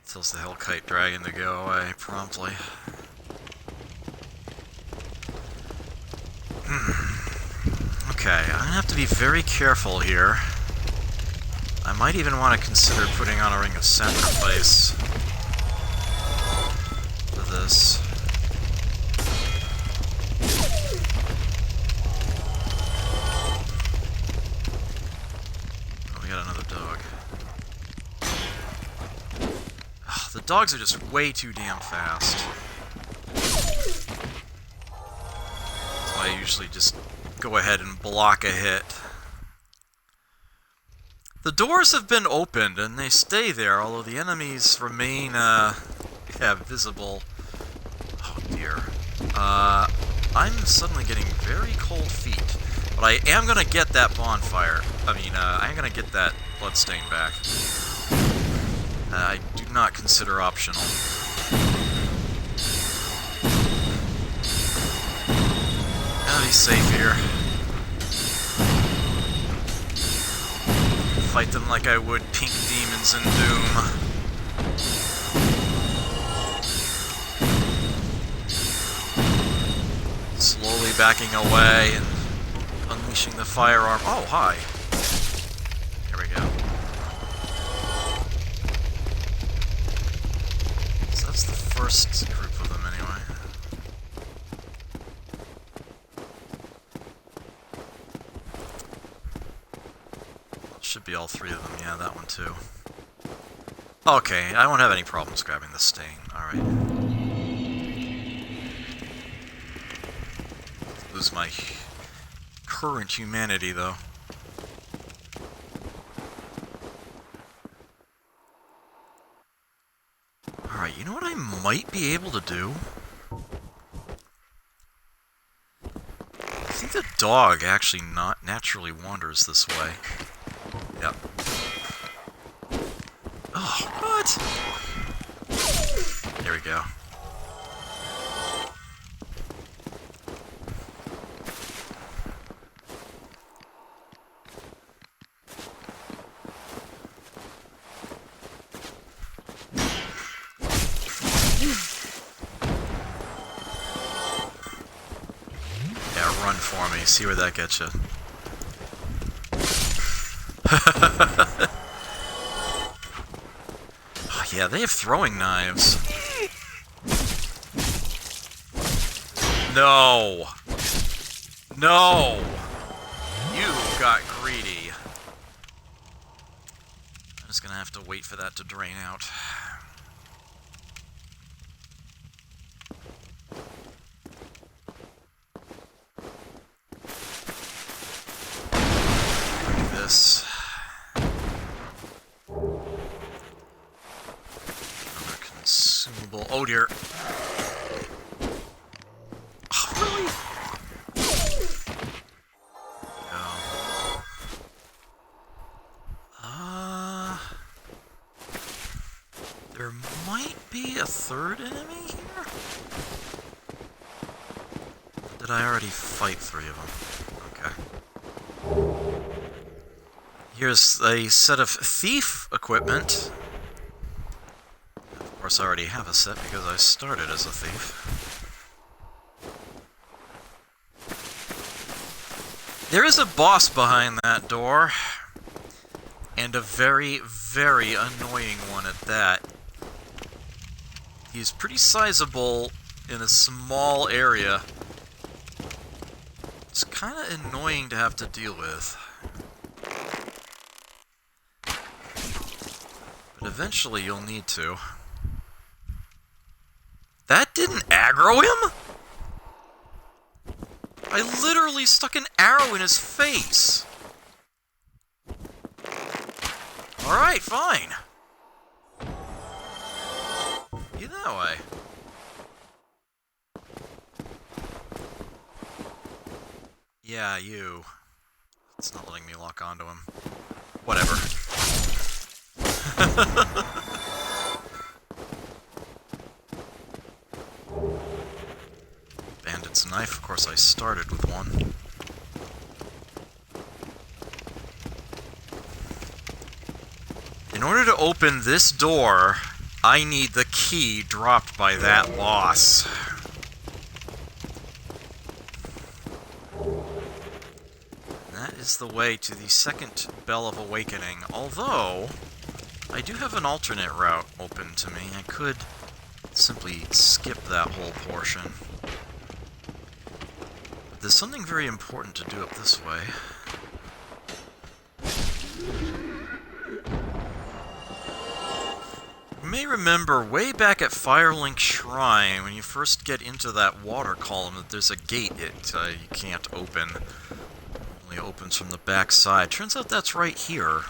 Tells the Hellkite Dragon to go away promptly. Okay, I'm gonna have to be very careful here. I might even want to consider putting on a Ring of Sacrifice for this. dogs are just way too damn fast. That's why I usually just go ahead and block a hit. The doors have been opened, and they stay there, although the enemies remain, visible. Oh, dear. I'm suddenly getting very cold feet. But I am gonna get that bonfire. I am gonna get that bloodstain back. I do not consider optional. Gotta be safe here. Fight them like I would pink demons in Doom. Slowly backing away and unleashing the firearm. Oh, hi. Here we go. So that's the first group of them, anyway. Should be all three of them. Yeah, that one too. Okay, I won't have any problems grabbing the stain. Alright. Lose my current humanity, though. Alright, you know what I might be able to do? I think the dog actually not naturally wanders this way. Yep. Oh, what? There we go. Yeah, run for me. See where that gets you. Oh, yeah, they have throwing knives. No! No! You got greedy. I'm just gonna have to wait for that to drain out. This. Another consumable. Oh dear. Oh, really? No. There might be a third enemy here? Did I already fight three of them? Okay. Here's a set of thief equipment. Of course, I already have a set because I started as a thief. There is a boss behind that door, and a very, very annoying one at that. He's pretty sizable in a small area. It's kind of annoying to have to deal with. But eventually you'll need to. That didn't aggro him? I literally stuck an arrow in his face. Alright, fine. You that way. Yeah, you. It's not letting me lock onto him. Whatever. Bandit's knife, of course I started with one. In order to open this door, I need the key dropped by that boss. That is the way to the second Bell of Awakening, although I do have an alternate route open to me. I could simply skip that whole portion. But there's something very important to do up this way. may remember way back at Firelink Shrine, when you first get into that water column, that there's a gate you can't open. Only opens from the back side. Turns out that's right here.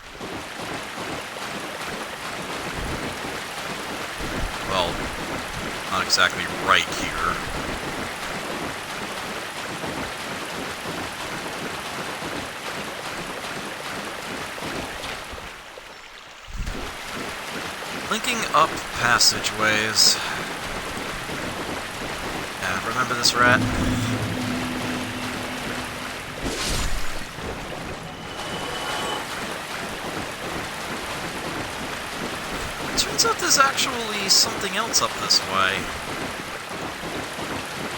Well, not exactly right here. Linking up passageways. Yeah, remember this rat? Turns out there's actually something else up this way.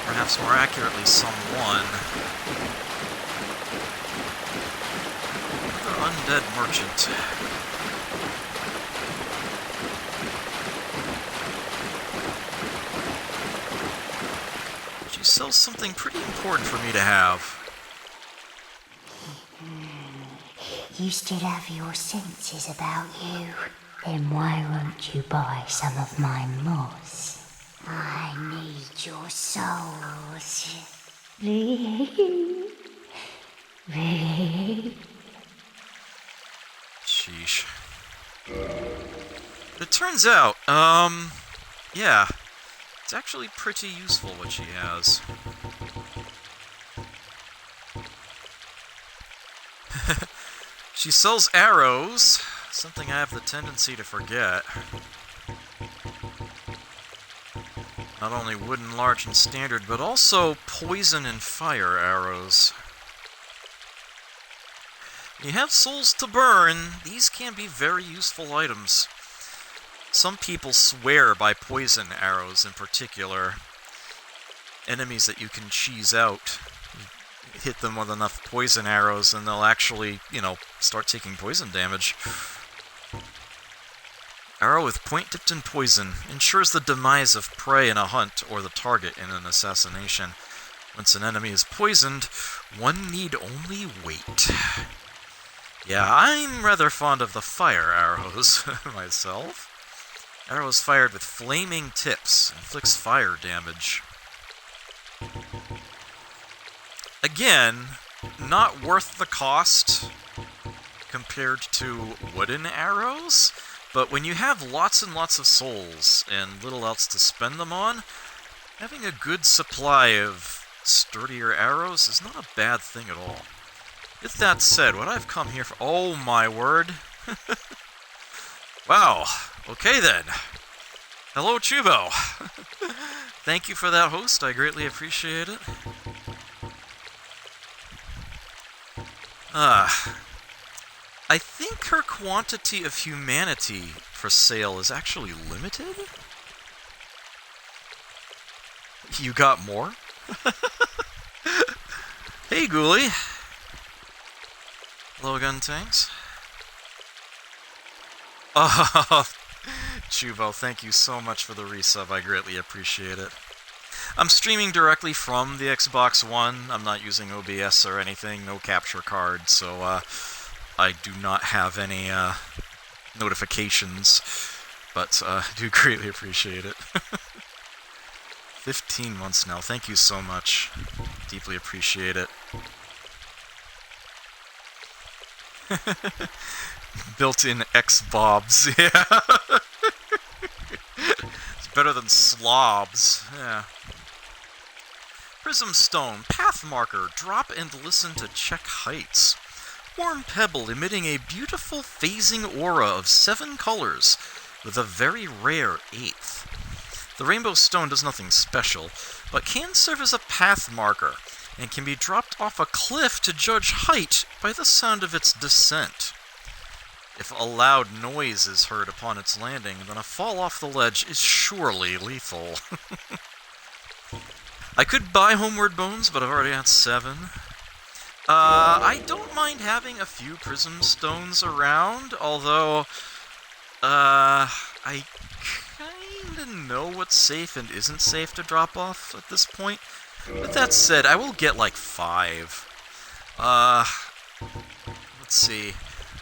Perhaps more accurately, someone. Another undead merchant. She sells something pretty important for me to have. You still have your senses about you. Then why won't you buy some of my moss? I need your souls. Sheesh. It turns out, yeah, it's actually pretty useful what she has. She sells arrows, something I have the tendency to forget. Not only wooden, large, and standard, but also poison and fire arrows. When you have souls to burn, these can be very useful items. Some people swear by poison arrows in particular. Enemies that you can cheese out. You hit them with enough poison arrows and they'll actually, start taking poison damage. Arrow with point dipped in poison ensures the demise of prey in a hunt or the target in an assassination. Once an enemy is poisoned, one need only wait. Yeah, I'm rather fond of the fire arrows myself. Arrows fired with flaming tips inflicts fire damage. Again, not worth the cost compared to wooden arrows, but when you have lots and lots of souls and little else to spend them on, having a good supply of sturdier arrows is not a bad thing at all. With that said, what I've come here for... Oh my word! Wow, okay then. Hello, Chubo. Thank you for that host, I greatly appreciate it. I think her quantity of humanity for sale is actually limited? You got more? Hey, Ghoulie. Hello, gun tanks. Oh, Chubo, thank you so much for the resub. I greatly appreciate it. I'm streaming directly from the Xbox One. I'm not using OBS or anything, no capture card, so I do not have any notifications, but I do greatly appreciate it. 15 months now. Thank you so much. Deeply appreciate it. Built-in X-Bobs, yeah. It's better than slobs, yeah. Prism Stone, Path Marker, drop and listen to check heights. Warm pebble emitting a beautiful phasing aura of 7 colors, with a very rare 8th. The Rainbow Stone does nothing special, but can serve as a path marker, and can be dropped off a cliff to judge height by the sound of its descent. If a loud noise is heard upon its landing, then a fall off the ledge is surely lethal. I could buy Homeward Bones, but I've already got 7. I don't mind having a few Prism Stones around, although, I kinda know what's safe and isn't safe to drop off at this point. With that said, I will get like 5. Let's see.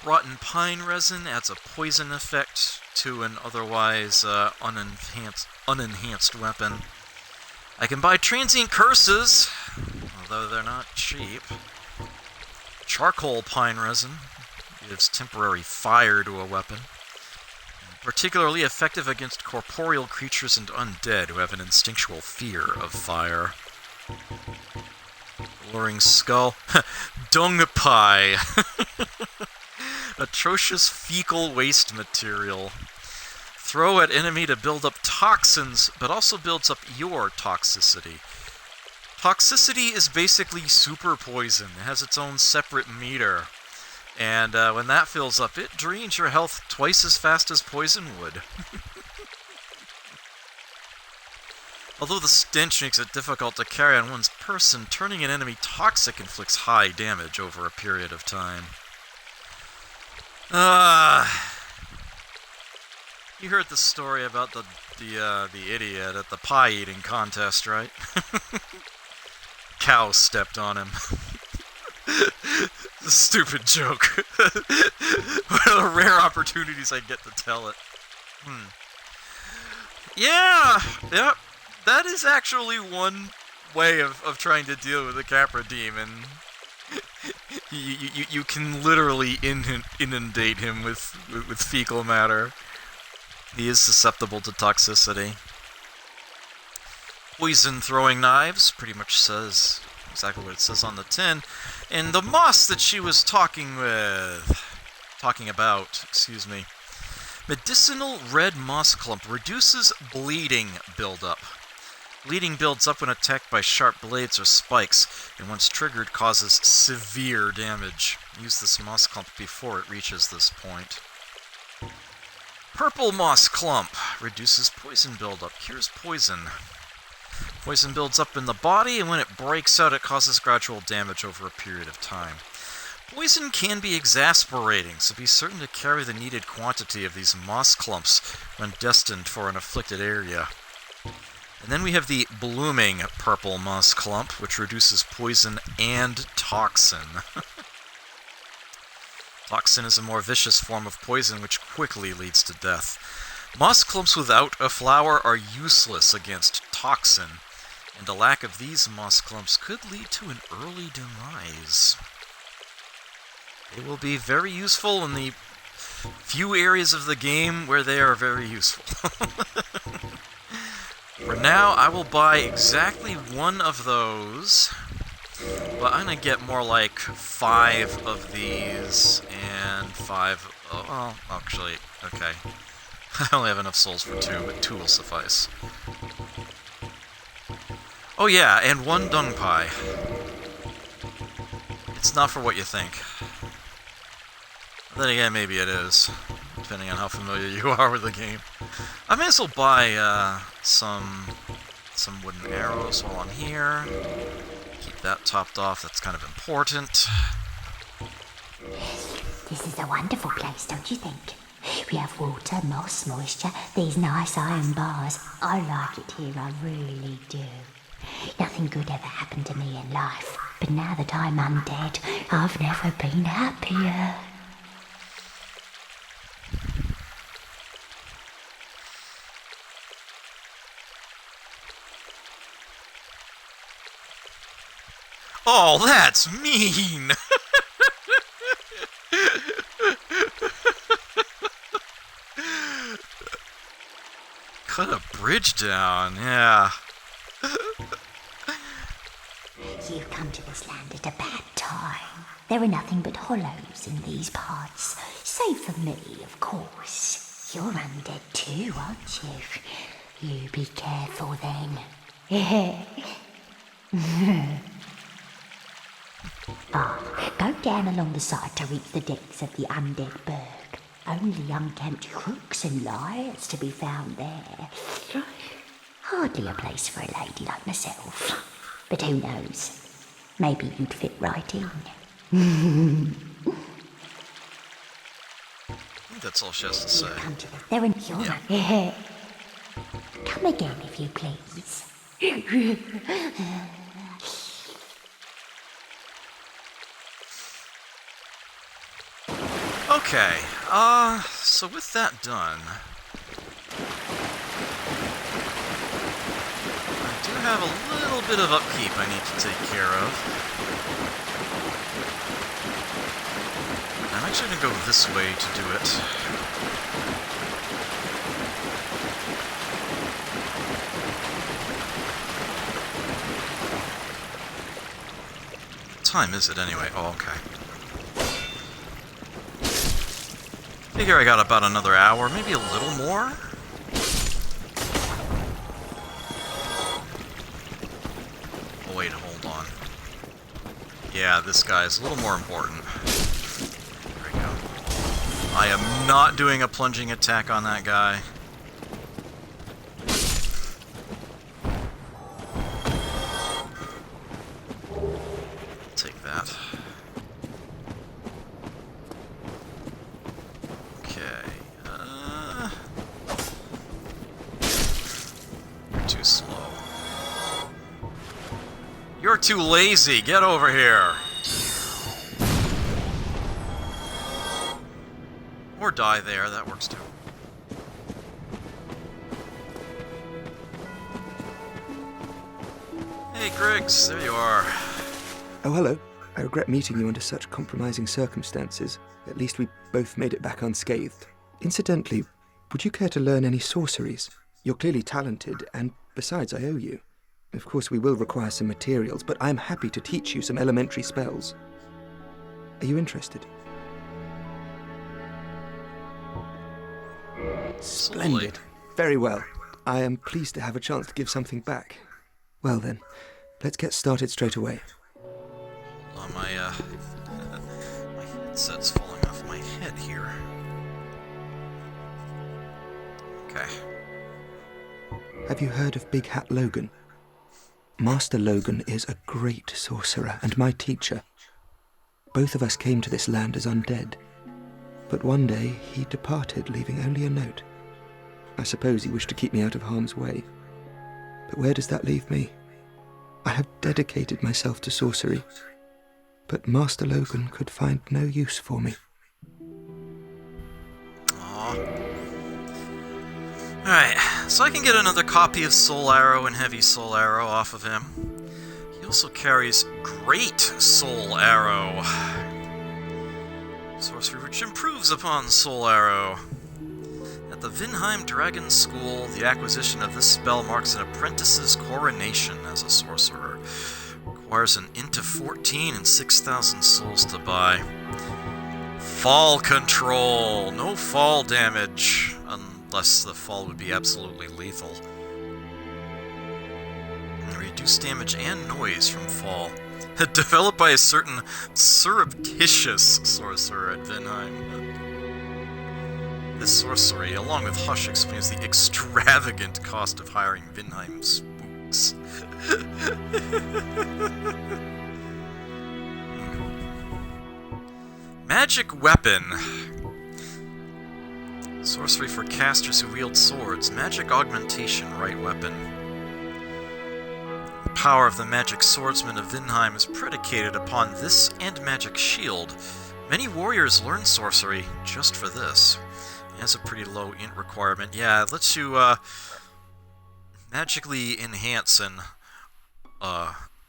Rotten pine resin adds a poison effect to an otherwise unenhanced weapon. I can buy transient curses, although they're not cheap. Charcoal pine resin gives temporary fire to a weapon. Particularly effective against corporeal creatures and undead who have an instinctual fear of fire. Alluring skull. Dung pie. Atrocious fecal waste material. Throw at enemy to build up toxins, but also builds up your toxicity. Toxicity is basically super poison. It has its own separate meter. And when that fills up, it drains your health twice as fast as poison would. Although the stench makes it difficult to carry on one's person, turning an enemy toxic inflicts high damage over a period of time. You heard the story about the idiot at the pie eating contest, right? Cow stepped on him. It's a stupid joke. One of the rare opportunities I get to tell it. Yeah, yep. That is actually one way of trying to deal with a Capra demon. You can literally inundate him with fecal matter. He is susceptible to toxicity. Poison throwing knives pretty much says exactly what it says on the tin. And the moss that she was talking about, medicinal red moss clump reduces bleeding buildup. Bleeding builds up when attacked by sharp blades or spikes, and once triggered causes severe damage. Use this moss clump before it reaches this point. Purple moss clump reduces poison buildup, cures poison. Poison builds up in the body, and when it breaks out, it causes gradual damage over a period of time. Poison can be exasperating, so be certain to carry the needed quantity of these moss clumps when destined for an afflicted area. And then we have the blooming purple moss clump, which reduces poison and toxin. Toxin is a more vicious form of poison which quickly leads to death. Moss clumps without a flower are useless against toxin, and a lack of these moss clumps could lead to an early demise. They will be very useful in the few areas of the game where they are very useful. For now, I will buy exactly one of those, but I'm going to get more like 5 of these and 5... Oh, actually, okay. I only have enough souls for 2, but 2 will suffice. Oh yeah, and 1 dung pie. It's not for what you think. Then again, maybe it is, depending on how familiar you are with the game. I may as well buy some wooden arrows while I'm here. Keep that topped off, that's kind of important. This is a wonderful place, don't you think? We have water, moss, moisture, these nice iron bars. I like it here, I really do. Nothing good ever happened to me in life, but now that I'm undead, I've never been happier. Oh, that's mean! Cut a bridge down, yeah. You've come to this land at a bad time. There are nothing but hollows in these parts. Save for me, of course. You're undead too, aren't you? You be careful then. Go down along the side to reach the depths of the undead berg. Only unkempt crooks and liars to be found there. Hardly a place for a lady like myself. But who knows? Maybe you'd fit right in. I think that's all she has to say. Come to the... They're in your... Yeah. Come again, if you please. Okay, so with that done, I do have a little bit of upkeep I need to take care of. I'm actually going to go this way to do it. What time is it anyway? Oh, okay. Figure I got about another hour, maybe a little more. Oh wait, hold on. Yeah, this guy is a little more important. There we go. I am not doing a plunging attack on that guy. Take that. You're too slow. You're too lazy. Get over here. Or die there. That works too. Hey, Griggs. There you are. Oh, hello. I regret meeting you under such compromising circumstances. At least we both made it back unscathed. Incidentally, would you care to learn any sorceries? You're clearly talented, and besides, I owe you. Of course, we will require some materials, but I'm happy to teach you some elementary spells. Are you interested? Splendid. Very well. I am pleased to have a chance to give something back. Well then, let's get started straight away. My headset's falling off my head here. Okay. Have you heard of Big Hat Logan? Master Logan is a great sorcerer and my teacher. Both of us came to this land as undead. But one day he departed, leaving only a note. I suppose he wished to keep me out of harm's way. But where does that leave me? I have dedicated myself to sorcery. But Master Logan could find no use for me. Aww. Alright, so I can get another copy of Soul Arrow and Heavy Soul Arrow off of him. He also carries Great Soul Arrow. Sorcery which improves upon Soul Arrow. At the Vinheim Dragon School, the acquisition of this spell marks an apprentice's coronation as a sorcerer. Requires an int of 14 and 6,000 souls to buy. Fall control! No fall damage, unless the fall would be absolutely lethal. Reduce damage and noise from fall. Developed by a certain surreptitious sorcerer at Vinheim. This sorcery, along with Hush, explains the extravagant cost of hiring Vinheim spooks. Magic weapon. Sorcery for casters who wield swords. Magic augmentation, right weapon. The power of the magic swordsman of Vinheim is predicated upon this and magic shield. Many warriors learn sorcery just for this. It has a pretty low int requirement. Yeah, it lets you magically enhance an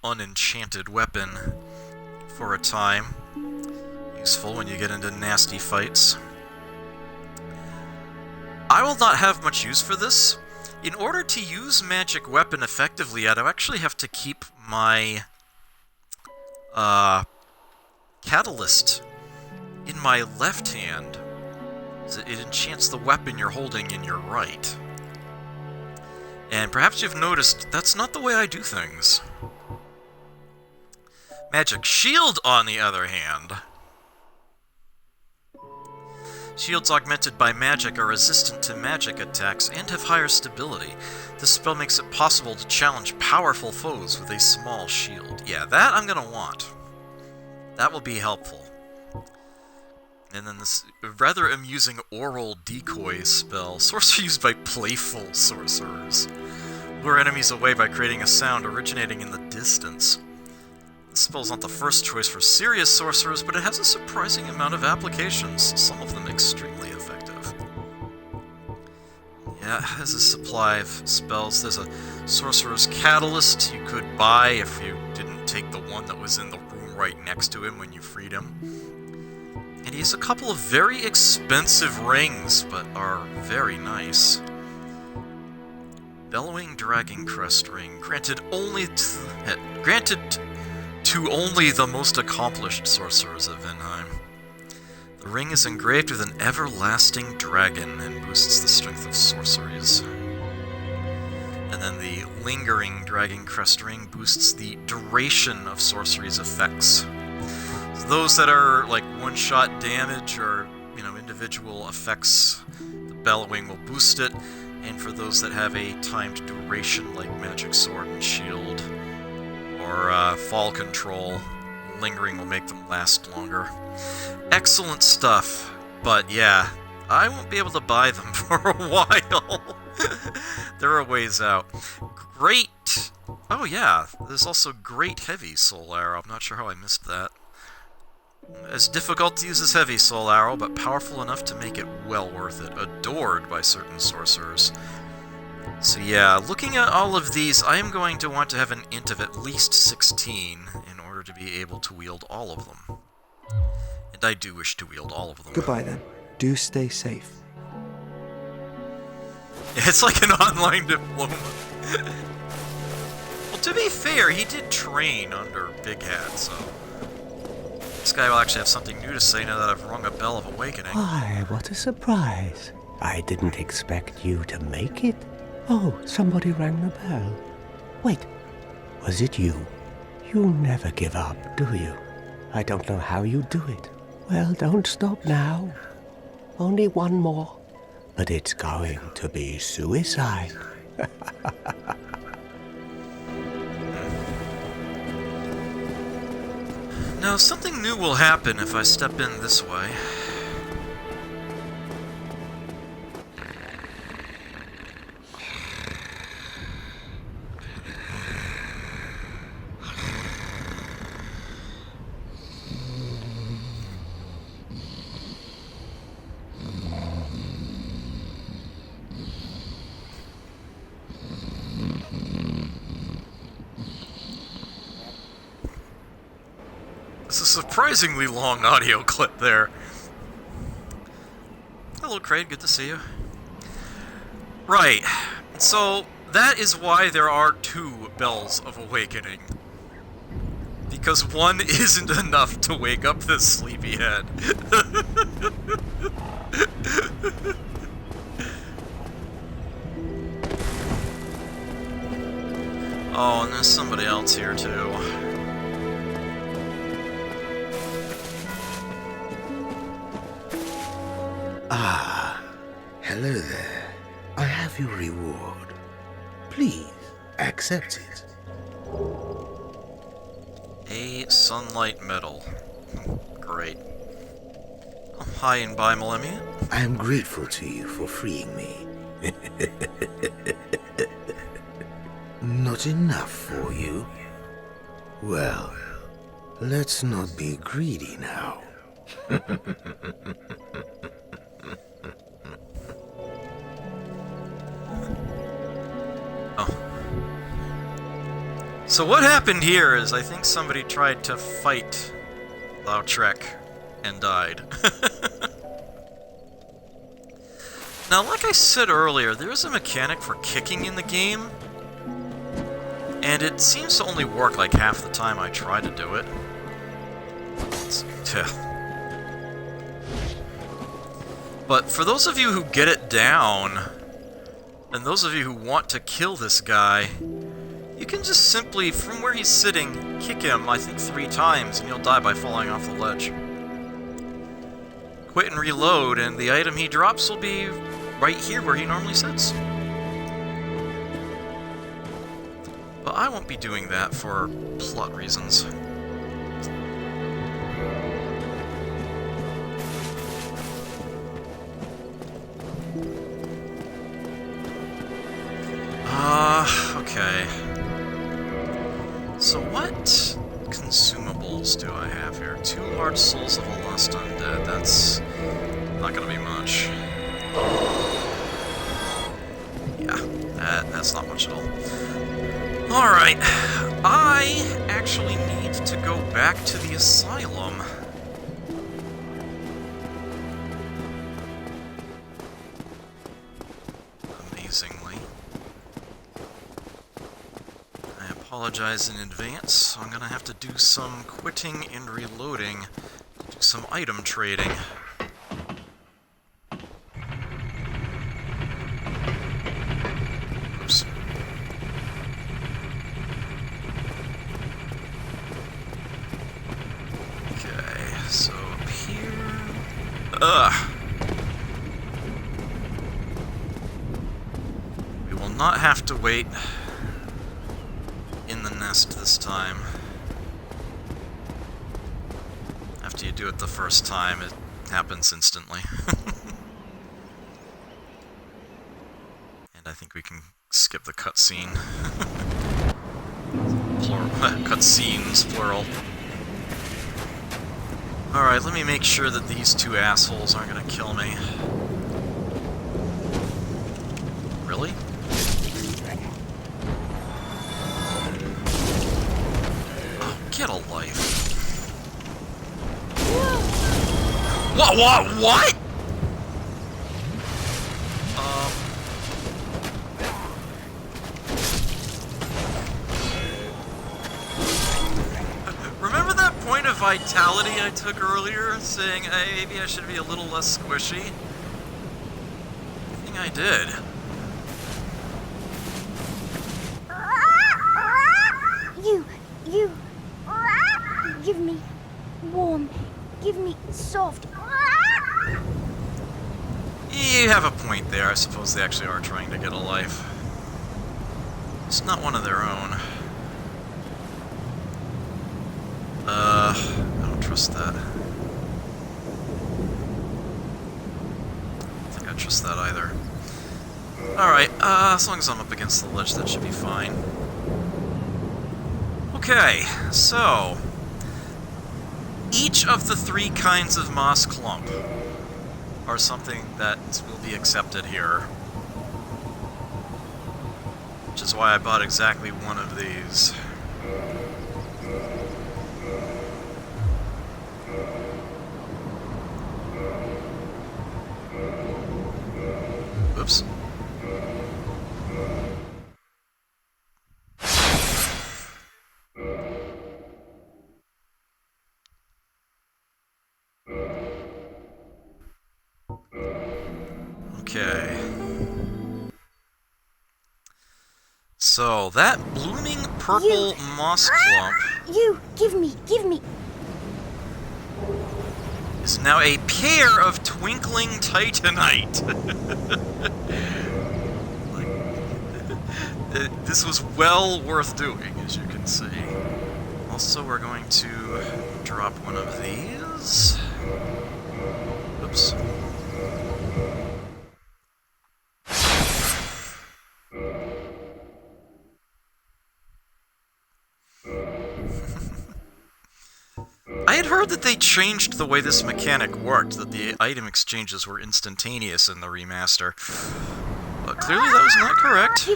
unenchanted weapon for a time. Useful when you get into nasty fights. I will not have much use for this. In order to use magic weapon effectively, I'd actually have to keep my catalyst in my left hand. It enchants the weapon you're holding in your right. And perhaps you've noticed that's not the way I do things. Magic shield, on the other hand. Shields augmented by magic are resistant to magic attacks and have higher stability. This spell makes it possible to challenge powerful foes with a small shield. Yeah, that I'm gonna want. That will be helpful. And then this rather amusing oral decoy spell. Sorcery used by playful sorcerers. Lure enemies away by creating a sound originating in the distance. This spell's not the first choice for serious sorcerers, but it has a surprising amount of applications, some of them extremely effective. Yeah, it has a supply of spells. There's a Sorcerer's Catalyst you could buy if you didn't take the one that was in the room right next to him when you freed him. And he has a couple of very expensive rings, but are very nice. Bellowing Dragon Crest Ring, granted to only the most accomplished sorcerers of Vinheim. The ring is engraved with an everlasting dragon and boosts the strength of sorceries. And then the Lingering Dragon Crest Ring boosts the duration of sorceries' effects. So those that are like one-shot damage or, individual effects, the Bellowing will boost it. And for those that have a timed duration like Magic Sword and Shield, or Fall Control, Lingering will make them last longer. Excellent stuff, but yeah, I won't be able to buy them for a while. They're a ways out. Great! Oh yeah, there's also Great Heavy Soul Arrow. I'm not sure how I missed that. It's difficult to use as Heavy Soul Arrow, but powerful enough to make it well worth it. Adored by certain sorcerers. So yeah, looking at all of these, I am going to want to have an int of at least 16 in order to be able to wield all of them. And I do wish to wield all of them. Goodbye then. Do stay safe. It's like an online diploma. Well, to be fair, he did train under Big Hat, so... This guy will actually have something new to say now that I've rung a bell of awakening. Why, what a surprise. I didn't expect you to make it. Oh, somebody rang the bell. Wait, was it you? You never give up, do you? I don't know how you do it. Well, don't stop now. Only one more. But it's going to be suicide. Now, something new will happen if I step in this way. It's a surprisingly long audio clip there. Hello, Craig. Good to see you. Right. So, that is why there are 2 Bells of Awakening. Because one isn't enough to wake up this sleepyhead. Oh, and there's somebody else here, too. Ah, hello there. I have your reward. Please, accept it. A Sunlight Medal. Great. Oh, hi and bye, Millennium. I am grateful to you for freeing me. Not enough for you? Well, let's not be greedy now. So what happened here is I think somebody tried to fight Lautrec and died. Now, like I said earlier, there is a mechanic for kicking in the game, and it seems to only work like half the time I try to do it. But for those of you who get it down, and those of you who want to kill this guy, you can just simply, from where he's sitting, kick him, I think 3 times, and you'll die by falling off the ledge. Quit and reload, and the item he drops will be right here where he normally sits. But I won't be doing that for plot reasons. Okay. So what consumables do I have here? 2 large souls of a lust undead. That's not gonna be much. Yeah, that's not much at all. Alright, I actually need to go back to the asylum. Amazingly. I apologize in advance, so I'm gonna have to do some quitting and reloading, do some item trading. Oops. Okay, so up here... Ugh! We will not have to wait in the nest this time. After you do it the first time, it happens instantly. And I think we can skip the cutscene. Cutscenes, plural. Alright, let me make sure that these 2 assholes aren't gonna kill me. Really? Oh, get a life. What? Remember that point of vitality I took earlier, saying, hey, maybe I should be a little less squishy? I think I did. You, give me warm, give me soft. You have a point there. I suppose they actually are trying to get a life. It's not one of their own. I don't trust that. I don't think I trust that either. Alright, as long as I'm up against the ledge, that should be fine. Okay, so... each of the 3 kinds of moss clump are something that will be accepted here. Which is why I bought exactly one of these. Oops. Okay. So, that blooming purple moss clump Give me. is now a pair of twinkling titanite. This was well worth doing, as you can see. Also, we're going to drop one of these. Oops. I had heard that they changed the way this mechanic worked, that the item exchanges were instantaneous in the remaster. But clearly that was not correct.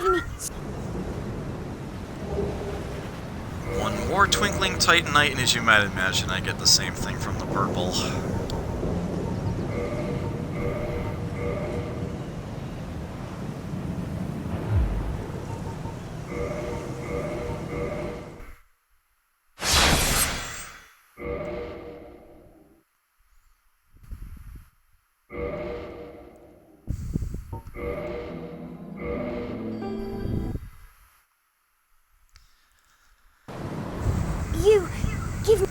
One more twinkling titanite, and as you might imagine, I get the same thing from the purple.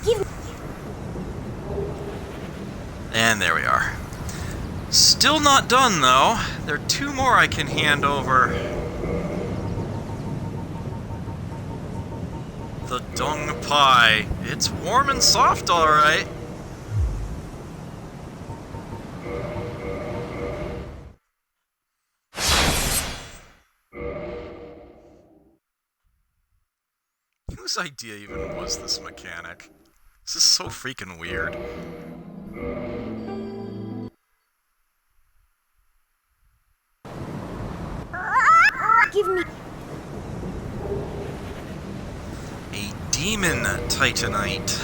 Give. And there we are. Still not done, though. There are 2 more I can hand over. The dung pie. It's warm and soft, alright. Whose idea even was this mechanic? This is so freaking weird. Give me... A demon titanite.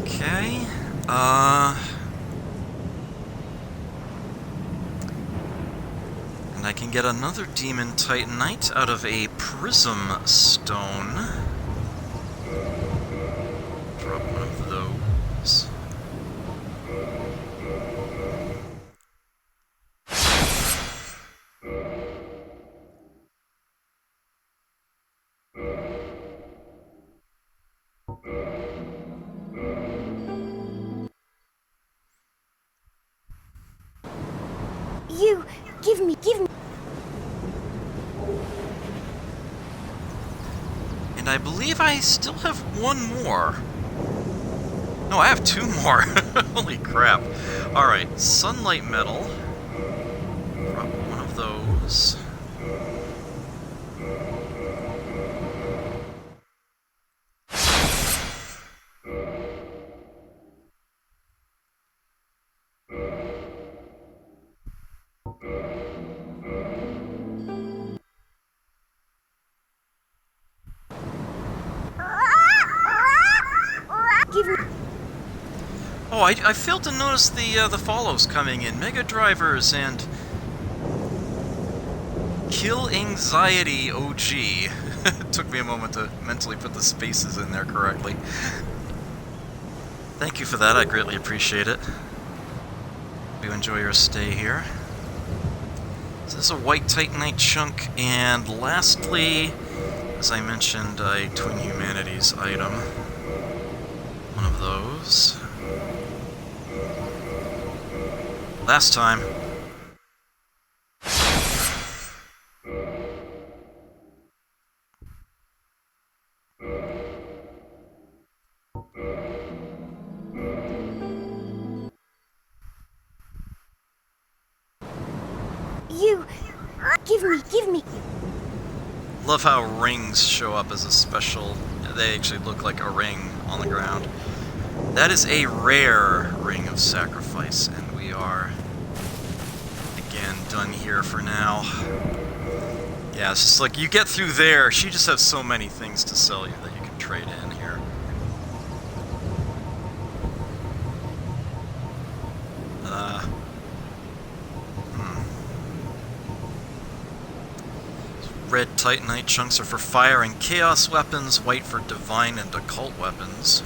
Okay. And I can get another demon titanite out of a prism stone. Drop one of those. You... Give me... And I believe I still have one more. No, I have two more. Holy crap. Alright, sunlight metal. Drop one of those. Give me... Oh, I failed to notice the follows coming in. Mega Drivers and Kill Anxiety OG. It took me a moment to mentally put the spaces in there correctly. Thank you for that, I greatly appreciate it. Hope you enjoy your stay here. So this is a white Titanite chunk, and lastly, as I mentioned, a Twin Humanities item. One of those. Last time. You... Give me... Love how rings show up as a special. They actually look like a ring on the ground. That is a rare ring of sacrifice, and we are, again, done here for now. Yeah, it's just like, you get through there, she just has so many things to sell you that you can trade in here. Red Titanite chunks are for fire and chaos weapons, white for divine and occult weapons.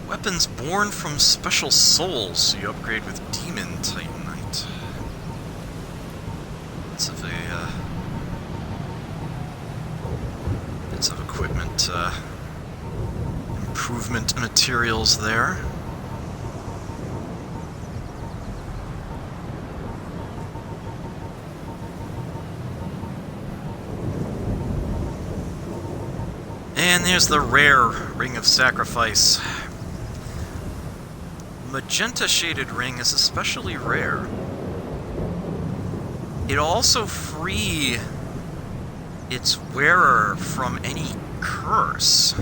Weapons born from special souls, so you upgrade with Demon Titanite. Bits of equipment, improvement materials there. And there's the rare Ring of Sacrifice. Magenta shaded ring is especially rare. It'll also free its wearer from any curse.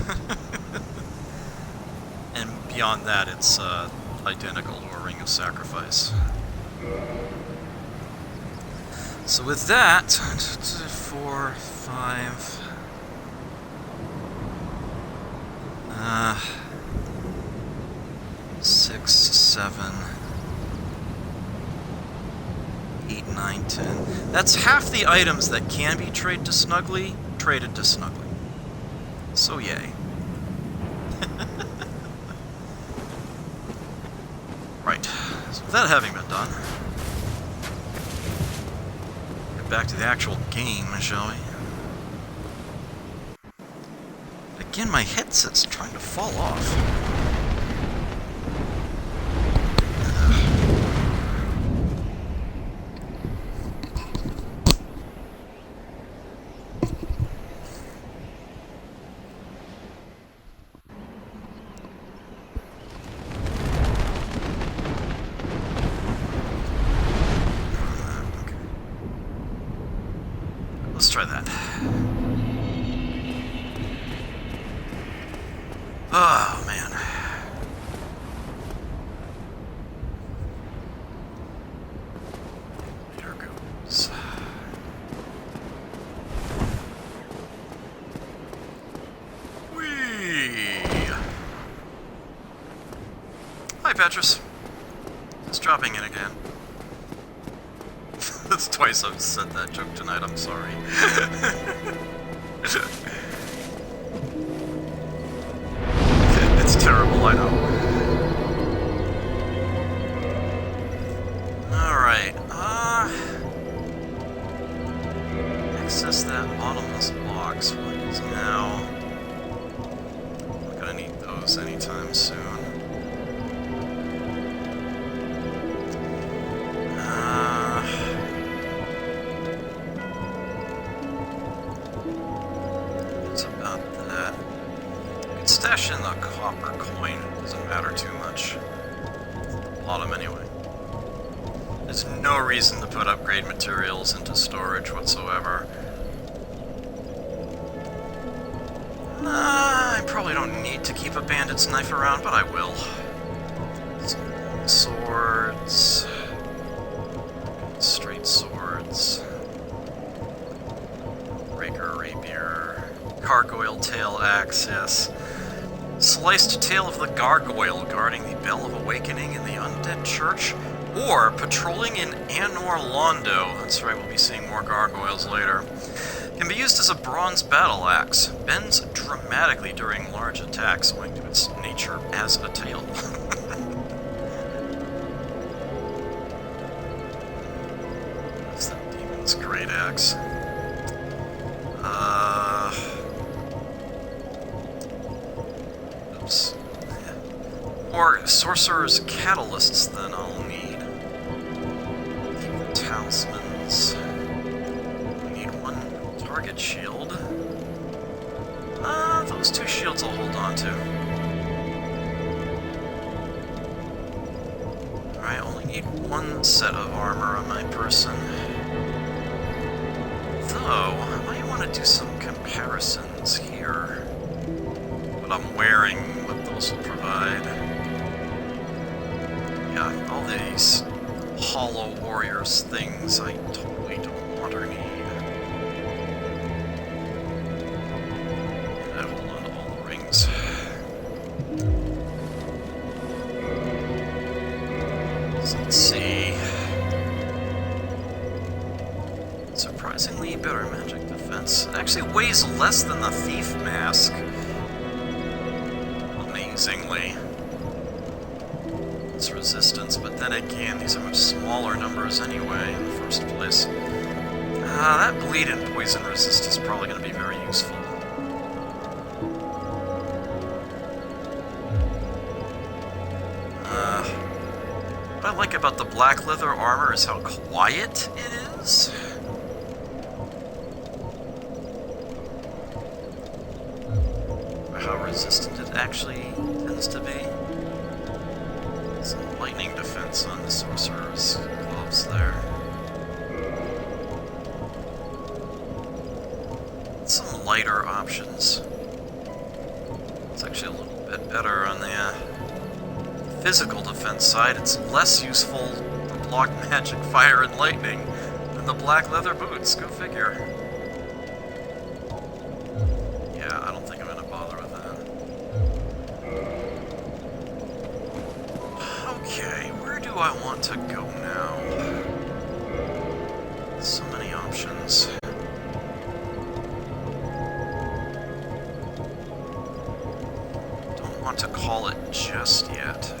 And beyond that, it's identical to a Ring of Sacrifice. So with that, 4, 5... 6, 7, 8, 9, 10. That's half the items that can be traded to Snuggly, traded to Snuggly. So yay. Right, so with that having been done, get back to the actual game, shall we? Again, my headset's trying to fall off. Let's try that. Oh, man. Here goes. Whee! Hi, Petrus. Just dropping in again. That's twice I've said that joke tonight, I'm sorry. It's terrible, I know. Alright, access that bottomless box. What is now? I'm not gonna need those anytime soon. Stash in the copper coin. Doesn't matter too much. Bottom anyway. There's no reason to put upgrade materials into storage whatsoever. I probably don't need to keep a bandit's knife around, but I will. Some long swords. Straight swords. Raker rapier. Gargoyle tail axe, yes. Sliced tail of the gargoyle guarding the Bell of Awakening in the Undead Church, or patrolling in Anor Londo. That's right, we'll be seeing more gargoyles later. Can be used as a bronze battle axe. Bends dramatically during large attacks owing to its nature as a tail. That's the demon's great axe. Oops. More sorcerer's catalysts than I'll need. Evil talismans. We need one target shield. Those two shields I'll hold on to. Alright, only need one set of armor on my person. Though, I might want to do some comparisons here. What I'm wearing, what those will provide. Yeah, all these Hollow Warriors things I totally don't want or need. And I hold on to all the rings. So let's see. Surprisingly better magic defense. It actually weighs less than the Thief Mask. Amazingly. It's resistance, but then again, these are much smaller numbers anyway in the first place. That bleed and poison resist is probably going to be very useful. What I like about the black leather armor is how quiet it is. Or how resistant it actually tends to be. Some lightning defense on the sorcerer's gloves there. Some lighter options. It's actually a little bit better on the physical defense side. It's less useful to block magic, fire, and lightning than the black leather boots. Go figure. Yeah, I don't think I'm going to bother with that. Okay, where do I want to go now? So many options. Don't want to call it just yet.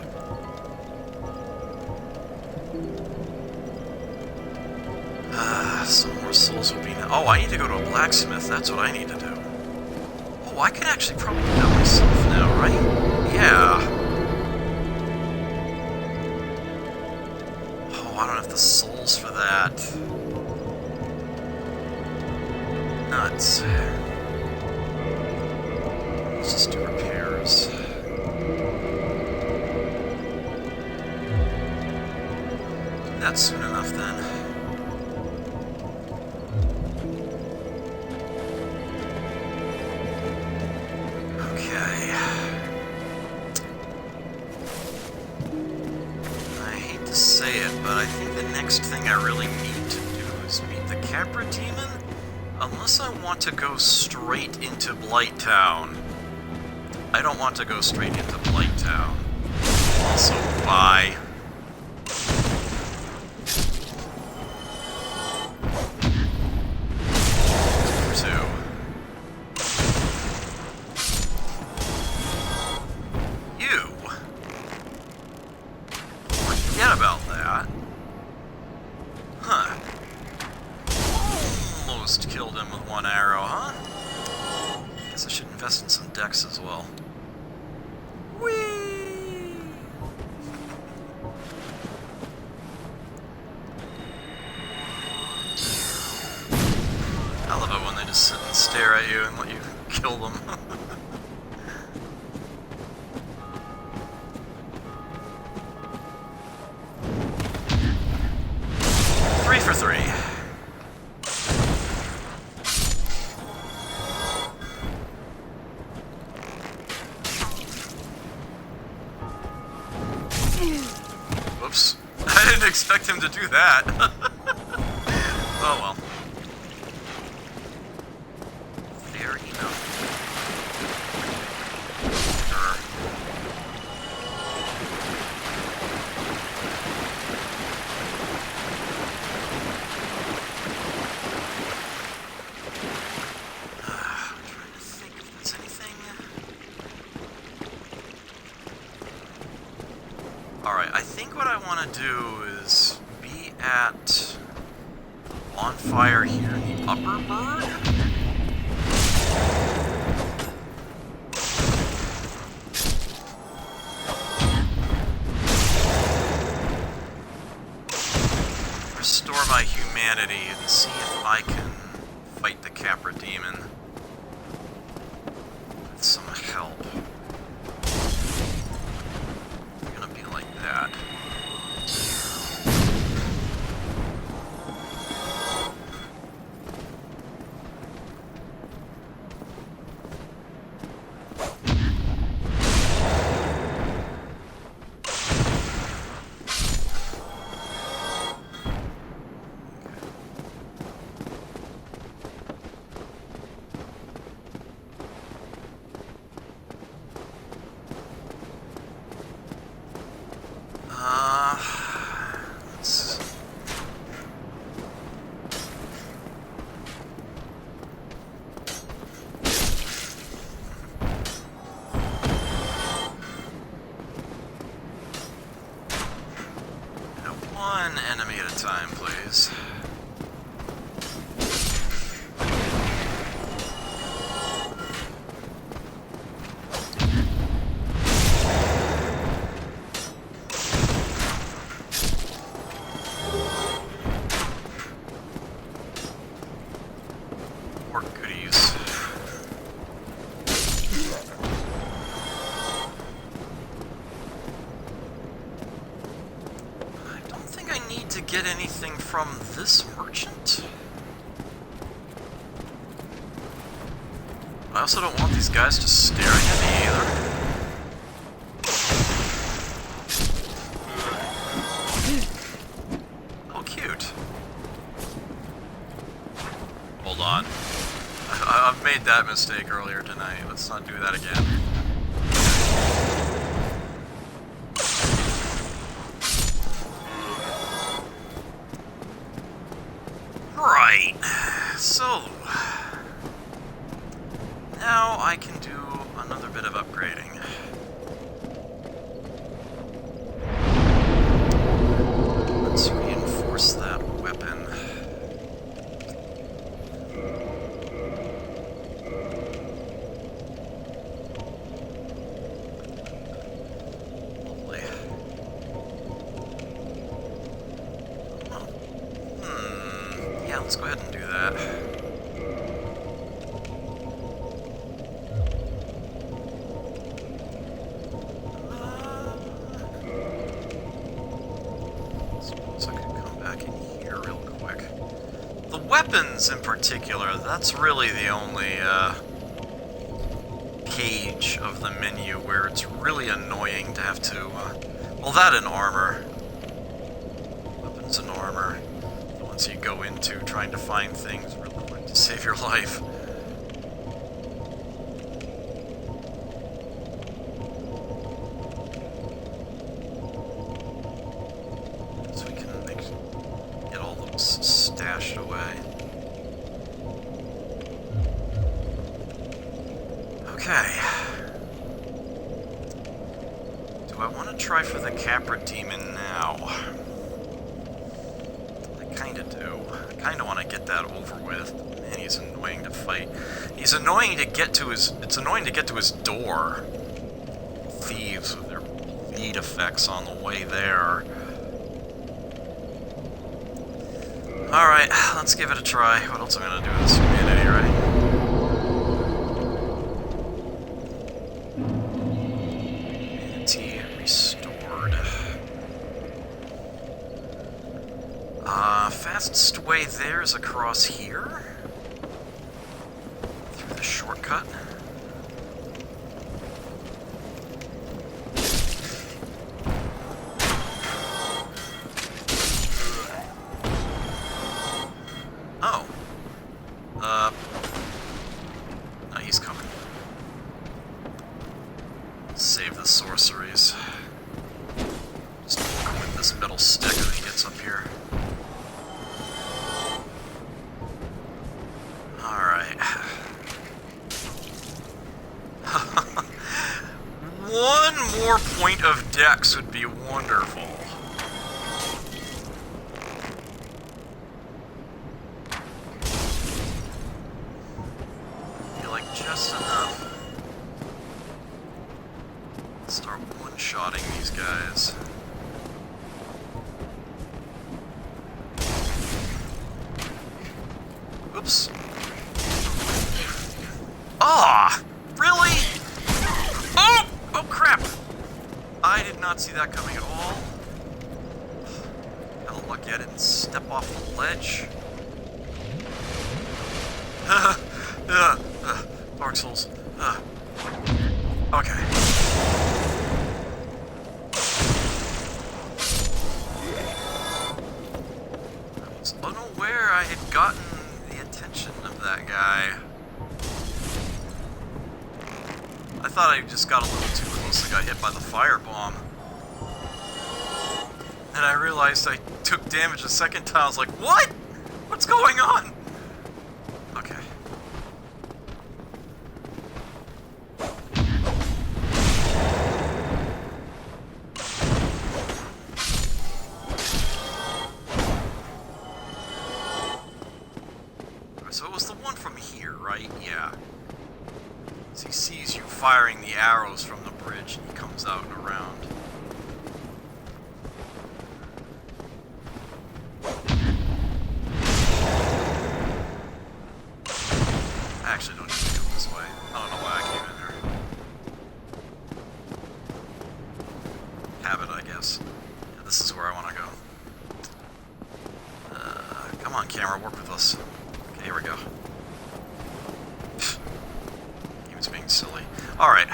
Some more souls will be now. Oh, I need to go to a blacksmith. That's what I need to do. Oh, I can actually probably do that myself now, right? Yeah. Oh, I don't have the souls for that. Nuts. Let's just do repairs. Do that soon enough then. next thing I really need to do is meet the Capra Demon, unless I want to go straight into Blight Town. I don't want to go straight into Blight Town. Also, bye. Forget about that. Huh. Almost killed him with one arrow, huh? Guess I should invest in some decks as well. Whee! I love it when they just sit and stare at you and let you kill them. 3 for 3. Whoops. I didn't expect him to do that. Oh well. Fair enough. Sure. Alright, I think what I want to do is be at bonfire here in the upper berg. Restore my humanity and see if I can fight the Capra Demon with some help. That. One enemy at a time, please. More goodies. To get anything from this merchant? I also don't want these guys just staring at me either. Oh, cute. Hold on. I've made that mistake earlier tonight. Let's not do that again. Right, so now I can do another bit of upgrading. Let's reinforce that weapon. Lovely. Yeah, let's go ahead and do that. Suppose I could come back in here real quick. The weapons in particular, that's really the only page of the menu where it's really annoying to have to, well, that and armor. Weapon weapons and armor. The ones you go into trying to find things really quick to save your life. So we can get all those stashed away. Okay. Do I want to try for the Capra Demon now? I kinda do. I kinda want to get that over with. Man, he's annoying to fight. He's annoying to get to his... It's annoying to get to his door. Thieves with their bleed effects on the way there. Alright, let's give it a try. What else am I gonna do with this humanity, right? Restored. Fastest way there is across here? Through the shortcut? Oh. No, he's coming. Save the sorceries. Just poke him with this metal stick when he gets up here. Alright. One more point of dex would be wonderful. I feel like just enough. Start one-shotting these guys. Oops. Ah! Really? Oh! Oh, crap! I did not see that coming at all. Hell, lucky I didn't step off the ledge. Dark Souls. Okay. I was unaware I had gotten the attention of that guy. I thought I just got a little too close and got hit by the firebomb. And I realized I took damage a second time. I was like, what? What's going on? Okay. So it was the one from here, right? Yeah. So he sees you firing the arrows from the bridge, and he comes out and around. I actually don't need to go this way. I don't know why I came in there. Habit, I guess. Yeah, this is where I want to go. Come on, camera, work with us. Okay, here we go. Game's being silly. Alright.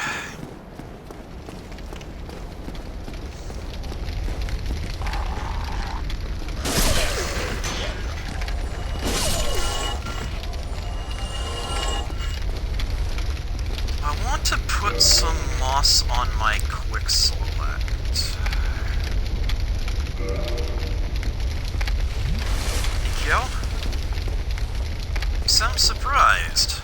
I want to put some moss on my quick select. Ikyo? You sound surprised.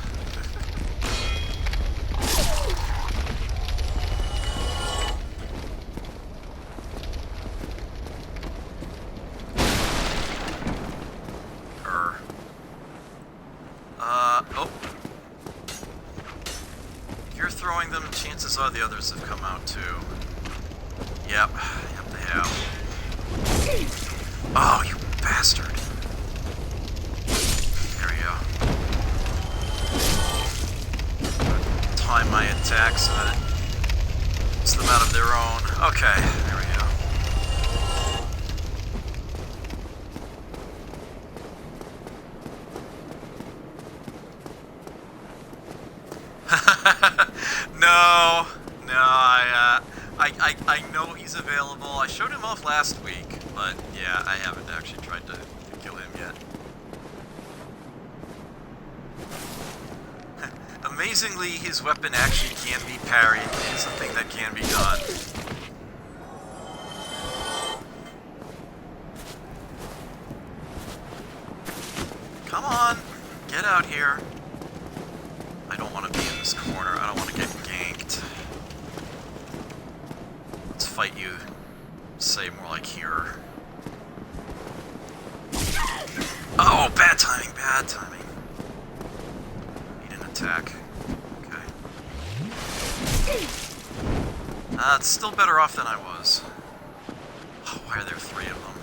Oh. You're throwing them, chances are the others have come out too. Yep, they have. Oh, you bastard. There we go. Time my attack so that it puts them out of their own. Okay, there we go. No, I know he's available. I showed him off last week, but yeah, I haven't actually. Amazingly, his weapon actually can be parried. It is a thing that can be done. Come on, get out here. I don't want to be in this corner. I don't want to get ganked. Let's fight you, say more like here. Oh, bad timing, bad timing. Need an attack. Okay. It's still better off than I was. Oh, why are there 3 of them?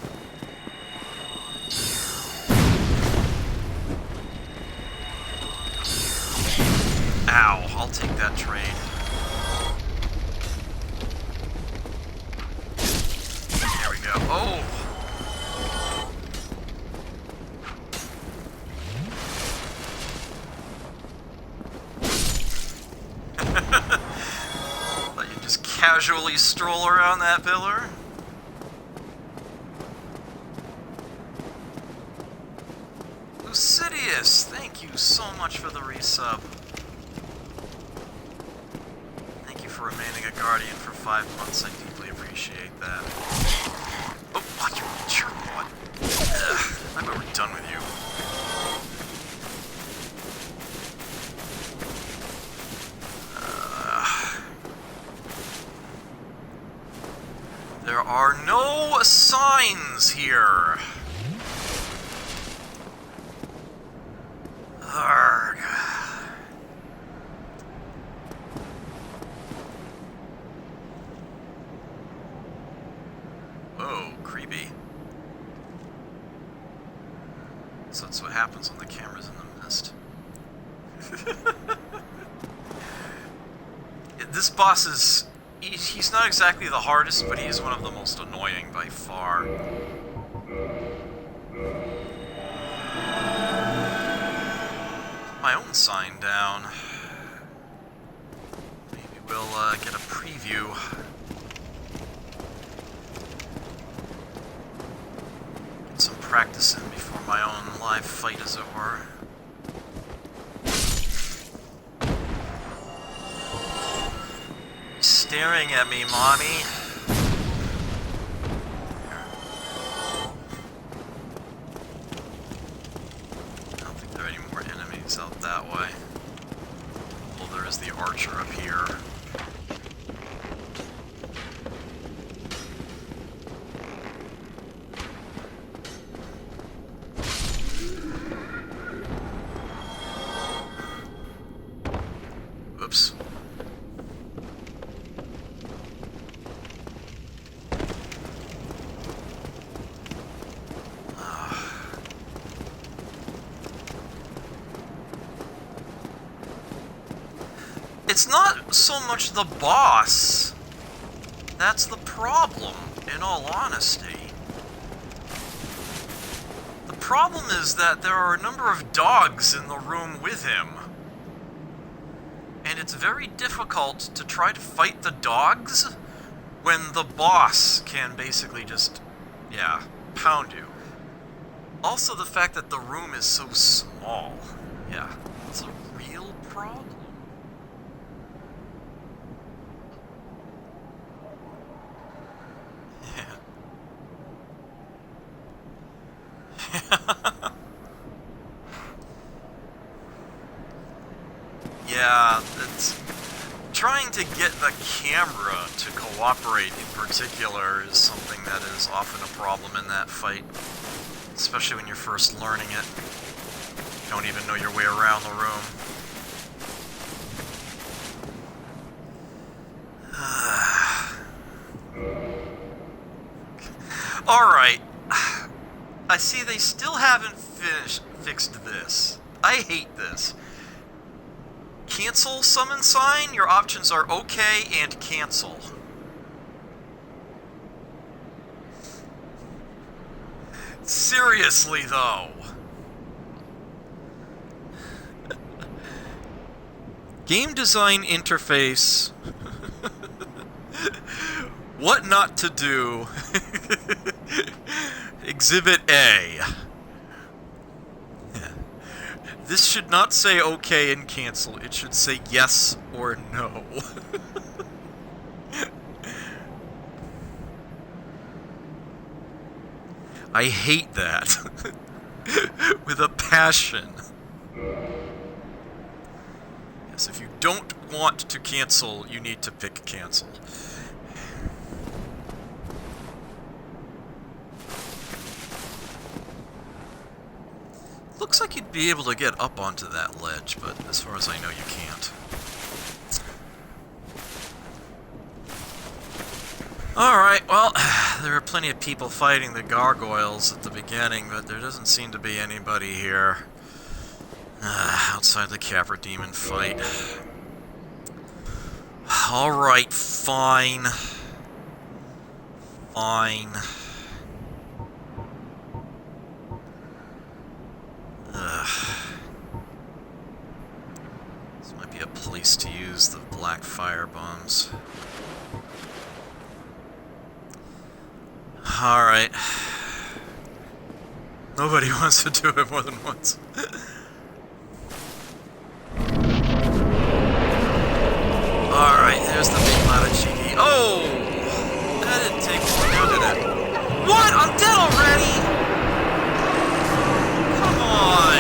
Ow, I'll take that trade. There we go. Oh! Let you just casually stroll around that pillar. Lucidius, thank you so much for the resub. Thank you for remaining a guardian for 5 months. I deeply appreciate that. Oh, what? You jerk, what? I bet we're done with you. There are no signs here. Arrgh. Whoa, creepy. So that's what happens when the camera's in the mist. This boss is... He's not exactly the hardest, but he is one of the most annoying by far. My own sign down. Maybe we'll get a preview. Get some practice in before my own live fight, as it were. Staring at me, mommy. I don't think there are any more enemies out that way. Well, there is the archer up here. Oops. It's not so much the boss. That's the problem, in all honesty. The problem is that there are a number of dogs in the room with him. And it's very difficult to try to fight the dogs when the boss can basically just, yeah, pound you. Also the fact that the room is so small. Yeah, it's a real problem. Yeah, it's trying to get the camera to cooperate in particular is something that is often a problem in that fight, especially when you're first learning it. You don't even know your way around the room. Alright. I see they still haven't fixed this. I hate this. Cancel summon sign? Your options are okay and cancel. Seriously, though. Game design interface. What not to do. Exhibit A. This should not say okay and cancel. It should say yes or no. I hate that. With a passion. Yes, if you don't want to cancel, you need to pick cancel. Looks like you'd be able to get up onto that ledge, but as far as I know, you can't. Alright, well, there are plenty of people fighting the gargoyles at the beginning, but there doesn't seem to be anybody here outside the Capra Demon fight. Alright, fine. Fine. This might be a place to use the black fire bombs. Alright. Nobody wants to do it more than once. Alright, there's the big Marachiki. Oh! That didn't take long now, did it? What? I'm dead already? Come on!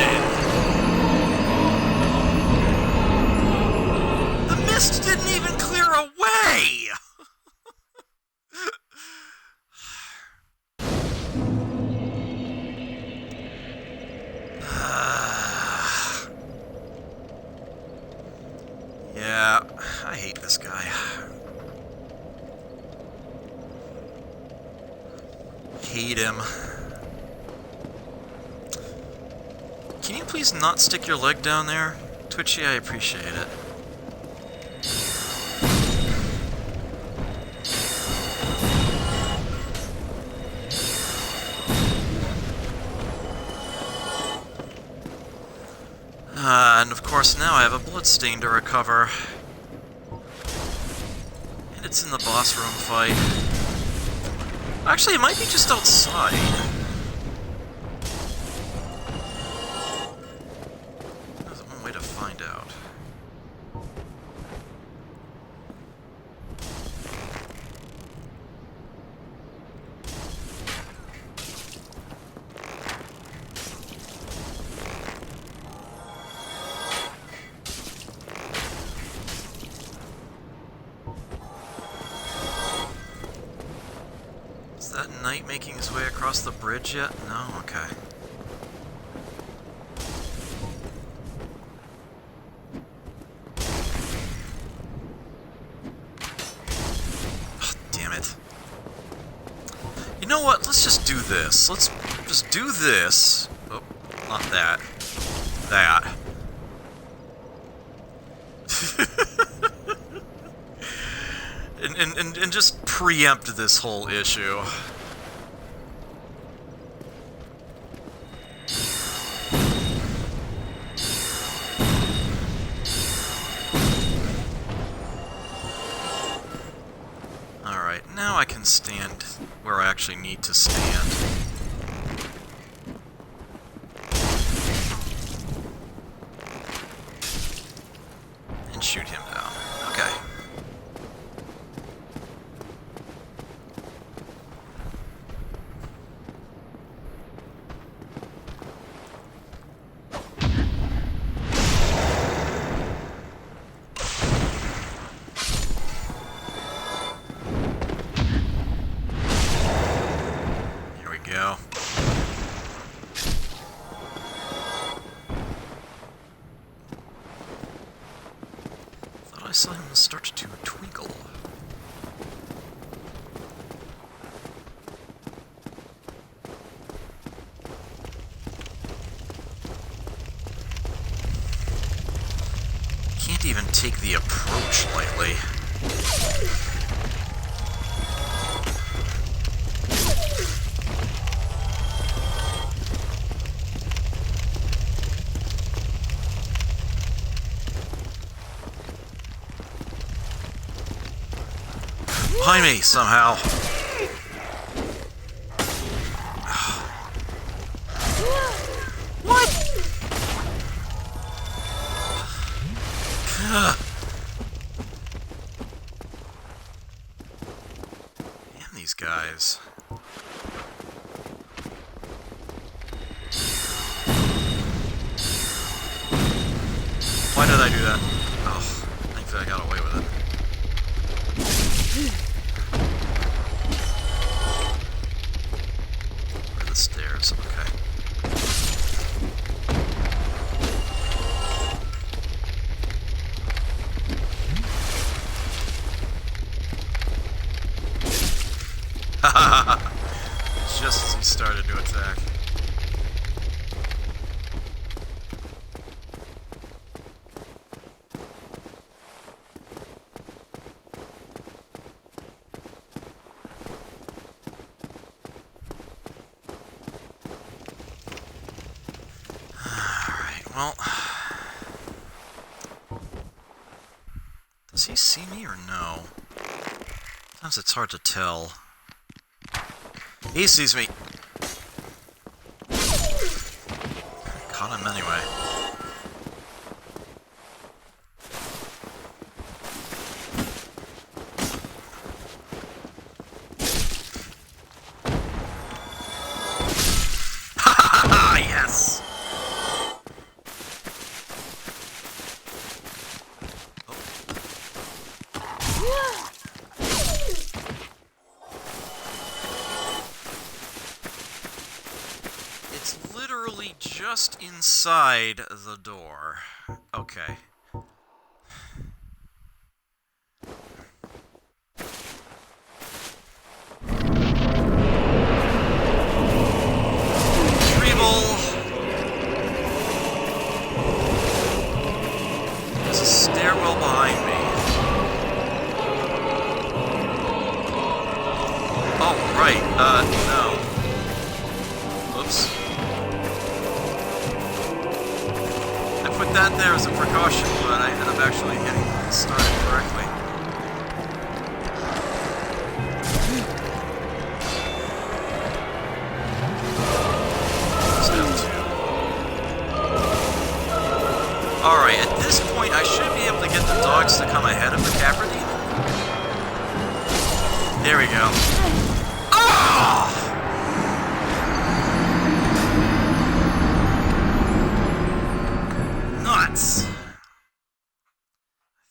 The mist didn't even clear away! Yeah, I hate this guy. Hate him. Can you please not stick your leg down there? Twitchy, I appreciate it. And of course now I have a bloodstain to recover. And it's in the boss room fight. Actually, it might be just outside. There's one way to find out. Is that knight making his way across the bridge yet? No? Okay. Oh, damn it. You know what? Let's just do this. Let's just do this. Oh, not that. That. And just preempt this whole issue. Alright, now I can stand where I actually need to stand. And shoot him down. Okay. Go. Thought I saw him start to twinkle. Can't even take the approach lightly. Behind me, somehow. What? Damn these guys. Why did I do that? Oh, thankfully I got away with it. Where are the stairs? Okay. Just as he started to attack. Well, does he see me or no? Sometimes it's hard to tell. He sees me. Caught him anyway. Ha! Yes! It's literally just inside the door. Okay. Retrievable. There's a stairwell behind me. Oh, right. No. Oops. I put that there as a precaution, but I ended up actually getting started correctly. Step 2. Alright, at this point I should be able to get the dogs to come ahead of the Capra Demon. There we go. Ah! Nuts! I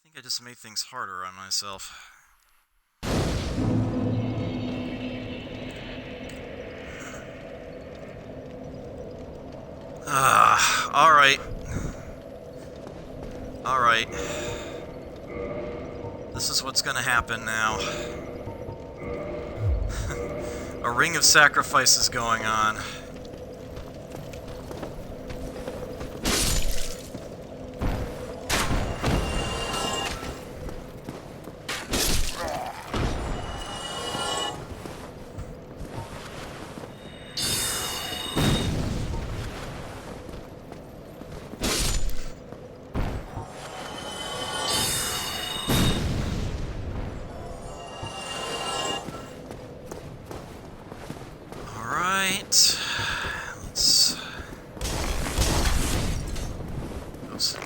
think I just made things harder on myself. Alright. Alright. This is what's gonna happen now. A ring of sacrifice is going on. Let's...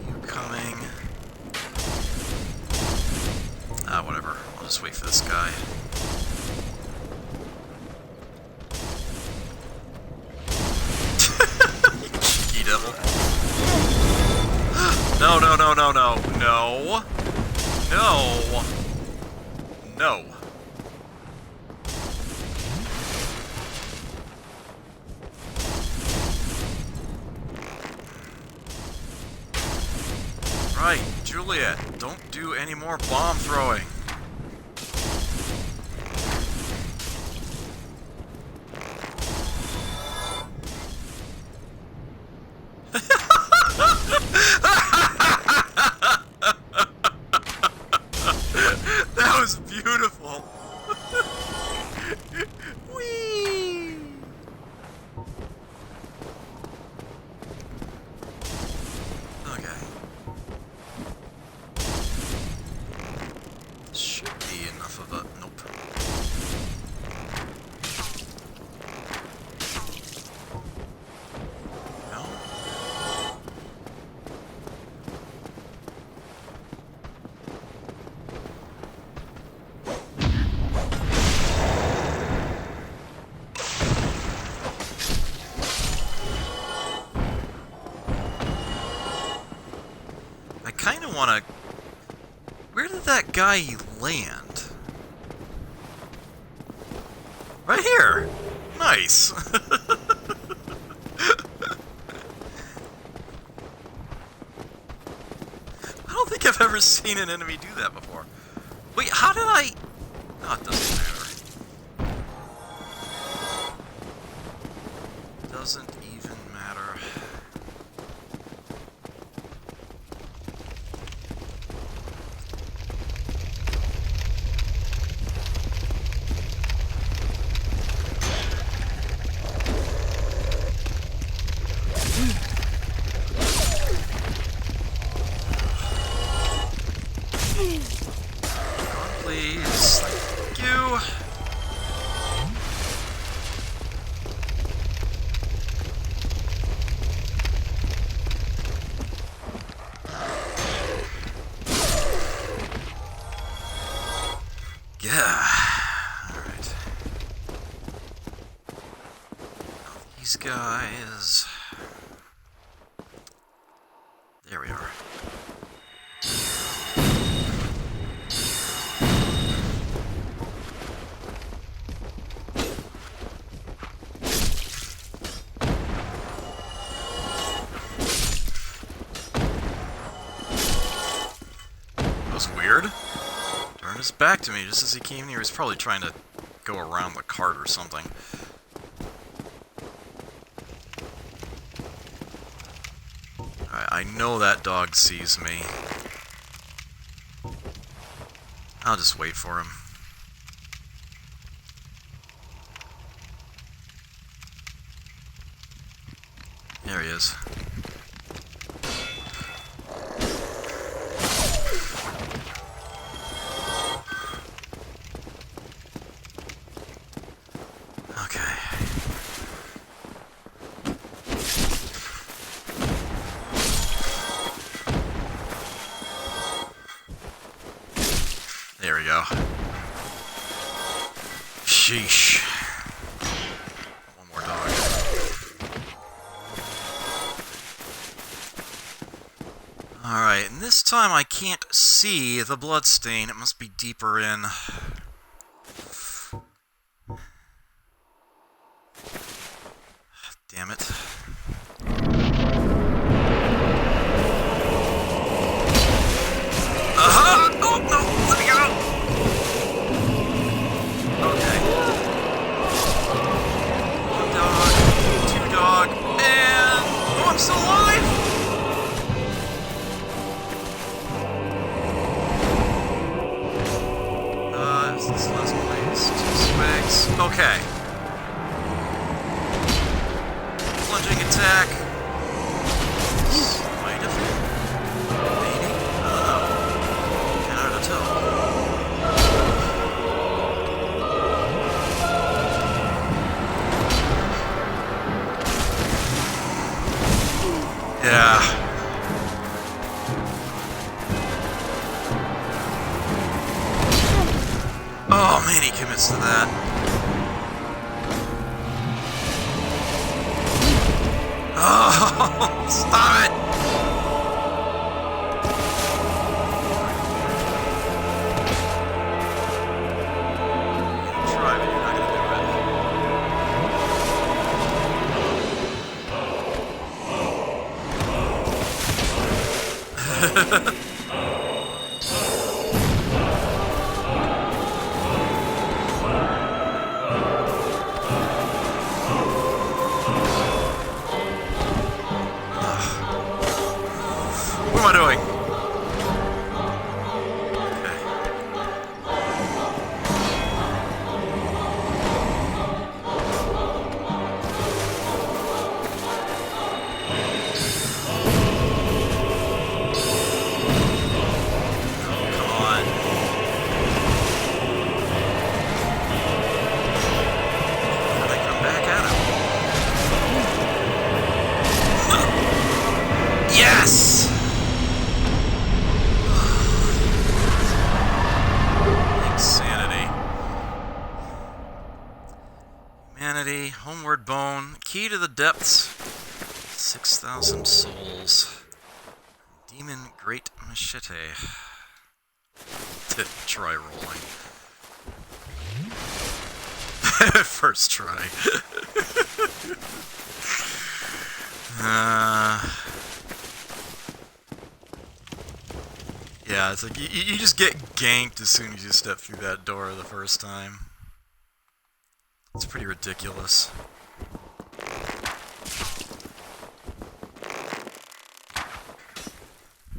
You coming? Whatever. I'll just wait for this guy. You cheeky devil. No, no, no, no, no. No. No. No. Right, Juliet, don't do any more bomb throwing. That was beautiful. Whee! Okay. kind of want to... Where did that guy land? Right here! Nice! I don't think I've ever seen an enemy do that before. Wait, how did I... Oh, it doesn't matter. Doesn't even matter. Please. Thank you. Yeah. Alright. These guys. There we are. Weird. Turned his back to me just as he came near. He's probably trying to go around the cart or something. I know that dog sees me. I'll just wait for him. There he is. There we go. Sheesh. One more dog. Alright, and this time I can't see the bloodstain. It must be deeper in. Damn it. Oh, no! Let me go! Okay. One dog, two dog, and... Oh, I'm still alive! This last place. Two swigs. Okay. Plunging attack. Might have hit. Maybe. I don't know. Can't hard to tell. Yeah. Oh man, he commits to that. Oh, stop it! Try, but you're not gonna do it. What am I doing? Yes! Insanity. Humanity, homeward bone, key to the depths. 6,000 souls. Demon Great Machete. Try rolling. First try. Yeah, it's like you just get ganked as soon as you step through that door the first time. It's pretty ridiculous.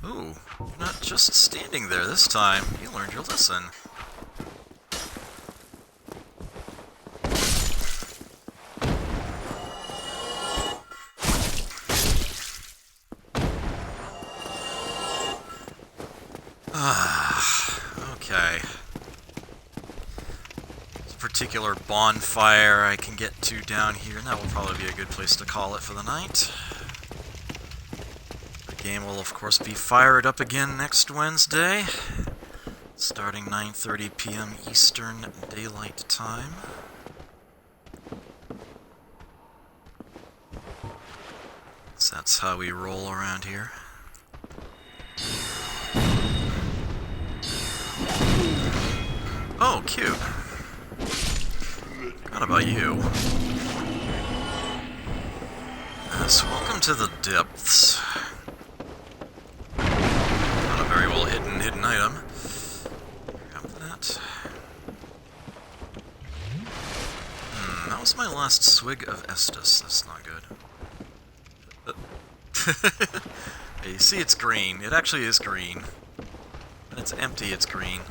Ooh, you're not just standing there this time. You learned your lesson. Okay. There's a particular bonfire I can get to down here, and that will probably be a good place to call it for the night. The game will, of course, be fired up again next Wednesday, starting 9:30 p.m. Eastern Daylight Time. So that's how we roll around here. Oh, cute. Forgot about you. Yes, welcome to the depths. Not a very well hidden item. Grab that. That was my last swig of Estus. That's not good. Hey, you see it's green. It actually is green. When it's empty, it's green.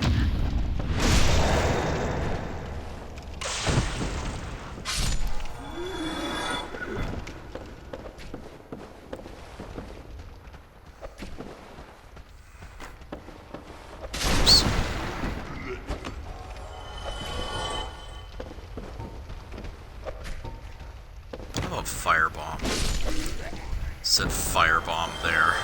Firebomb. Said firebomb there.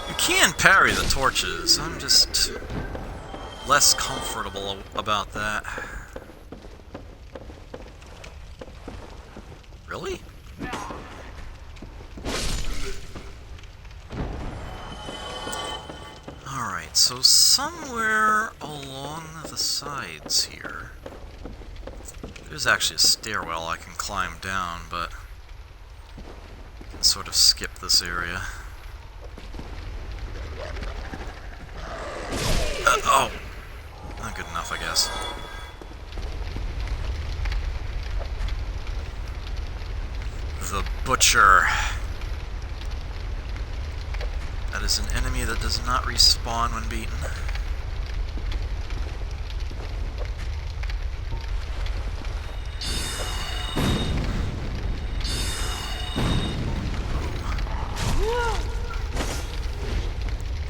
You can parry the torches. I'm just less comfortable about that. Really? Alright, so somewhere along the sides here, there's actually a stairwell I can climb down, but I can sort of skip this area. Oh! Not good enough, I guess. The Butcher. That is an enemy that does not respawn when beaten.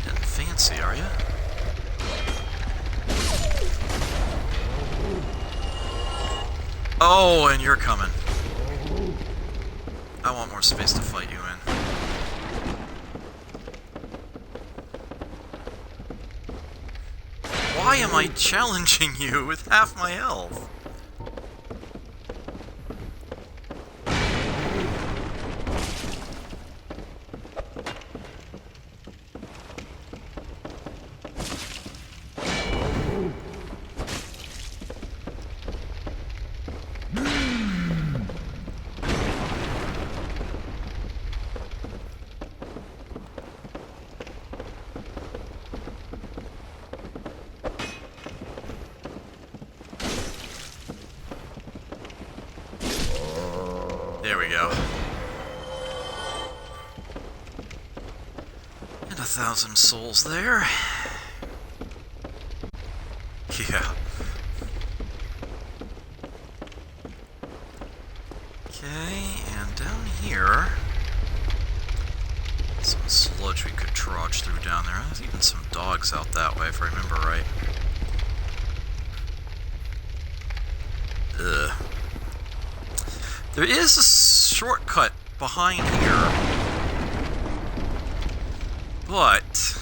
Getting fancy, are you? Oh, and you're coming. I want more space to fight you in. Why am I challenging you with half my health? There we go. And 1,000 souls there. Yeah. Okay, and down here, some sludge we could trudge through down there. There's even some dogs out that way, if I remember right. Ugh. There is a shortcut behind here but,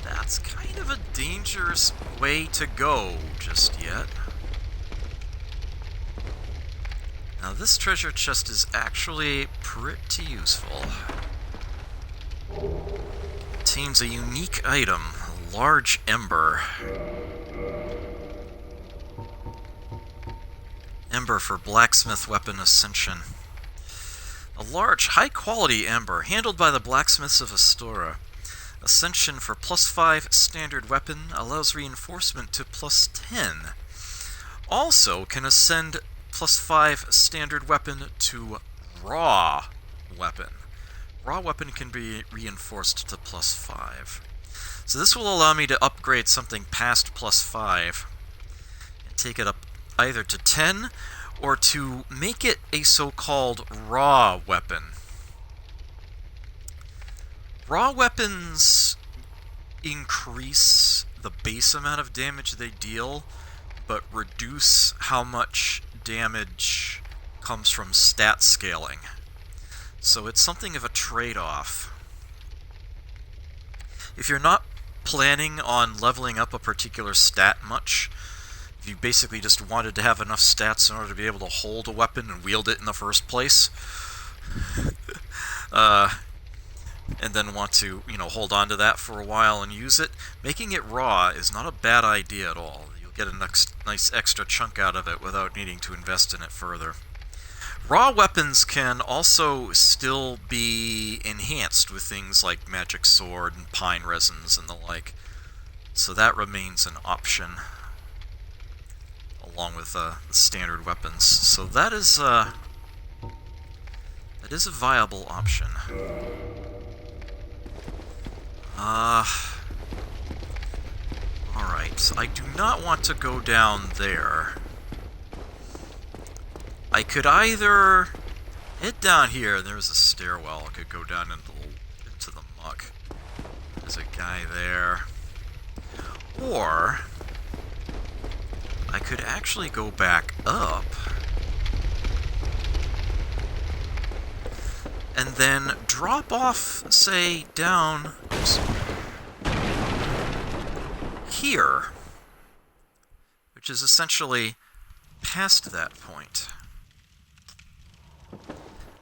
that's kind of a dangerous way to go just yet. Now this treasure chest is actually pretty useful. Contains a unique item, a large ember. Ember for blacksmith weapon ascension. A large, high-quality ember, handled by the blacksmiths of Astora. Ascension for +5 standard weapon, allows reinforcement to +10. Also can ascend +5 standard weapon to raw weapon. Raw weapon can be reinforced to +5. So this will allow me to upgrade something past +5 and take it up either to 10 or to make it a so-called raw weapon. Raw weapons increase the base amount of damage they deal, but reduce how much damage comes from stat scaling. So it's something of a trade-off. If you're not planning on leveling up a particular stat much, if you basically just wanted to have enough stats in order to be able to hold a weapon and wield it in the first place, and then want to, hold on to that for a while and use it, making it raw is not a bad idea at all. You'll get a nice extra chunk out of it without needing to invest in it further. Raw weapons can also still be enhanced with things like magic sword and pine resins and the like, so that remains an option along with the standard weapons. So that is a viable option. Alright, I do not want to go down there. I could either head down here, there's a stairwell, I could go down into the muck. There's a guy there. Or I could actually go back up and then drop off, say, down here, which is essentially past that point.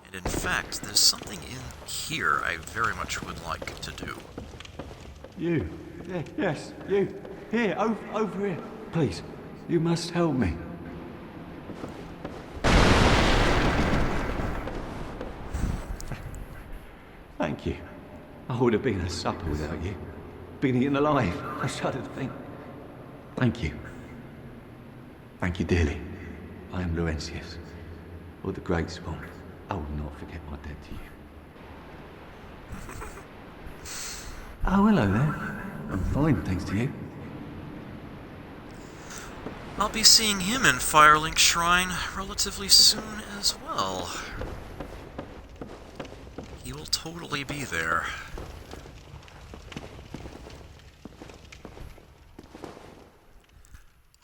And in fact, there's something in here I very much would like to do. You. Yes, you. Here, over here. Please, you must help me. Thank you. I would have been a supper without you. Been eaten alive. I shudder to think. Thank you. Thank you dearly. I am Laurentius, or the Great Spawn. I will not forget my debt to you. Oh, hello there. I'm fine, thanks to you. I'll be seeing him in Firelink Shrine relatively soon as well. He will totally be there.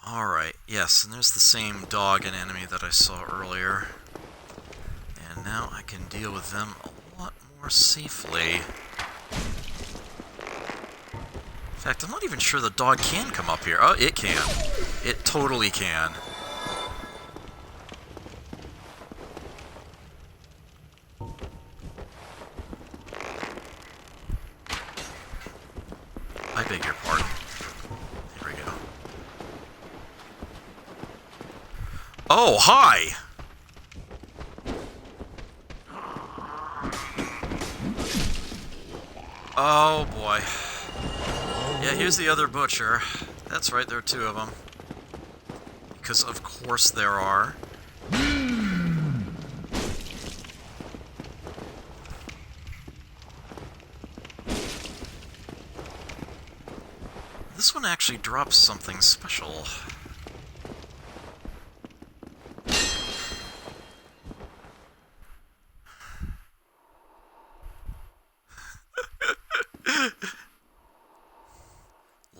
Alright, yes, and there's the same dog and enemy that I saw earlier. And now I can deal with them a lot more safely. In fact, I'm not even sure the dog can come up here. Oh, it can. It totally can. I beg your pardon. Here we go. Oh, hi! Oh, boy. Yeah, here's the other butcher. That's right, there are two of them. Because of course there are. This one actually drops something special.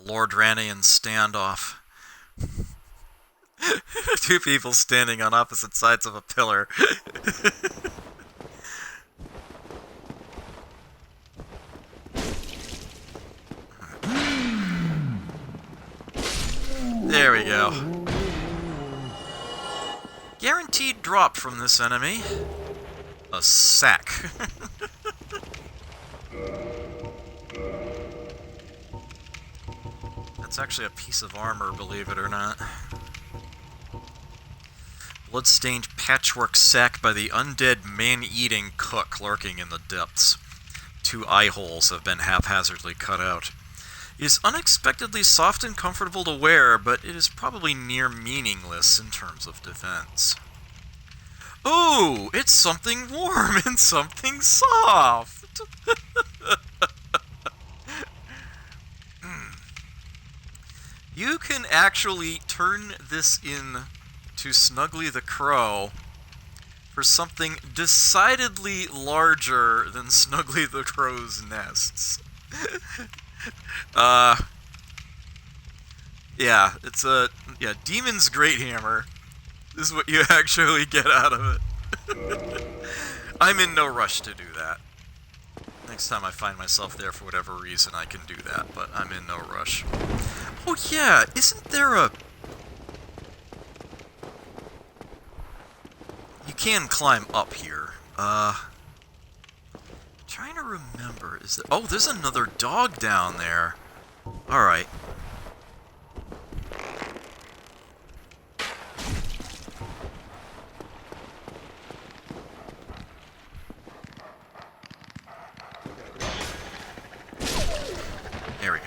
Lord Ranian standoff. Two people standing on opposite sides of a pillar. drop from this enemy. A sack. That's actually a piece of armor, believe it or not. Blood-stained patchwork sack by the undead man-eating cook lurking in the depths. 2 eye holes have been haphazardly cut out. It is unexpectedly soft and comfortable to wear, but it is probably near meaningless in terms of defense. Oh, it's something warm and something soft! You can actually turn this in to Snuggly the Crow for something decidedly larger than Snuggly the Crow's nests. Yeah, it's a Demon's Great Hammer. This is what you actually get out of it. I'm in no rush to do that. Next time I find myself there for whatever reason, I can do that, but I'm in no rush. Oh yeah, isn't there a... You can climb up here. Trying to remember, is there... Oh, there's another dog down there. Alright. There we go.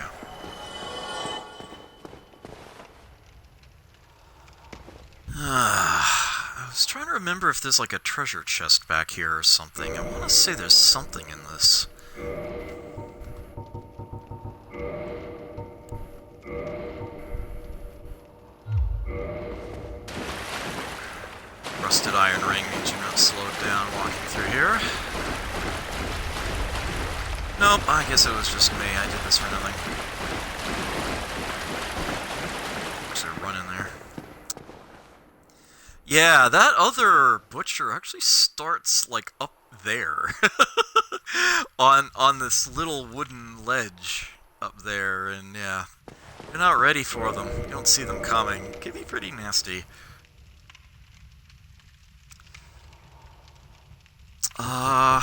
I was trying to remember if there's like a treasure chest back here or something. I want to say there's something in this. Rusted iron ring means you're not slowed down walking through here. Nope, I guess it was just me. I did this for nothing. There's a run in there. Yeah, that other butcher actually starts, like, up there. on this little wooden ledge up there, and yeah. You're not ready for them. You don't see them coming. It can be pretty nasty. I'd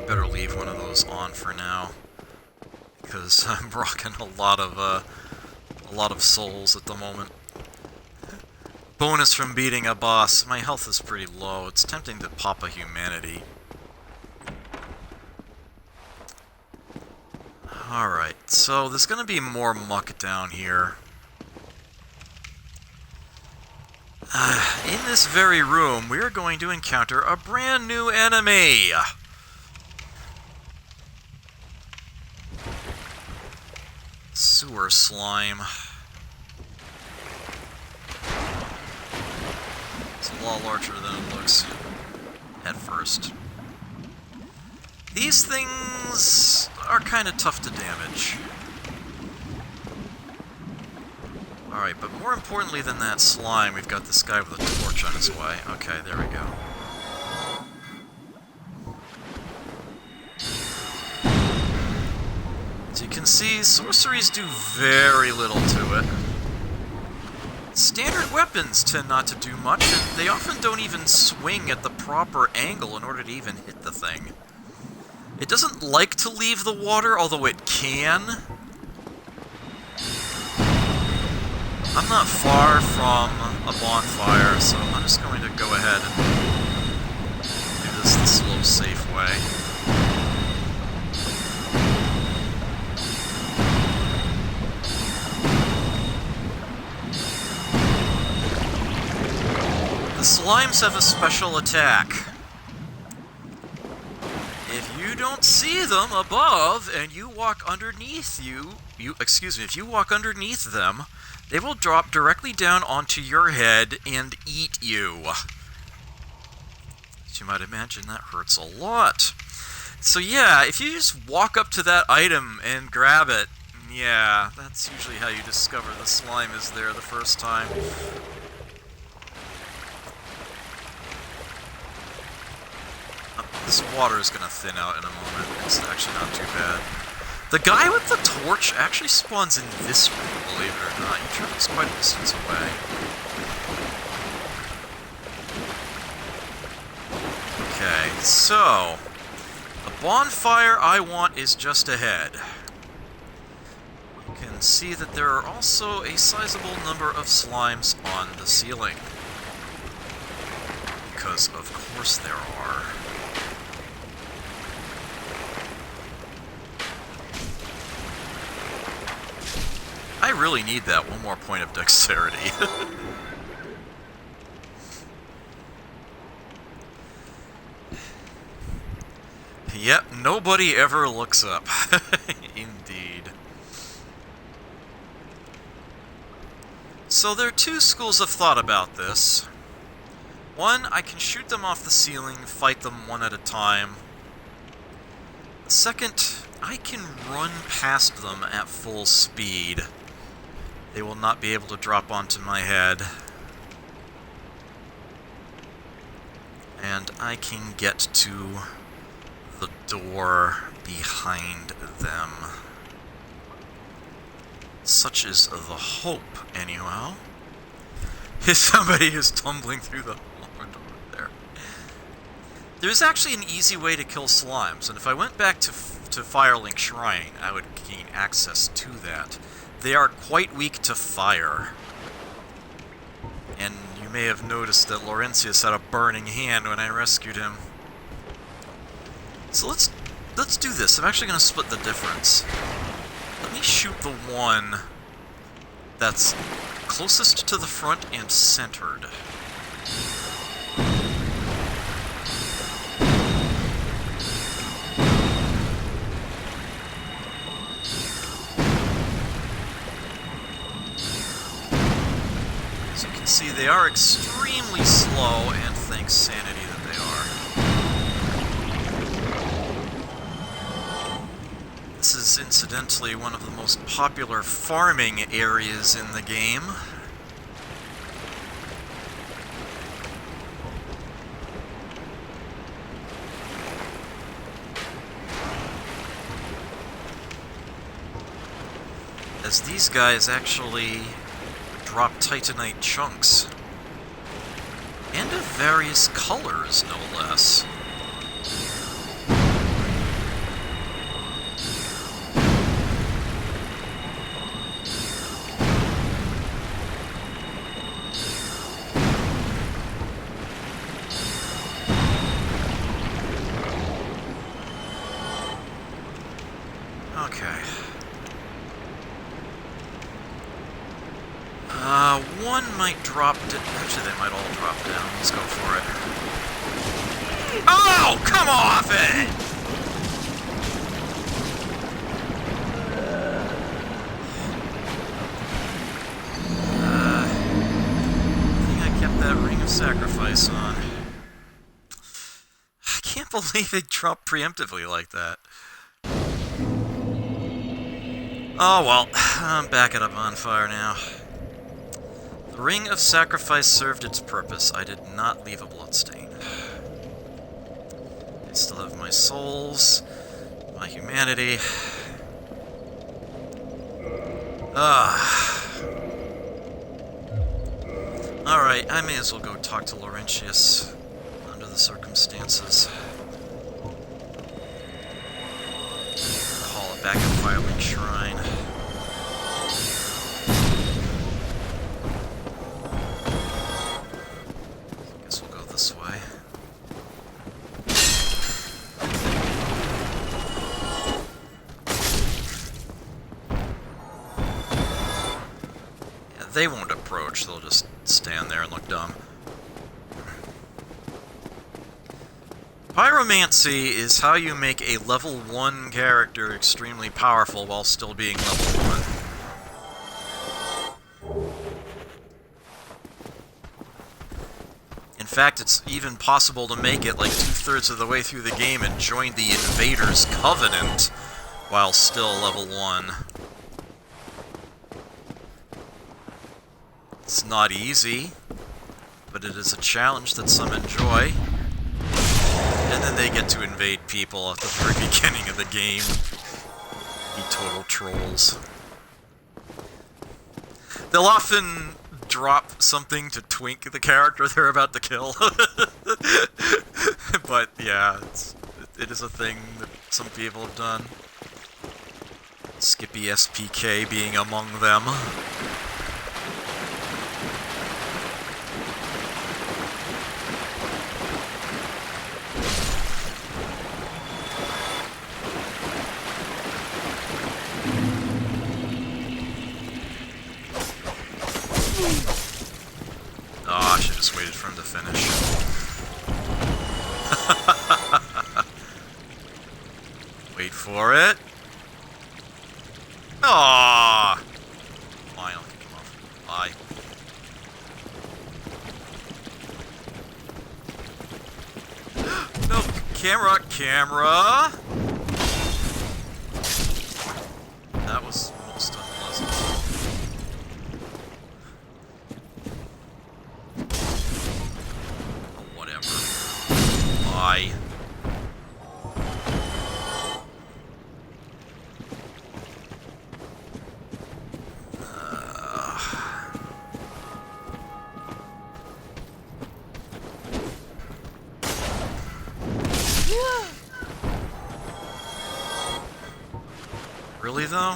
better leave one of those on for now, because I'm rocking a lot of souls at the moment. Bonus from beating a boss. My health is pretty low. It's tempting to pop a humanity. Alright, so there's gonna be more muck down here. In this very room, we are going to encounter a brand new enemy! Sewer slime. It's a lot larger than it looks at first. These things are kind of tough to damage. Alright, but more importantly than that slime, we've got this guy with a torch on his way. Okay, there we go. As you can see, sorceries do very little to it. Standard weapons tend not to do much, and they often don't even swing at the proper angle in order to even hit the thing. It doesn't like to leave the water, although it can. I'm not far from a bonfire, so I'm just going to go ahead and do this the slow, safe way. The slimes have a special attack. If you don't see them above and you walk underneath if you walk underneath them, they will drop directly down onto your head and eat you. As you might imagine, that hurts a lot. So yeah, if you just walk up to that item and grab it, yeah, that's usually how you discover the slime is there the first time. This water is going to thin out in a moment. It's actually not too bad. The guy with the torch actually spawns in this room, believe it or not. He travels quite a distance away. So, the bonfire I want is just ahead. You can see that there are also a sizable number of slimes on the ceiling. Because of course there are. I really need that one more point of dexterity. Yep, nobody ever looks up. Indeed. So there are two schools of thought about this. One, I can shoot them off the ceiling, fight them one at a time. The second, I can run past them at full speed. They will not be able to drop onto my head. And I can get to the door behind them. Such is the hope, anyhow. Somebody is tumbling through the door there. There's actually an easy way to kill slimes, and if I went back to Firelink Shrine, I would gain access to that. They are quite weak to fire. And you may have noticed that Laurentius had a burning hand when I rescued him. So let's do this. I'm actually going to split the difference. Let me shoot the one that's closest to the front and centered. As you can see, they are extremely slow, and thanks sanity that they are. This is incidentally one of the most popular farming areas in the game. As these guys actually drop titanite chunks. And of various colors, no less. Okay. One might drop... Actually, they might all drop down. Let's go for it. Oh! Come off it! I think I kept that ring of sacrifice on. I can't believe it dropped preemptively like that. Oh well, I'm back at a bonfire now. The ring of sacrifice served its purpose. I did not leave a bloodstain. I still have my souls, my humanity. Alright, I may as well go talk to Laurentius under the circumstances. Call it back at Firelink Shrine. Guess we'll go this way. Yeah, they won't approach, they'll just stand there and look dumb. Pyromancy is how you make a level 1 character extremely powerful while still being level 1. In fact, it's even possible to make it like 2/3 of the way through the game and join the Invaders Covenant while still level 1. It's not easy, but it is a challenge that some enjoy. And then they get to invade people at the very beginning of the game. You total trolls. They'll often drop something to twink the character they're about to kill. But yeah, it is a thing that some people have done. Skippy SPK being among them. Oh, I should have just waited for him to finish. Wait for it. Aww! Fine, I'll kick him off. Bye. No, camera! That was most unpleasant. Oh, whatever. Bye. Really, though?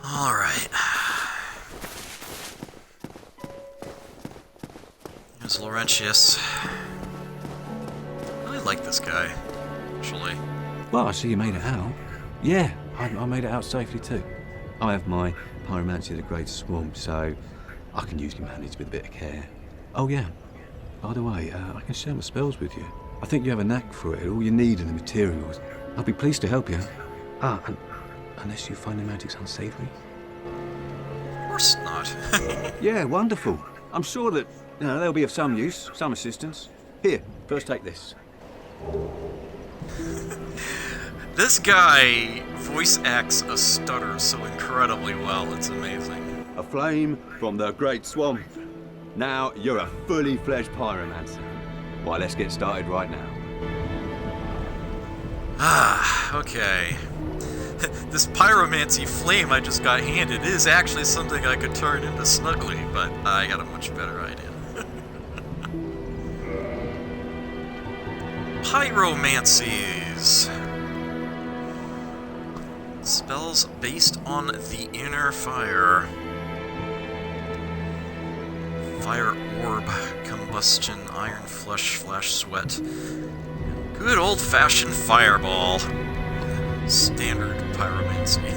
Alright. Here's Laurentius. I really like this guy, actually. Well, I see you made it out. Yeah, I made it out safely too. I have my pyromancy of the Great Swamp, so I can usually manage with a bit of care. Oh yeah, by the way, I can share my spells with you. I think you have a knack for it. All you need are the materials. I'll be pleased to help you. And unless you find the magics unsavory. Of course not. Yeah, wonderful. I'm sure that they'll be of some use, some assistance. Here, first take this. This guy voice acts a stutter so incredibly well, it's amazing. A flame from the Great Swamp. Now you're a fully fledged pyromancer. Why, let's get started right now. Okay. This pyromancy flame I just got handed is actually something I could turn into Snuggly, but I got a much better idea. Pyromancies. Spells based on the inner fire. Fire orb, combustion, iron flesh, flash sweat. Good old-fashioned fireball. Standard pyromancy.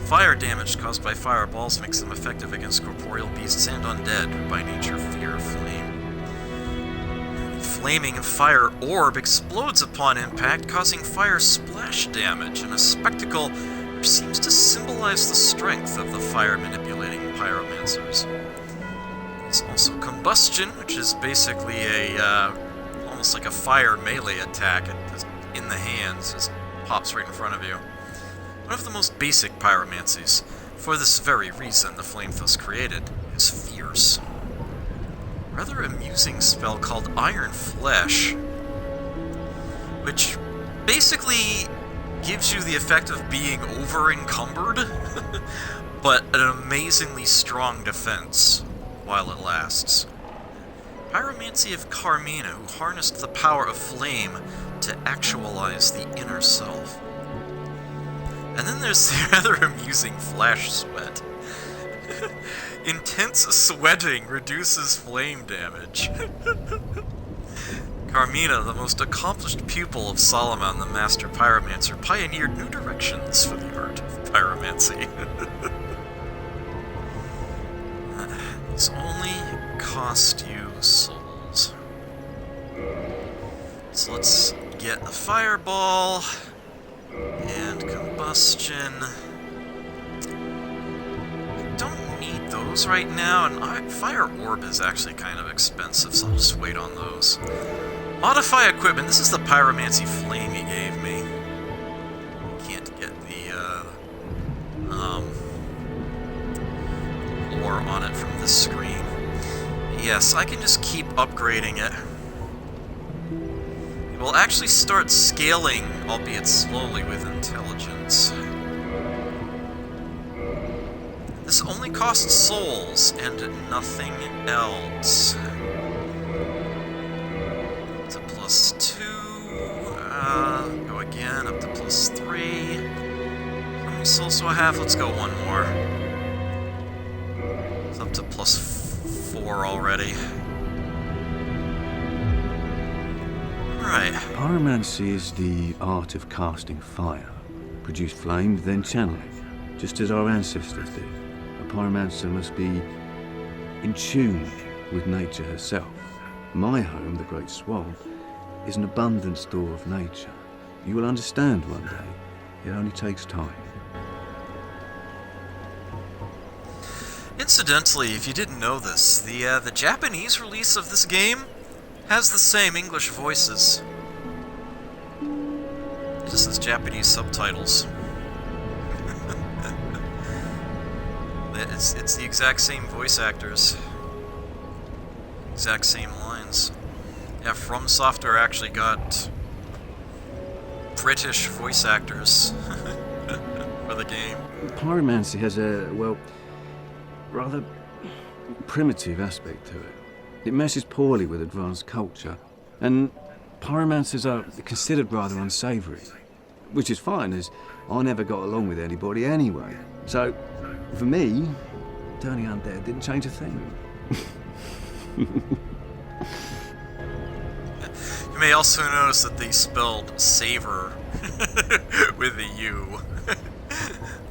Fire damage caused by fireballs makes them effective against corporeal beasts and undead, who by nature fear flame. Flaming fire orb explodes upon impact, causing fire splash damage, in a spectacle which seems to symbolize the strength of the fire-manipulating pyromancers. There's also combustion, which is basically a almost like a fire melee attack. It just in the hands, just pops right in front of you. One of the most basic pyromancies. For this very reason, the flame thus created is fierce. Rather amusing spell called Iron Flesh, which basically gives you the effect of being over-encumbered, but an amazingly strong defense while it lasts. Pyromancy of Carmina, who harnessed the power of flame to actualize the inner self. And then there's the rather amusing Flash Sweat. Intense sweating reduces flame damage. Carmina, the most accomplished pupil of Solomon the Master Pyromancer, pioneered new directions for the art of pyromancy. These only cost you souls. So let's get the fireball and combustion. Don't need those right now, and fire orb is actually kind of expensive, so I'll just wait on those. Modify equipment. This is the pyromancy flame he gave me. Can't get the lore on it from this screen. Yes, I can just keep upgrading it. Well, will actually start scaling, albeit slowly, with intelligence. This only costs souls and nothing else. To +2. Go again, up to +3. How many souls do I have? Let's go one more. It's up to +4 already. Alright. Pyromancy is the art of casting fire. Produce flame, then channel it, just as our ancestors did. A pyromancer must be in tune with nature herself. My home, the Great Swamp, is an abundant store of nature. You will understand one day. It only takes time. Incidentally, if you didn't know this, the Japanese release of this game has the same English voices. It just has Japanese subtitles. It's the exact same voice actors. Exact same lines. Yeah, From Software actually got British voice actors for the game. Pyromancy has a, well, rather primitive aspect to it. It meshes poorly with advanced culture, and pyromancers are considered rather unsavoury, which is fine, as I never got along with anybody anyway. So, for me, turning undead didn't change a thing. You may also notice that they spelled savor with a U.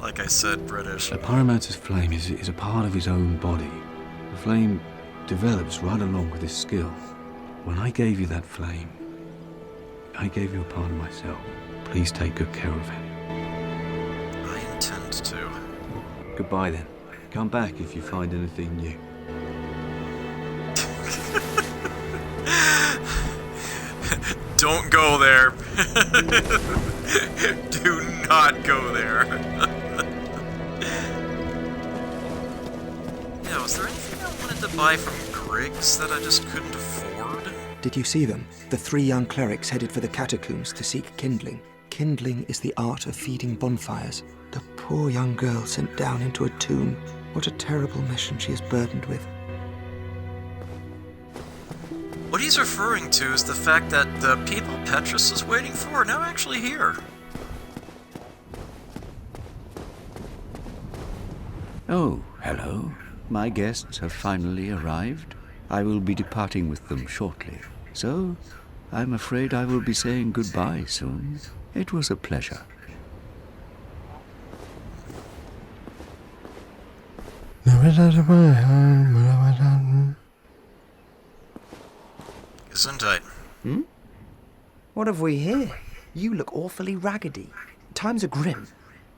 Like I said, British. A pyromancer's flame is a part of his own body. The flame develops right along with his skill. When I gave you that flame, I gave you a part of myself. Please take good care of it. I intend to. Goodbye then. Come back if you find anything new. Don't go there. Do not go there. Yeah, was there anything I wanted to buy from Griggs that I just couldn't afford? Did you see them? The 3 young clerics headed for the catacombs to seek kindling. Kindling is the art of feeding bonfires. The poor young girl sent down into a tomb. What a terrible mission she is burdened with. What he's referring to is the fact that the people Petrus is waiting for are now actually here. Oh, hello. My guests have finally arrived. I will be departing with them shortly. So, I'm afraid I will be saying goodbye soon. It was a pleasure. Gesundheit. What have we here? You look awfully raggedy. Times are grim.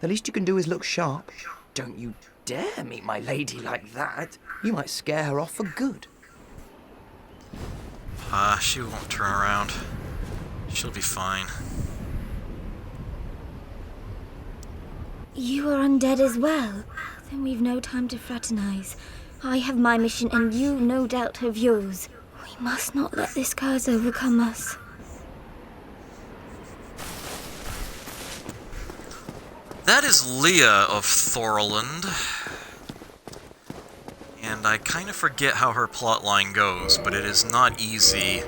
The least you can do is look sharp. Don't you dare meet my lady like that. You might scare her off for good. She won't turn around. She'll be fine. You are undead as well. Then we've no time to fraternize. I have my mission and you no doubt have yours. We must not let this curse overcome us. That is Leah of Thorland. And I kind of forget how her plotline goes, but it is not easy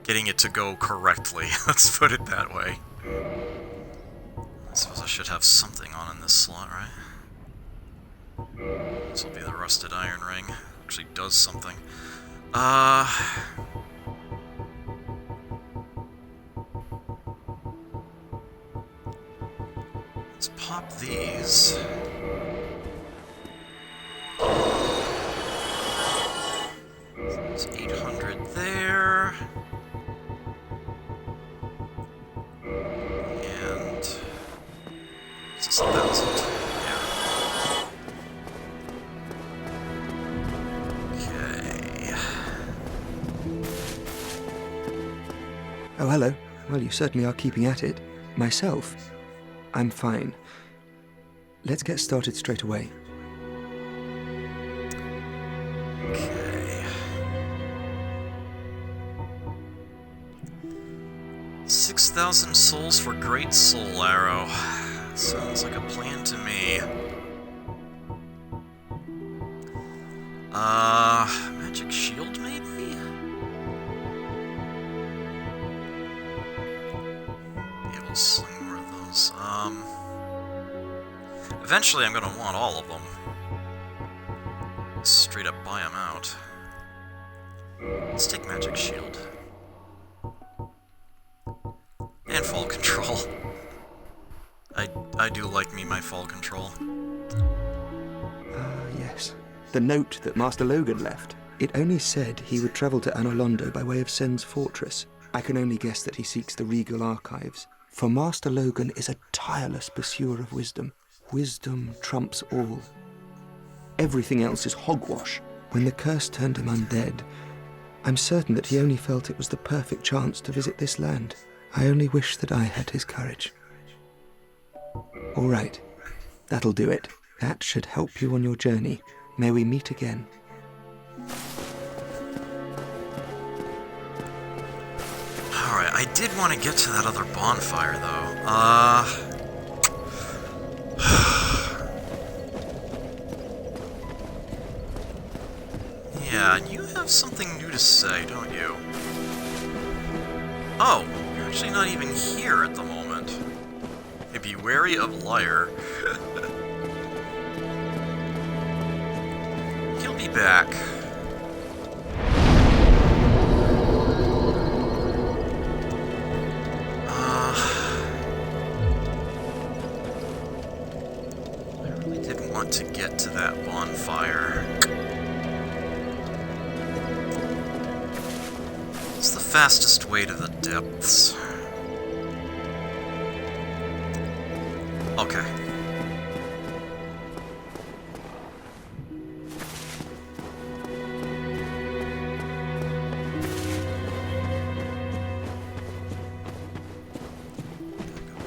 getting it to go correctly. Let's put it that way. I suppose I should have something on in this slot, right? This will be the rusted iron ring. Actually does something. Let's pop these. It's 800 there. And is this 1,000? Yeah. Okay. Oh, hello. Well, you certainly are keeping at it. Myself, I'm fine. Let's get started straight away. Okay. 6,000 souls for Great Soul Arrow. Sounds like a plan to me. Magic Shield, maybe? Yeah, we'll sling more of those. Eventually I'm gonna want all of them. Straight up buy them out. Let's take Magic Shield. And Fall Control. I do like me my Fall Control. Yes. The note that Master Logan left. It only said he would travel to Anolondo by way of Sen's fortress. I can only guess that he seeks the regal archives. For Master Logan is a tireless pursuer of wisdom. Wisdom trumps all. Everything else is hogwash. When the curse turned him undead, I'm certain that he only felt it was the perfect chance to visit this land. I only wish that I had his courage. All right. That'll do it. That should help you on your journey. May we meet again. Alright, I did want to get to that other bonfire, though. Yeah, and you have something new to say, don't you? Oh, you're actually not even here at the moment. Hey, be wary of Liar. He'll be back. I really did want to get to that bonfire. It's the fastest way to the depths. Okay.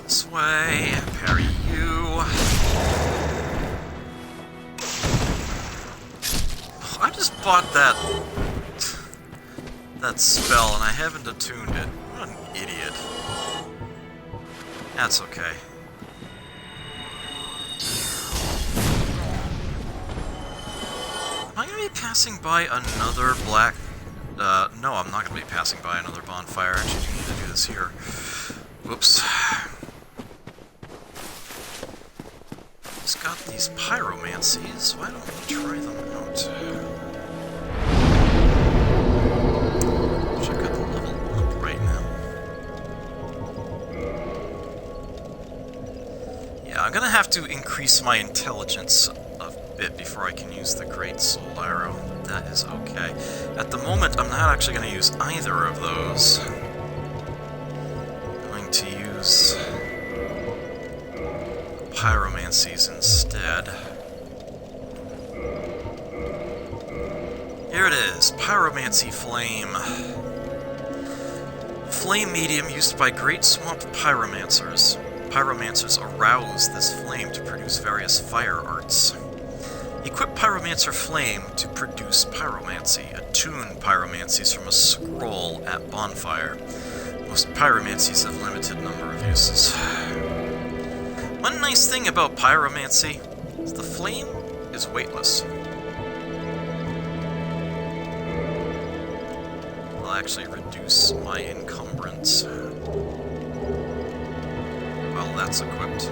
This way, parry you. I just bought that spell and I haven't attuned it. What an idiot. That's okay. Am I gonna be passing by another black... no, I'm not gonna be passing by another bonfire. I actually need to do this here. Whoops. It's got these pyromancies. Why don't we try them out? Wish I could level up right now. Yeah, I'm gonna have to increase my intelligence a bit before I can use the Great Soul Arrow. That is okay. At the moment, I'm not actually gonna use either of those. I'm going to use pyromancies instead. Here it is, Pyromancy Flame. Flame medium used by Great Swamp Pyromancers. Pyromancers arouse this flame to produce various fire arts. Equip Pyromancer Flame to produce pyromancy. Attune pyromancies from a scroll at bonfire. Most pyromancies have limited number of uses. One nice thing about pyromancy is the flame is weightless. I'll actually reduce my encumbrance while that's equipped.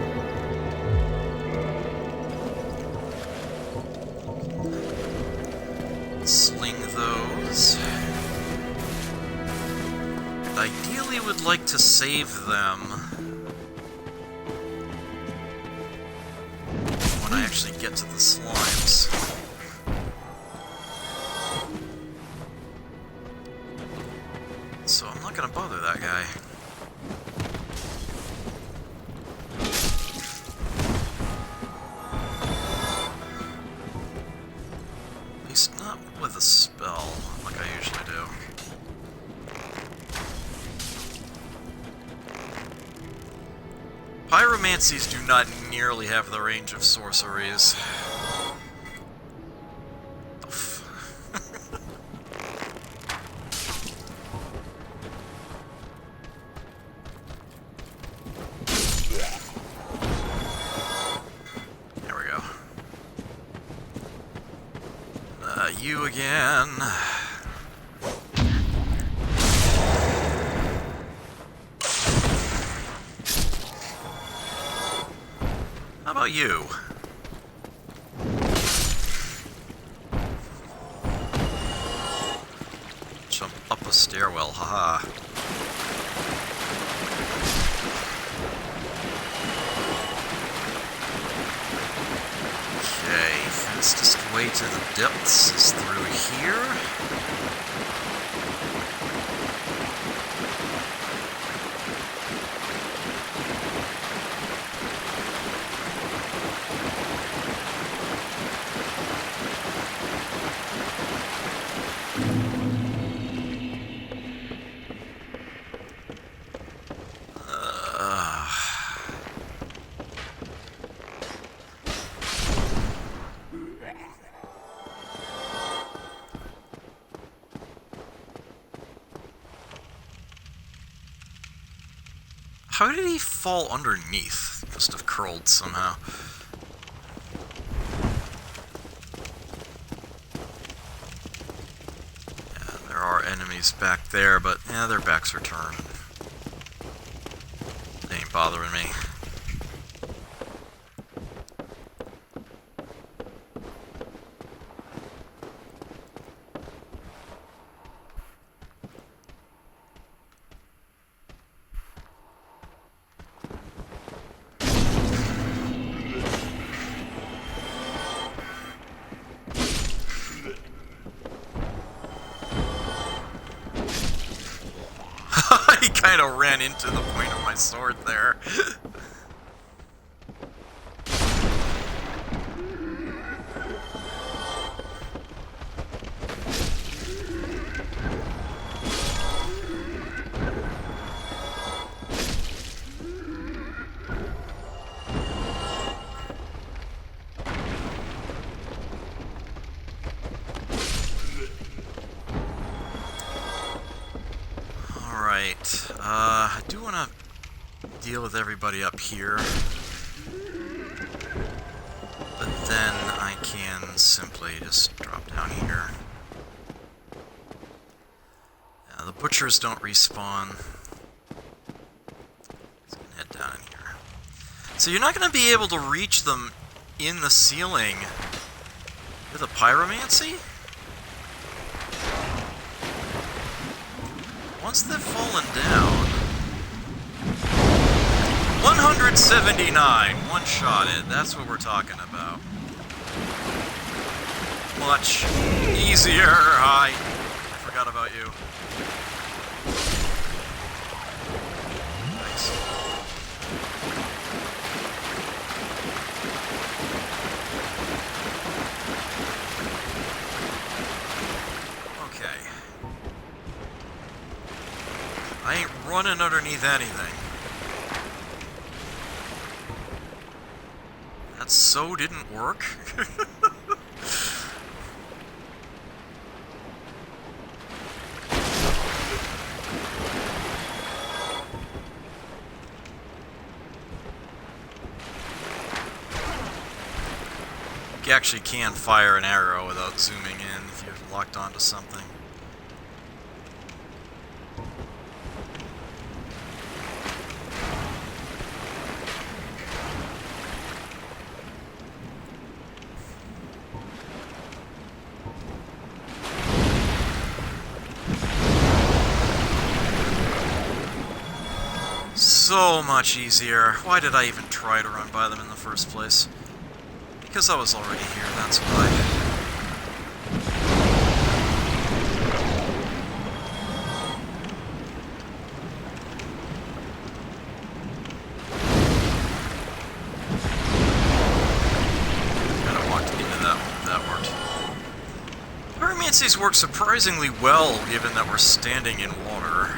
Sling those. Ideally would like to save them when I actually get to the slimes. So I'm not gonna bother that guy. At least not with a spell, like I usually do. Pyromancies do not nearly have the range of sorceries. you again. How about you? Jump up a stairwell, haha. Okay, fastest way to the depths is through here. How did he fall underneath? Must have curled somehow. Yeah, there are enemies back there, but yeah, their backs are turned. They ain't bothering me. He kind of ran into the point of my sword there. I do want to deal with everybody up here, but then I can simply just drop down here. Yeah, the butchers don't respawn. So I can head down in here. So you're not going to be able to reach them in the ceiling with a pyromancy? Once they've fallen down... 179, one-shotted, that's what we're talking about. Much easier. Hi. I forgot about you. Nice. Okay. I ain't running underneath anything. That so didn't work. You actually can fire an arrow without zooming in if you're locked onto something. So much easier. Why did I even try to run by them in the first place? Because I was already here, that's why. Kinda walked into that one, that worked. Pyromancies work surprisingly well, given that we're standing in water.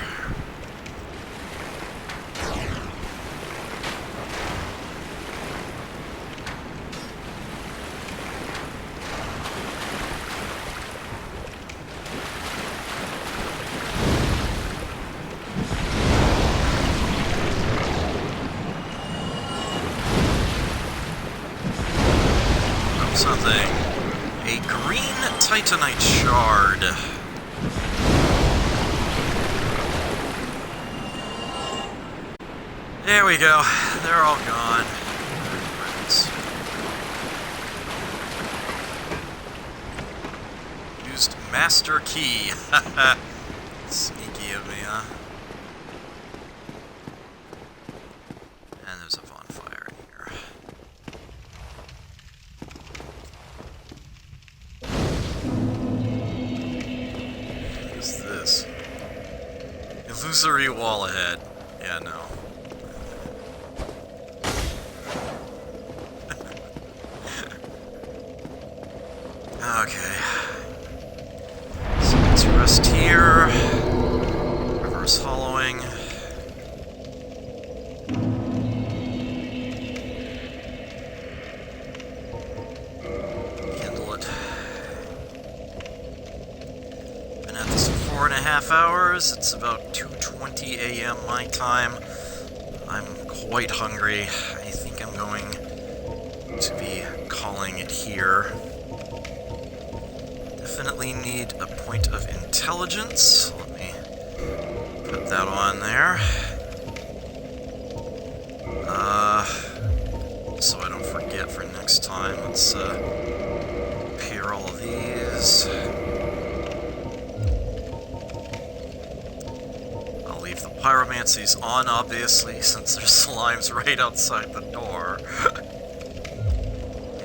Something a green titanite shard. There we go. They're all gone. Used master key. Sneaky of me, huh? And there's a bonfire in here. What is this? Illusory wall ahead. Yeah, no. Okay. So let's rest here. Reverse hollowing. Kindle it. Been at this for 4.5 hours. It's about 2:20 a.m. my time. I'm quite hungry. I think I'm going to be calling it here. Definitely need a point of intelligence. Let me put that on there. So I don't forget for next time. Let's pair all of these. I'll leave the pyromancies on, obviously, since there's slimes right outside the door.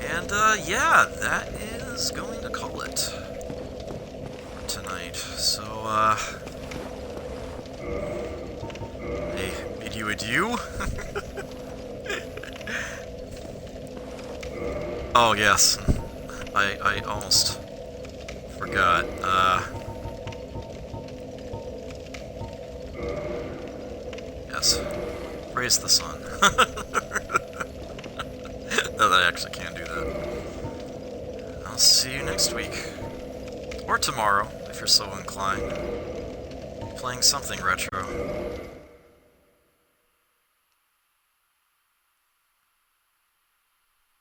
And yeah, that is going to call it tonight. So, I bid you adieu. Oh, yes. I almost forgot. Yes. Praise the sun. No, that I actually can do that. I'll see you next week. Or tomorrow, if you're so inclined. Playing something retro.